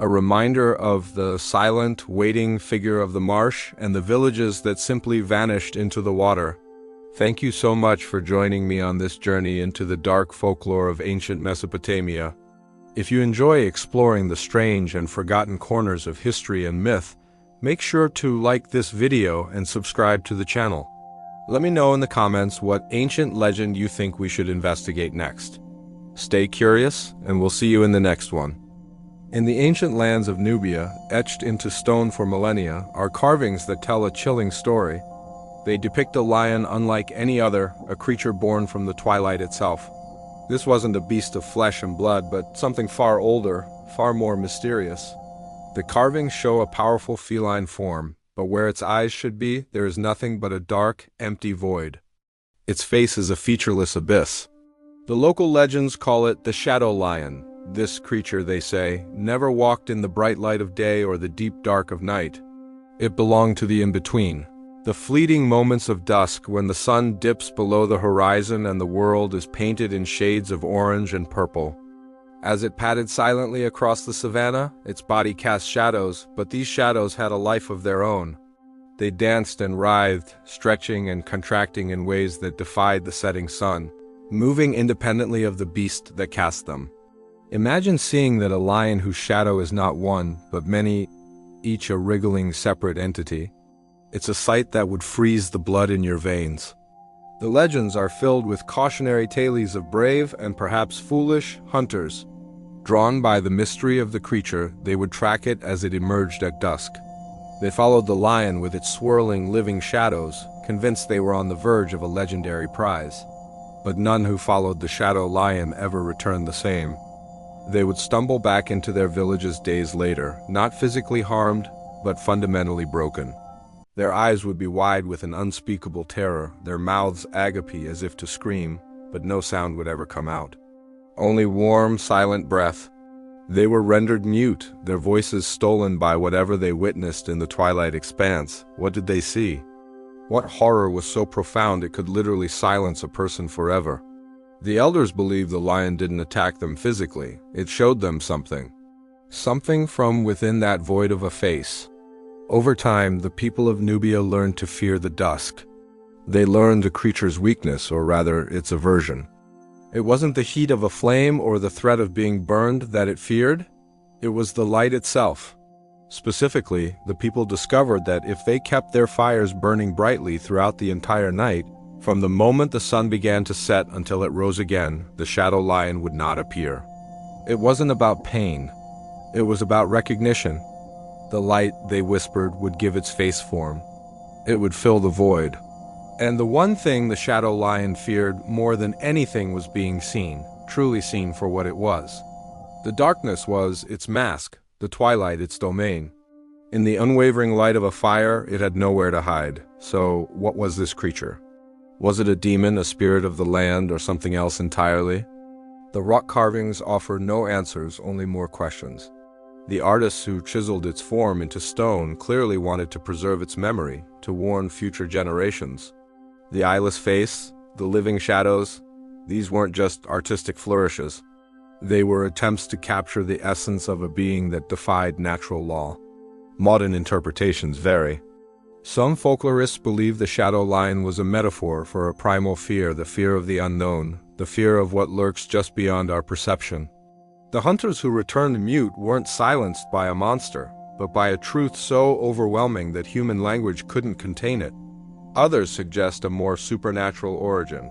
A reminder of the silent, waiting figure of the marsh and the villages that simply vanished into the water. Thank you so much for joining me on this journey into the dark folklore of ancient Mesopotamia. If you enjoy exploring the strange and forgotten corners of history and myth, make sure to like this video and subscribe to the channel. Let me know in the comments what ancient legend you think we should investigate next. Stay curious, and we'll see you in the next one. In the ancient lands of Nubia, etched into stone for millennia, are carvings that tell a chilling story. They depict a lion unlike any other, a creature born from the twilight itself. This wasn't a beast of flesh and blood, but something far older, far more mysterious. The carvings show a powerful feline form, but where its eyes should be, there is nothing but a dark, empty void. Its face is a featureless abyss. The local legends call it the shadow lion. This creature, they say, never walked in the bright light of day or the deep dark of night. It belonged to the in-between, the fleeting moments of dusk when the sun dips below the horizon and the world is painted in shades of orange and purple. As it padded silently across the savannah, its body cast shadows, but these shadows had a life of their own. They danced and writhed, stretching and contracting in ways that defied the setting sun, moving independently of the beast that cast them. Imagine seeing that a lion whose shadow is not one, but many, each a wriggling separate entity. It's a sight that would freeze the blood in your veins. The legends are filled with cautionary tales of brave and perhaps foolish hunters. Drawn by the mystery of the creature, they would track it as it emerged at dusk. They followed the lion with its swirling, living shadows, convinced they were on the verge of a legendary prize. But none who followed the shadow lion ever returned the same. They would stumble back into their villages days later, not physically harmed, but fundamentally broken. Their eyes would be wide with an unspeakable terror, their mouths agape as if to scream, but no sound would ever come out. Only warm, silent breath. They were rendered mute, their voices stolen by whatever they witnessed in the twilight expanse. What did they see? What horror was so profound it could literally silence a person forever? The elders believed the lion didn't attack them physically. It showed them something. Something from within that void of a face. Over time, the people of Nubia learned to fear the dusk. They learned the creature's weakness, or rather, its aversion. It wasn't the heat of a flame or the threat of being burned that it feared. It was the light itself. Specifically, the people discovered that if they kept their fires burning brightly throughout the entire night, from the moment the sun began to set until it rose again, the shadow lion would not appear. It wasn't about pain. It was about recognition. The light, they whispered, would give its face form. It would fill the void. And the one thing the shadow lion feared more than anything was being seen, truly seen for what it was. The darkness was its mask, the twilight its domain. In the unwavering light of a fire, it had nowhere to hide. So, what was this creature? Was it a demon, a spirit of the land, or something else entirely? The rock carvings offer no answers, only more questions. The artists who chiseled its form into stone clearly wanted to preserve its memory, to warn future generations. The eyeless face, the living shadows, these weren't just artistic flourishes. They were attempts to capture the essence of a being that defied natural law. Modern interpretations vary. Some folklorists believe the shadow lion was a metaphor for a primal fear, the fear of the unknown, the fear of what lurks just beyond our perception. The hunters who returned mute weren't silenced by a monster, but by a truth so overwhelming that human language couldn't contain it. Others suggest a more supernatural origin.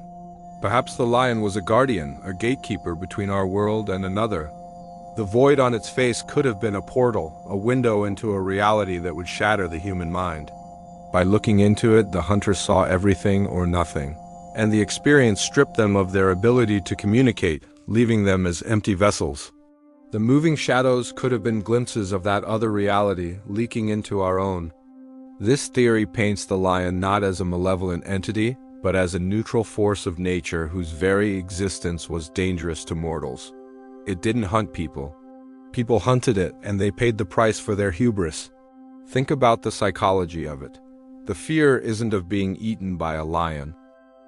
Perhaps the lion was a guardian, a gatekeeper between our world and another. The void on its face could have been a portal, a window into a reality that would shatter the human mind. By looking into it, the hunters saw everything or nothing, and the experience stripped them of their ability to communicate, leaving them as empty vessels. The moving shadows could have been glimpses of that other reality leaking into our own. This theory paints the lion not as a malevolent entity, but as a neutral force of nature whose very existence was dangerous to mortals. It didn't hunt people. People hunted it, and they paid the price for their hubris. Think about the psychology of it. The fear isn't of being eaten by a lion.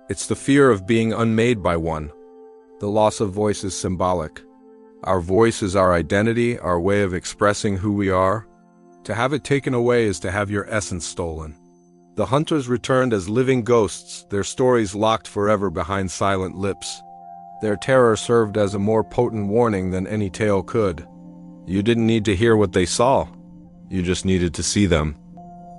It's the fear of being unmade by one. The loss of voice is symbolic. Our voice is our identity, our way of expressing who we are. To have it taken away is to have your essence stolen. The hunters returned as living ghosts, their stories locked forever behind silent lips. Their terror served as a more potent warning than any tale could. You didn't need to hear what they saw. You just needed to see them.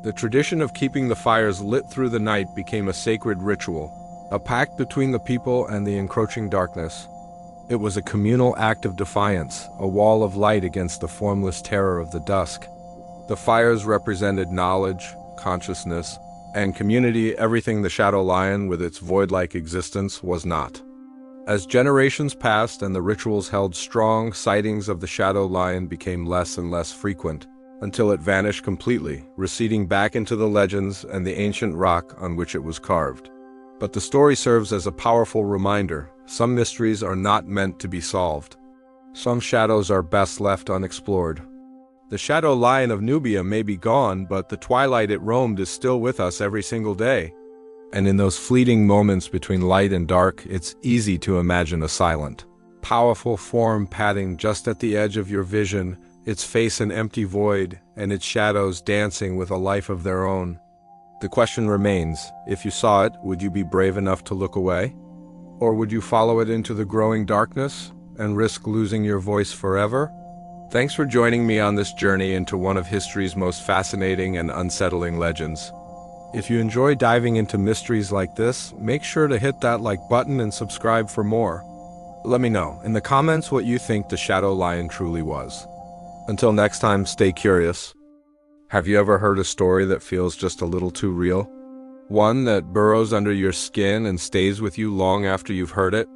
The tradition of keeping the fires lit through the night became a sacred ritual, a pact between the people and the encroaching darkness. It was a communal act of defiance, a wall of light against the formless terror of the dusk. The fires represented knowledge, consciousness, and community, everything the shadow lion with its void-like existence was not. As generations passed and the rituals held strong, sightings of the shadow lion became less and less frequent, until it vanished completely, receding back into the legends and the ancient rock on which it was carved. But the story serves as a powerful reminder. Some mysteries are not meant to be solved. Some shadows are best left unexplored. The shadow lion of Nubia may be gone, but the twilight it roamed is still with us every single day. And in those fleeting moments between light and dark, it's easy to imagine a silent, powerful form padding just at the edge of your vision, its face an empty void, and its shadows dancing with a life of their own. The question remains, if you saw it, would you be brave enough to look away? Or would you follow it into the growing darkness and risk losing your voice forever? Thanks for joining me on this journey into one of history's most fascinating and unsettling legends. If you enjoy diving into mysteries like this, make sure to hit that like button and subscribe for more. Let me know in the comments what you think the shadow lion truly was. Until next time, stay curious. Have you ever heard a story that feels just a little too real? One that burrows under your skin and stays with you long after you've heard it?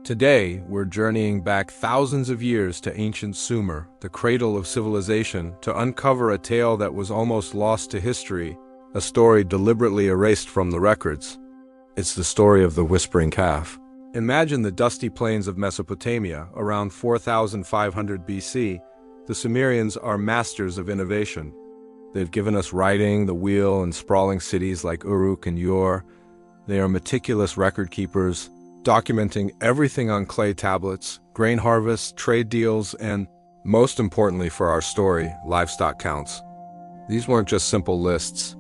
Today, we're journeying back thousands of years to ancient Sumer, the cradle of civilization, to uncover a tale that was almost lost to history, a story deliberately erased from the records. It's the story of the Whispering Calf. Imagine the dusty plains of Mesopotamia around 4500 BC. The Sumerians are masters of innovation. They've given us writing, the wheel, and sprawling cities like Uruk and Ur. They are meticulous record keepers, documenting everything on clay tablets, grain harvests, trade deals, and, most importantly for our story, livestock counts. These weren't just simple lists.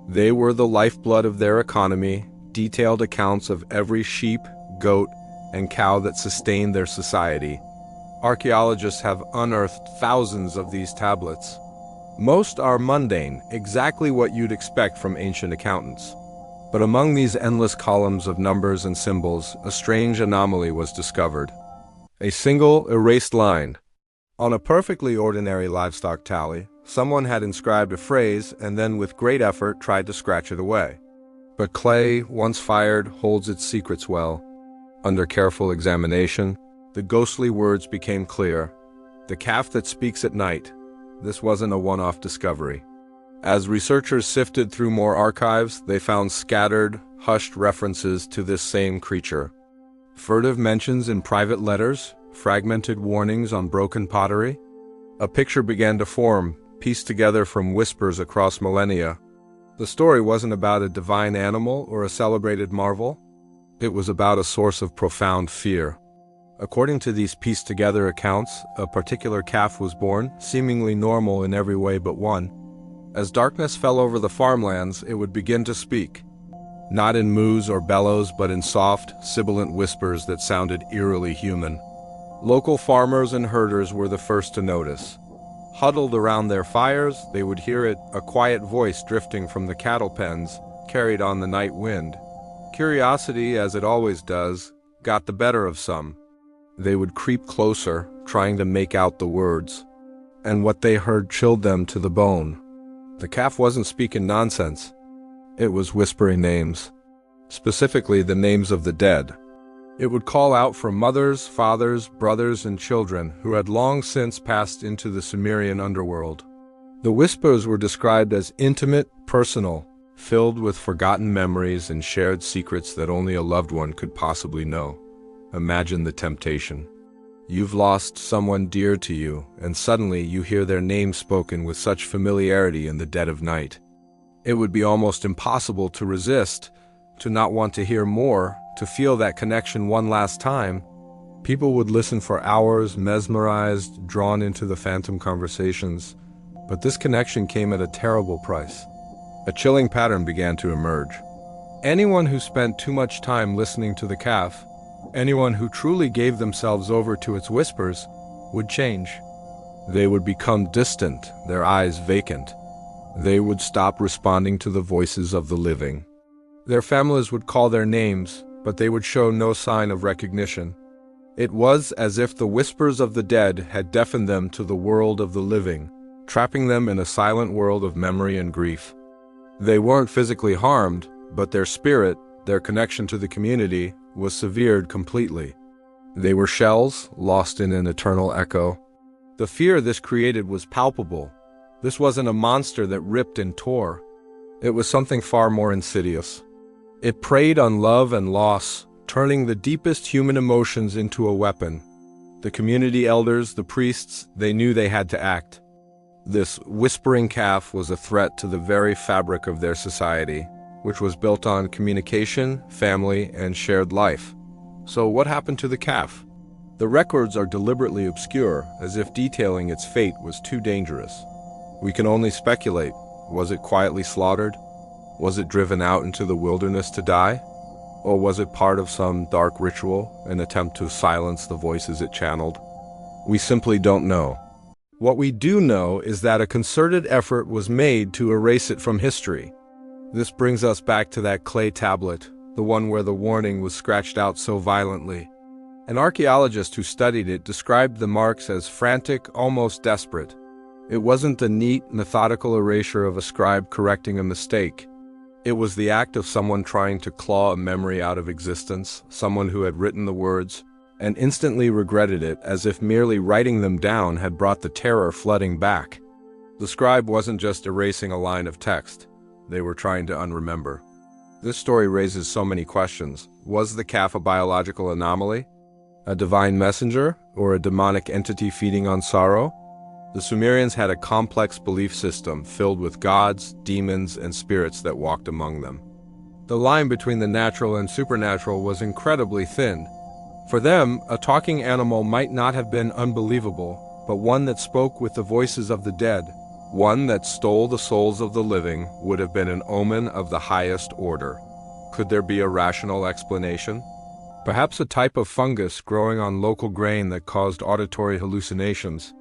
They were the lifeblood of their economy, detailed accounts of every sheep, goat, and cow that sustained their society. Archaeologists have unearthed thousands of these tablets. Most are mundane, exactly what you'd expect from ancient accountants. But among these endless columns of numbers and symbols, a strange anomaly was discovered. A single, erased line. On a perfectly ordinary livestock tally, someone had inscribed a phrase and then with great effort tried to scratch it away. But clay, once fired, holds its secrets well. Under careful examination, the ghostly words became clear. The calf that speaks at night. This wasn't a one-off discovery. As researchers sifted through more archives, they found scattered, hushed references to this same creature. Furtive mentions in private letters, fragmented warnings on broken pottery. A picture began to form, pieced together from whispers across millennia. The story wasn't about a divine animal or a celebrated marvel. It was about a source of profound fear. According to these pieced-together accounts, a particular calf was born, seemingly normal in every way but one. As darkness fell over the farmlands, it would begin to speak. Not in moos or bellows, but in soft, sibilant whispers that sounded eerily human. Local farmers and herders were the first to notice. Huddled around their fires, they would hear it, a quiet voice drifting from the cattle pens, carried on the night wind. Curiosity, as it always does, got the better of some. They would creep closer, trying to make out the words. And what they heard chilled them to the bone. The calf wasn't speaking nonsense. It was whispering names. Specifically, the names of the dead. It would call out for mothers, fathers, brothers, and children who had long since passed into the Sumerian underworld. The whispers were described as intimate, personal, filled with forgotten memories and shared secrets that only a loved one could possibly know. Imagine the temptation. You've lost someone dear to you, and suddenly you hear their name spoken with such familiarity in the dead of night. It would be almost impossible to resist, to not want to hear more, to feel that connection one last time. People would listen for hours, mesmerized, drawn into the phantom conversations. But this connection came at a terrible price. A chilling pattern began to emerge. Anyone who spent too much time listening to the calf, anyone who truly gave themselves over to its whispers, would change. They would become distant, their eyes vacant. They would stop responding to the voices of the living. Their families would call their names, but they would show no sign of recognition. It was as if the whispers of the dead had deafened them to the world of the living, trapping them in a silent world of memory and grief. They weren't physically harmed, but their spirit, their connection to the community, was severed completely. They were shells, lost in an eternal echo. The fear this created was palpable. This wasn't a monster that ripped and tore. It was something far more insidious. It preyed on love and loss, turning the deepest human emotions into a weapon. The community elders, the priests, they knew they had to act. This whispering calf was a threat to the very fabric of their society, which was built on communication, family, and shared life. So what happened to the calf? The records are deliberately obscure, as if detailing its fate was too dangerous. We can only speculate. Was it quietly slaughtered? Was it driven out into the wilderness to die? Or was it part of some dark ritual, an attempt to silence the voices it channeled? We simply don't know. What we do know is that a concerted effort was made to erase it from history. This brings us back to that clay tablet, the one where the warning was scratched out so violently. An archaeologist who studied it described the marks as frantic, almost desperate. It wasn't a neat, methodical erasure of a scribe correcting a mistake. It was the act of someone trying to claw a memory out of existence, someone who had written the words, and instantly regretted it as if merely writing them down had brought the terror flooding back. The scribe wasn't just erasing a line of text. They were trying to unremember. This story raises so many questions. Was the calf a biological anomaly? A divine messenger? Or a demonic entity feeding on sorrow? The Sumerians had a complex belief system filled with gods, demons, and spirits that walked among them. The line between the natural and supernatural was incredibly thin. For them, a talking animal might not have been unbelievable, but one that spoke with the voices of the dead, one that stole the souls of the living, would have been an omen of the highest order. Could there be a rational explanation? Perhaps a type of fungus growing on local grain that caused auditory hallucinations.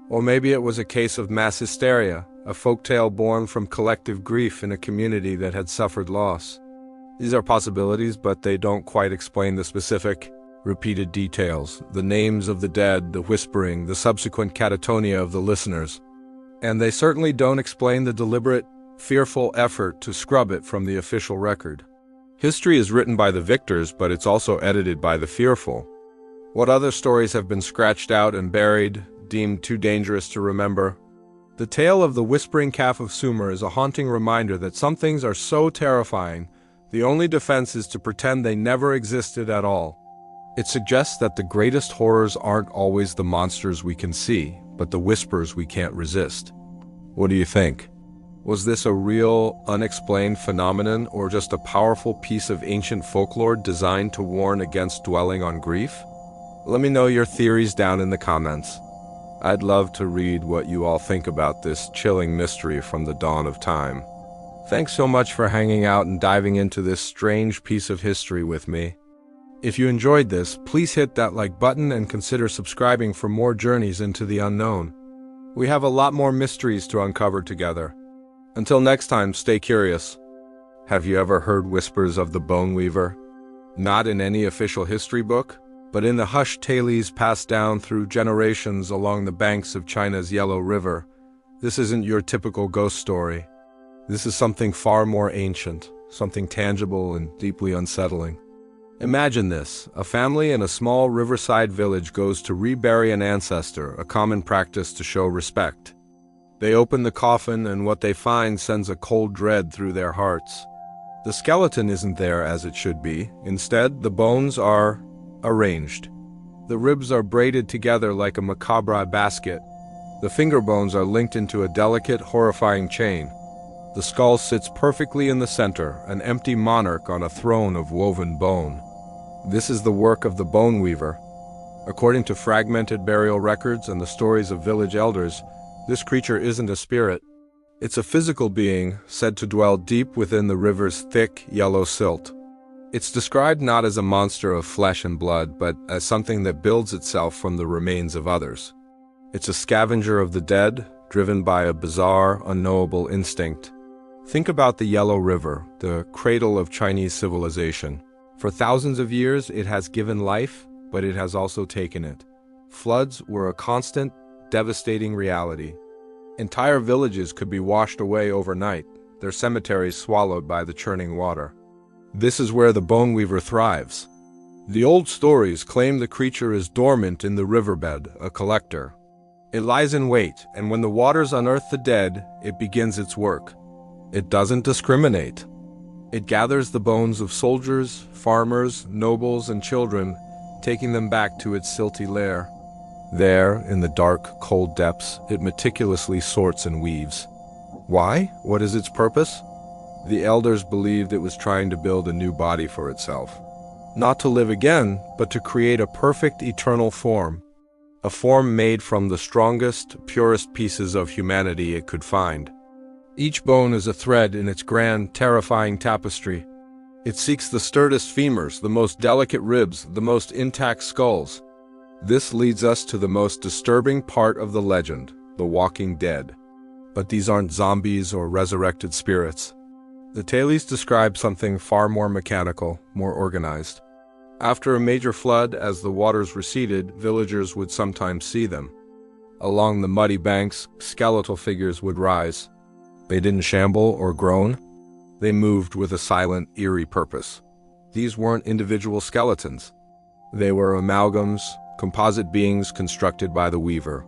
Or maybe it was a case of mass hysteria, a folktale born from collective grief in a community that had suffered loss. These are possibilities, but they don't quite explain the specific, repeated details, the names of the dead, the whispering, the subsequent catatonia of the listeners. And they certainly don't explain the deliberate, fearful effort to scrub it from the official record. History is written by the victors, but it's also edited by the fearful. What other stories have been scratched out and buried, deemed too dangerous to remember? The tale of the whispering calf of Sumer is a haunting reminder that some things are so terrifying, the only defense is to pretend they never existed at all. It suggests that the greatest horrors aren't always the monsters we can see, but the whispers we can't resist. What do you think? Was this a real, unexplained phenomenon, or just a powerful piece of ancient folklore designed to warn against dwelling on grief? Let me know your theories down in the comments. I'd love to read what you all think about this chilling mystery from the dawn of time. Thanks so much for hanging out and diving into this strange piece of history with me. If you enjoyed this, please hit that like button and consider subscribing for more journeys into the unknown. We have a lot more mysteries to uncover together. Until next time, stay curious. Have you ever heard whispers of the Bone Weaver? Not in any official history book, but in the hushed tales passed down through generations along the banks of China's Yellow River. This isn't your typical ghost story. This is something far more ancient, something tangible and deeply unsettling. Imagine this: a family in a small riverside village goes to rebury an ancestor, a common practice to show respect. They open the coffin, and what they find sends a cold dread through their hearts. The skeleton isn't there as it should be. Instead, the bones are arranged. The ribs are braided together like a macabre basket. The finger bones are linked into a delicate, horrifying chain. The skull sits perfectly in the center, an empty monarch on a throne of woven bone. This is the work of the Bone Weaver. According to fragmented burial records and the stories of village elders, this creature isn't a spirit. It's a physical being said to dwell deep within the river's thick, yellow silt. It's described not as a monster of flesh and blood, but as something that builds itself from the remains of others. It's a scavenger of the dead, driven by a bizarre, unknowable instinct. Think about the Yellow River, the cradle of Chinese civilization. For thousands of years, it has given life, but it has also taken it. Floods were a constant, devastating reality. Entire villages could be washed away overnight, their cemeteries swallowed by the churning water. This is where the Bone Weaver thrives. The old stories claim the creature is dormant in the riverbed, a collector. It lies in wait, and when the waters unearth the dead, it begins its work. It doesn't discriminate. It gathers the bones of soldiers, farmers, nobles, and children, taking them back to its silty lair. There, in the dark, cold depths, it meticulously sorts and weaves. Why? What is its purpose? The elders believed it was trying to build a new body for itself. Not to live again, but to create a perfect eternal form. A form made from the strongest, purest pieces of humanity it could find. Each bone is a thread in its grand, terrifying tapestry. It seeks the sturdiest femurs, the most delicate ribs, the most intact skulls. This leads us to the most disturbing part of the legend, the walking dead. But these aren't zombies or resurrected spirits. The tales describe something far more mechanical, more organized. After a major flood, as the waters receded, villagers would sometimes see them. Along the muddy banks, skeletal figures would rise. They didn't shamble or groan. They moved with a silent, eerie purpose. These weren't individual skeletons. They were amalgams, composite beings constructed by the weaver.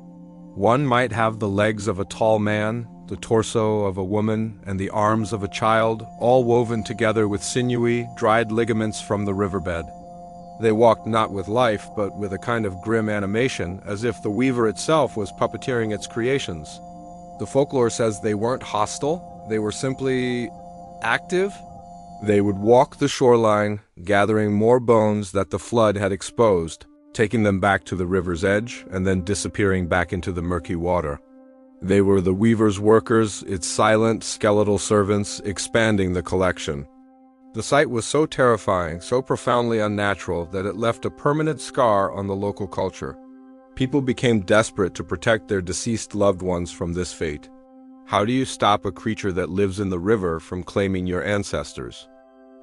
One might have the legs of a tall man, the torso of a woman, and the arms of a child, all woven together with sinewy, dried ligaments from the riverbed. They walked not with life, but with a kind of grim animation, as if the weaver itself was puppeteering its creations. The folklore says they weren't hostile, they were simply active. They would walk the shoreline, gathering more bones that the flood had exposed, taking them back to the river's edge, and then disappearing back into the murky water. They were the weaver's workers, its silent, skeletal servants, expanding the collection. The sight was so terrifying, so profoundly unnatural, that it left a permanent scar on the local culture. People became desperate to protect their deceased loved ones from this fate. How do you stop a creature that lives in the river from claiming your ancestors?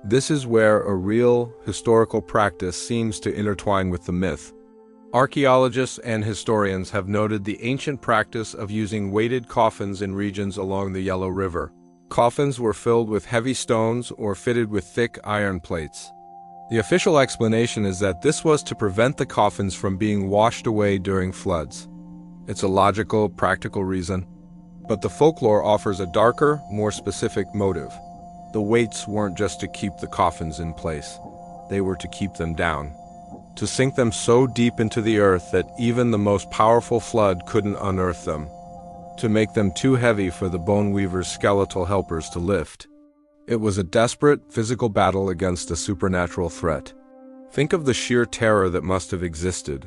This is where a real, historical practice seems to intertwine with the myth. Archaeologists and historians have noted the ancient practice of using weighted coffins in regions along the Yellow River. Coffins were filled with heavy stones or fitted with thick iron plates. The official explanation is that this was to prevent the coffins from being washed away during floods. It's a logical, practical reason. But the folklore offers a darker, more specific motive. The weights weren't just to keep the coffins in place. They were to keep them down. To sink them so deep into the earth that even the most powerful flood couldn't unearth them. To make them too heavy for the bone weaver's skeletal helpers to lift. It was a desperate, physical battle against a supernatural threat. Think of the sheer terror that must have existed.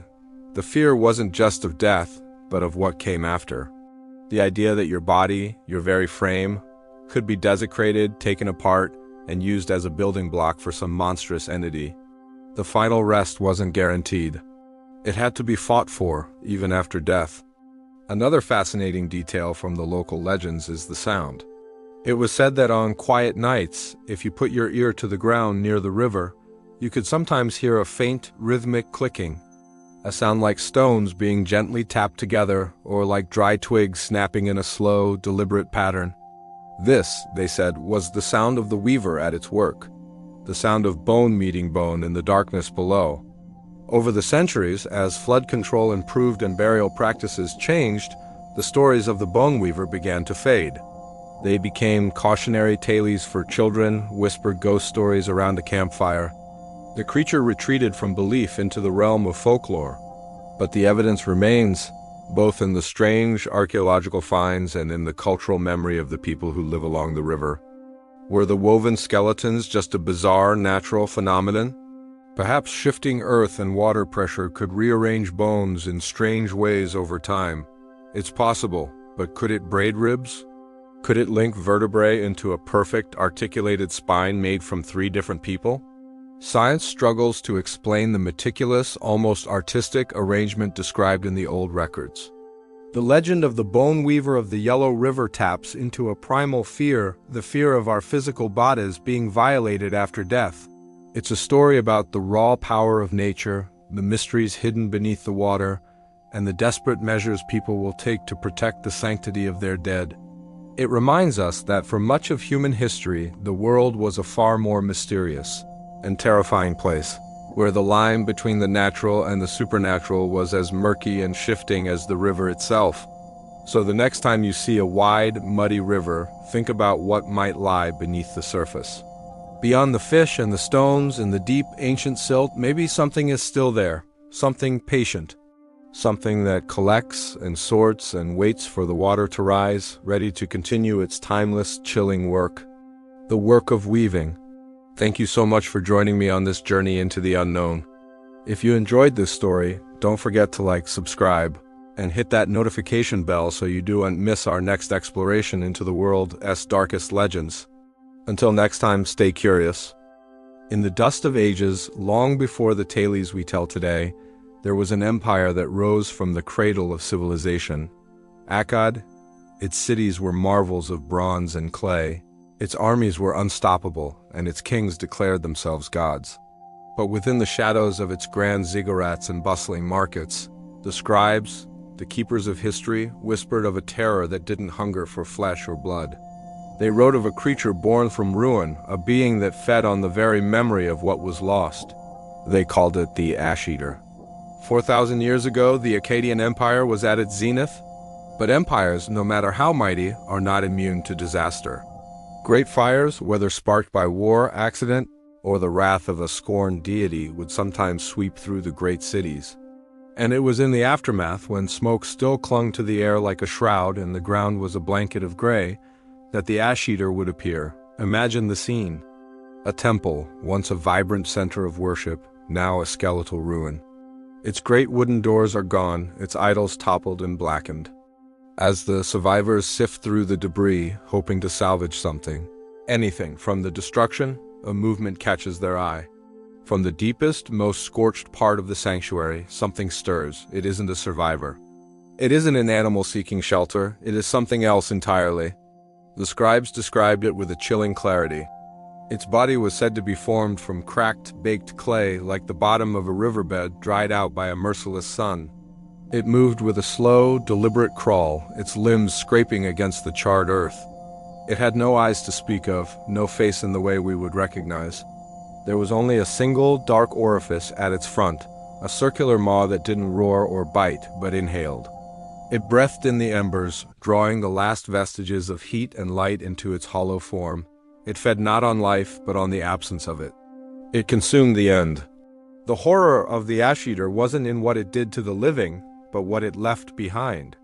The fear wasn't just of death, but of what came after. The idea that your body, your very frame, could be desecrated, taken apart, and used as a building block for some monstrous entity. The final rest wasn't guaranteed. It had to be fought for, even after death. Another fascinating detail from the local legends is the sound. It was said that on quiet nights, if you put your ear to the ground near the river, you could sometimes hear a faint, rhythmic clicking, a sound like stones being gently tapped together or like dry twigs snapping in a slow, deliberate pattern. This, they said, was the sound of the weaver at its work, the sound of bone meeting bone in the darkness below. Over the centuries, as flood control improved and burial practices changed, the stories of the bone weaver began to fade. They became cautionary tales for children, whispered ghost stories around a campfire. The creature retreated from belief into the realm of folklore, but the evidence remains, both in the strange archaeological finds and in the cultural memory of the people who live along the river. Were the woven skeletons just a bizarre natural phenomenon? Perhaps shifting earth and water pressure could rearrange bones in strange ways over time. It's possible, but could it braid ribs? Could it link vertebrae into a perfect, articulated spine made from 3 different people? Science struggles to explain the meticulous, almost artistic arrangement described in the old records. The legend of the bone weaver of the Yellow River taps into a primal fear, the fear of our physical bodies being violated after death. It's a story about the raw power of nature, the mysteries hidden beneath the water, and the desperate measures people will take to protect the sanctity of their dead. It reminds us that for much of human history, the world was a far more mysterious and terrifying place, where the line between the natural and the supernatural was as murky and shifting as the river itself. So the next time you see a wide, muddy river, think about what might lie beneath the surface. Beyond the fish and the stones and the deep, ancient silt, maybe something is still there, something patient, something that collects and sorts and waits for the water to rise, ready to continue its timeless, chilling work. The work of weaving. Thank you so much for joining me on this journey into the unknown. If you enjoyed this story, don't forget to like, subscribe, and hit that notification bell so you don't miss our next exploration into the world's darkest legends. Until next time, stay curious. In the dust of ages, long before the tales we tell today, there was an empire that rose from the cradle of civilization. Akkad, its cities were marvels of bronze and clay. Its armies were unstoppable, and its kings declared themselves gods. But within the shadows of its grand ziggurats and bustling markets, the scribes, the keepers of history, whispered of a terror that didn't hunger for flesh or blood. They wrote of a creature born from ruin, a being that fed on the very memory of what was lost. They called it the Ash-Eater. 4,000 years ago, the Akkadian Empire was at its zenith, but empires, no matter how mighty, are not immune to disaster. Great fires, whether sparked by war, accident, or the wrath of a scorned deity, would sometimes sweep through the great cities. And it was in the aftermath, when smoke still clung to the air like a shroud and the ground was a blanket of gray, that the Ash-Eater would appear. Imagine the scene. A temple, once a vibrant center of worship, now a skeletal ruin. Its great wooden doors are gone, its idols toppled and blackened. As the survivors sift through the debris, hoping to salvage something, anything from the destruction, a movement catches their eye. From the deepest, most scorched part of the sanctuary, something stirs. It isn't a survivor. It isn't an animal seeking shelter, it is something else entirely. The scribes described it with a chilling clarity. Its body was said to be formed from cracked, baked clay like the bottom of a riverbed dried out by a merciless sun. It moved with a slow, deliberate crawl, its limbs scraping against the charred earth. It had no eyes to speak of, no face in the way we would recognize. There was only a single, dark orifice at its front, a circular maw that didn't roar or bite, but inhaled. It breathed in the embers, drawing the last vestiges of heat and light into its hollow form. It fed not on life, but on the absence of it. It consumed the end. The horror of the Ash-Eater wasn't in what it did to the living, but what it left behind.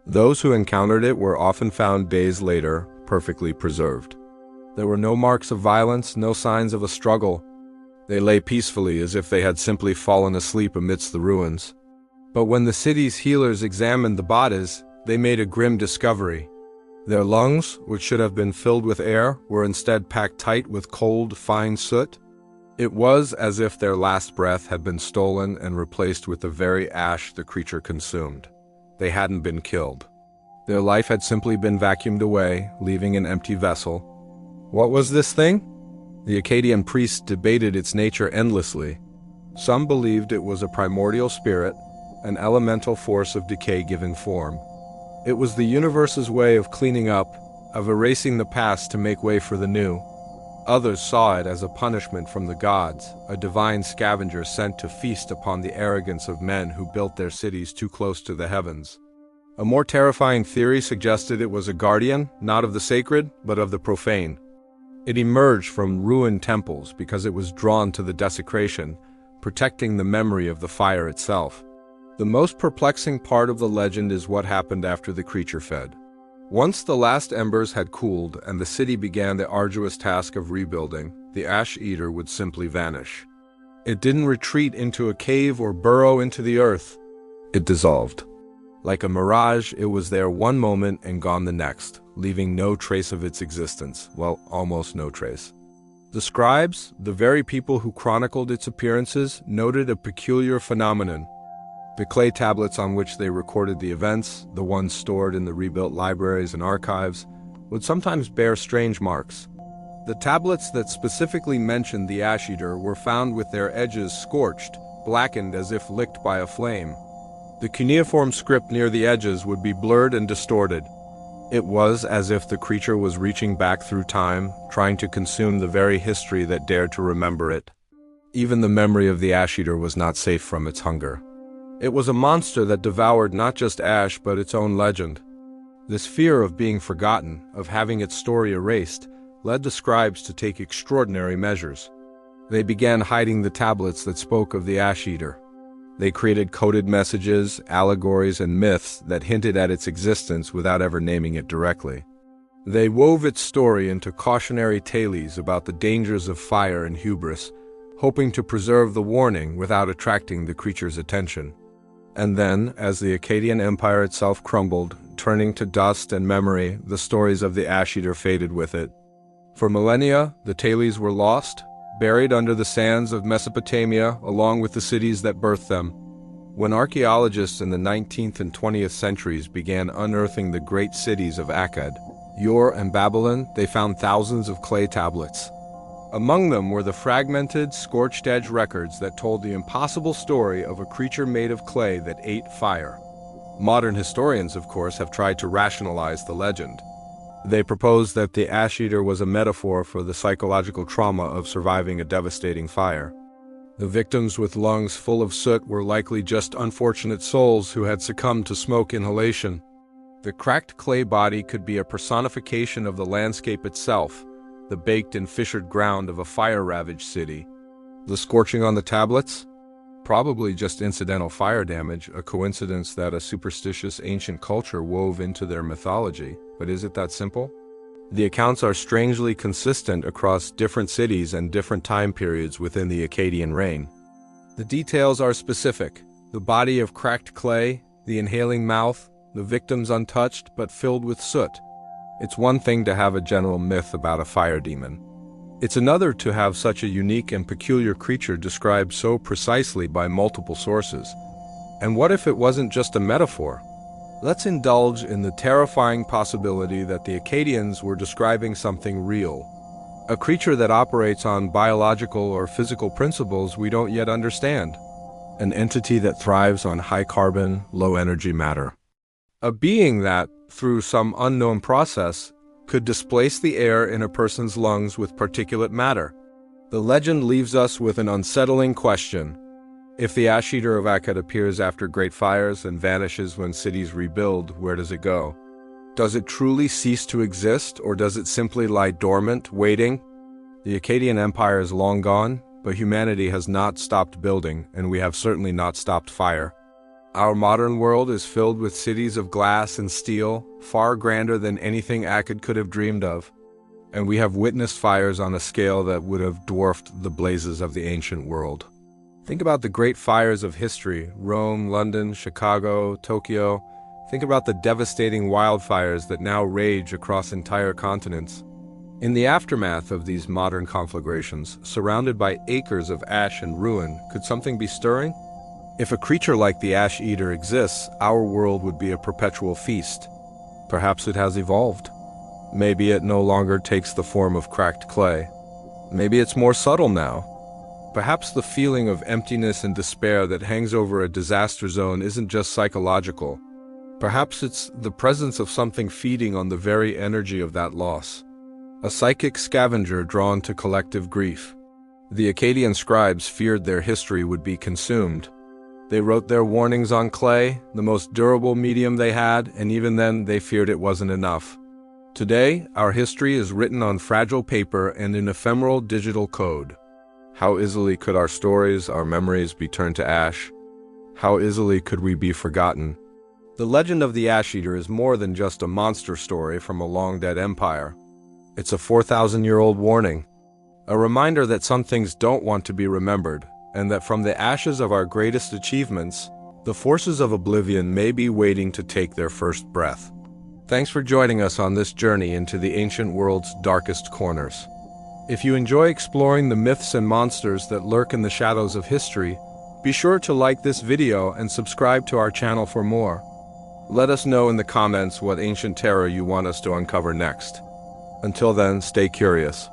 Those who encountered it were often found days later, perfectly preserved. There were no marks of violence, no signs of a struggle. They lay peacefully as if they had simply fallen asleep amidst the ruins. But when the city's healers examined the bodies, they made a grim discovery. Their lungs, which should have been filled with air, were instead packed tight with cold, fine soot. It was as if their last breath had been stolen and replaced with the very ash the creature consumed. They hadn't been killed. Their life had simply been vacuumed away, leaving an empty vessel. What was this thing? The Akkadian priests debated its nature endlessly. Some believed it was a primordial spirit, an elemental force of decay giving form. It was the universe's way of cleaning up, of erasing the past to make way for the new. Others saw it as a punishment from the gods, a divine scavenger sent to feast upon the arrogance of men who built their cities too close to the heavens. A more terrifying theory suggested it was a guardian, not of the sacred, but of the profane. It emerged from ruined temples because it was drawn to the desecration, protecting the memory of the fire itself. The most perplexing part of the legend is what happened after the creature fed. Once the last embers had cooled and the city began the arduous task of rebuilding, the Ash-Eater would simply vanish. It didn't retreat into a cave or burrow into the earth. It dissolved. Like a mirage, it was there one moment and gone the next, leaving no trace of its existence. Well, almost no trace. The scribes, the very people who chronicled its appearances, noted a peculiar phenomenon. The clay tablets on which they recorded the events, the ones stored in the rebuilt libraries and archives, would sometimes bear strange marks. The tablets that specifically mentioned the Ash-Eater were found with their edges scorched, blackened as if licked by a flame. The cuneiform script near the edges would be blurred and distorted. It was as if the creature was reaching back through time, trying to consume the very history that dared to remember it. Even the memory of the Ash-Eater was not safe from its hunger. It was a monster that devoured not just ash but its own legend. This fear of being forgotten, of having its story erased, led the scribes to take extraordinary measures. They began hiding the tablets that spoke of the Ash-Eater. They created coded messages, allegories, and myths that hinted at its existence without ever naming it directly. They wove its story into cautionary tales about the dangers of fire and hubris, hoping to preserve the warning without attracting the creature's attention. And then, as the Akkadian Empire itself crumbled, turning to dust and memory, the stories of the Ash-Eater faded with it. For millennia, the tales were lost, buried under the sands of Mesopotamia along with the cities that birthed them. When archaeologists in the 19th and 20th centuries began unearthing the great cities of Akkad, Ur, and Babylon, they found thousands of clay tablets. Among them were the fragmented, scorched-edge records that told the impossible story of a creature made of clay that ate fire. Modern historians, of course, have tried to rationalize the legend. They propose that the ash eater was a metaphor for the psychological trauma of surviving a devastating fire. The victims with lungs full of soot were likely just unfortunate souls who had succumbed to smoke inhalation. The cracked clay body could be a personification of the landscape itself, the baked and fissured ground of a fire-ravaged city. The scorching on the tablets? Probably just incidental fire damage, a coincidence that a superstitious ancient culture wove into their mythology. But is it that simple? The accounts are strangely consistent across different cities and different time periods within the Akkadian reign. The details are specific: the body of cracked clay, the inhaling mouth, the victims untouched but filled with soot. It's one thing to have a general myth about a fire demon. It's another to have such a unique and peculiar creature described so precisely by multiple sources. And what if it wasn't just a metaphor? Let's indulge in the terrifying possibility that the Akkadians were describing something real. A creature that operates on biological or physical principles we don't yet understand. An entity that thrives on high-carbon, low-energy matter. A being that, through some unknown process, could displace the air in a person's lungs with particulate matter. The legend leaves us with an unsettling question. If the ash eater of Akkad appears after great fires and vanishes when cities rebuild, where does it go? Does it truly cease to exist, or does it simply lie dormant, waiting? The Akkadian Empire is long gone, but humanity has not stopped building, and we have certainly not stopped fire. Our modern world is filled with cities of glass and steel, far grander than anything Akkad could have dreamed of. And we have witnessed fires on a scale that would have dwarfed the blazes of the ancient world. Think about the great fires of history: Rome, London, Chicago, Tokyo. Think about the devastating wildfires that now rage across entire continents. In the aftermath of these modern conflagrations, surrounded by acres of ash and ruin, could something be stirring? If a creature like the ash eater exists, our world would be a perpetual feast. Perhaps it has evolved. Maybe it no longer takes the form of cracked clay. Maybe it's more subtle now. Perhaps the feeling of emptiness and despair that hangs over a disaster zone isn't just psychological. Perhaps it's the presence of something feeding on the very energy of that loss. A psychic scavenger drawn to collective grief. The Akkadian scribes feared their history would be consumed. They wrote their warnings on clay, the most durable medium they had, and even then they feared it wasn't enough. Today, our history is written on fragile paper and in ephemeral digital code. How easily could our stories, our memories be turned to ash? How easily could we be forgotten? The legend of the ash eater is more than just a monster story from a long-dead empire. It's a 4,000-year-old warning. A reminder that some things don't want to be remembered, and that from the ashes of our greatest achievements, the forces of oblivion may be waiting to take their first breath. Thanks for joining us on this journey into the ancient world's darkest corners. If you enjoy exploring the myths and monsters that lurk in the shadows of history, be sure to like this video and subscribe to our channel for more. Let us know in the comments what ancient terror you want us to uncover next. Until then, stay curious.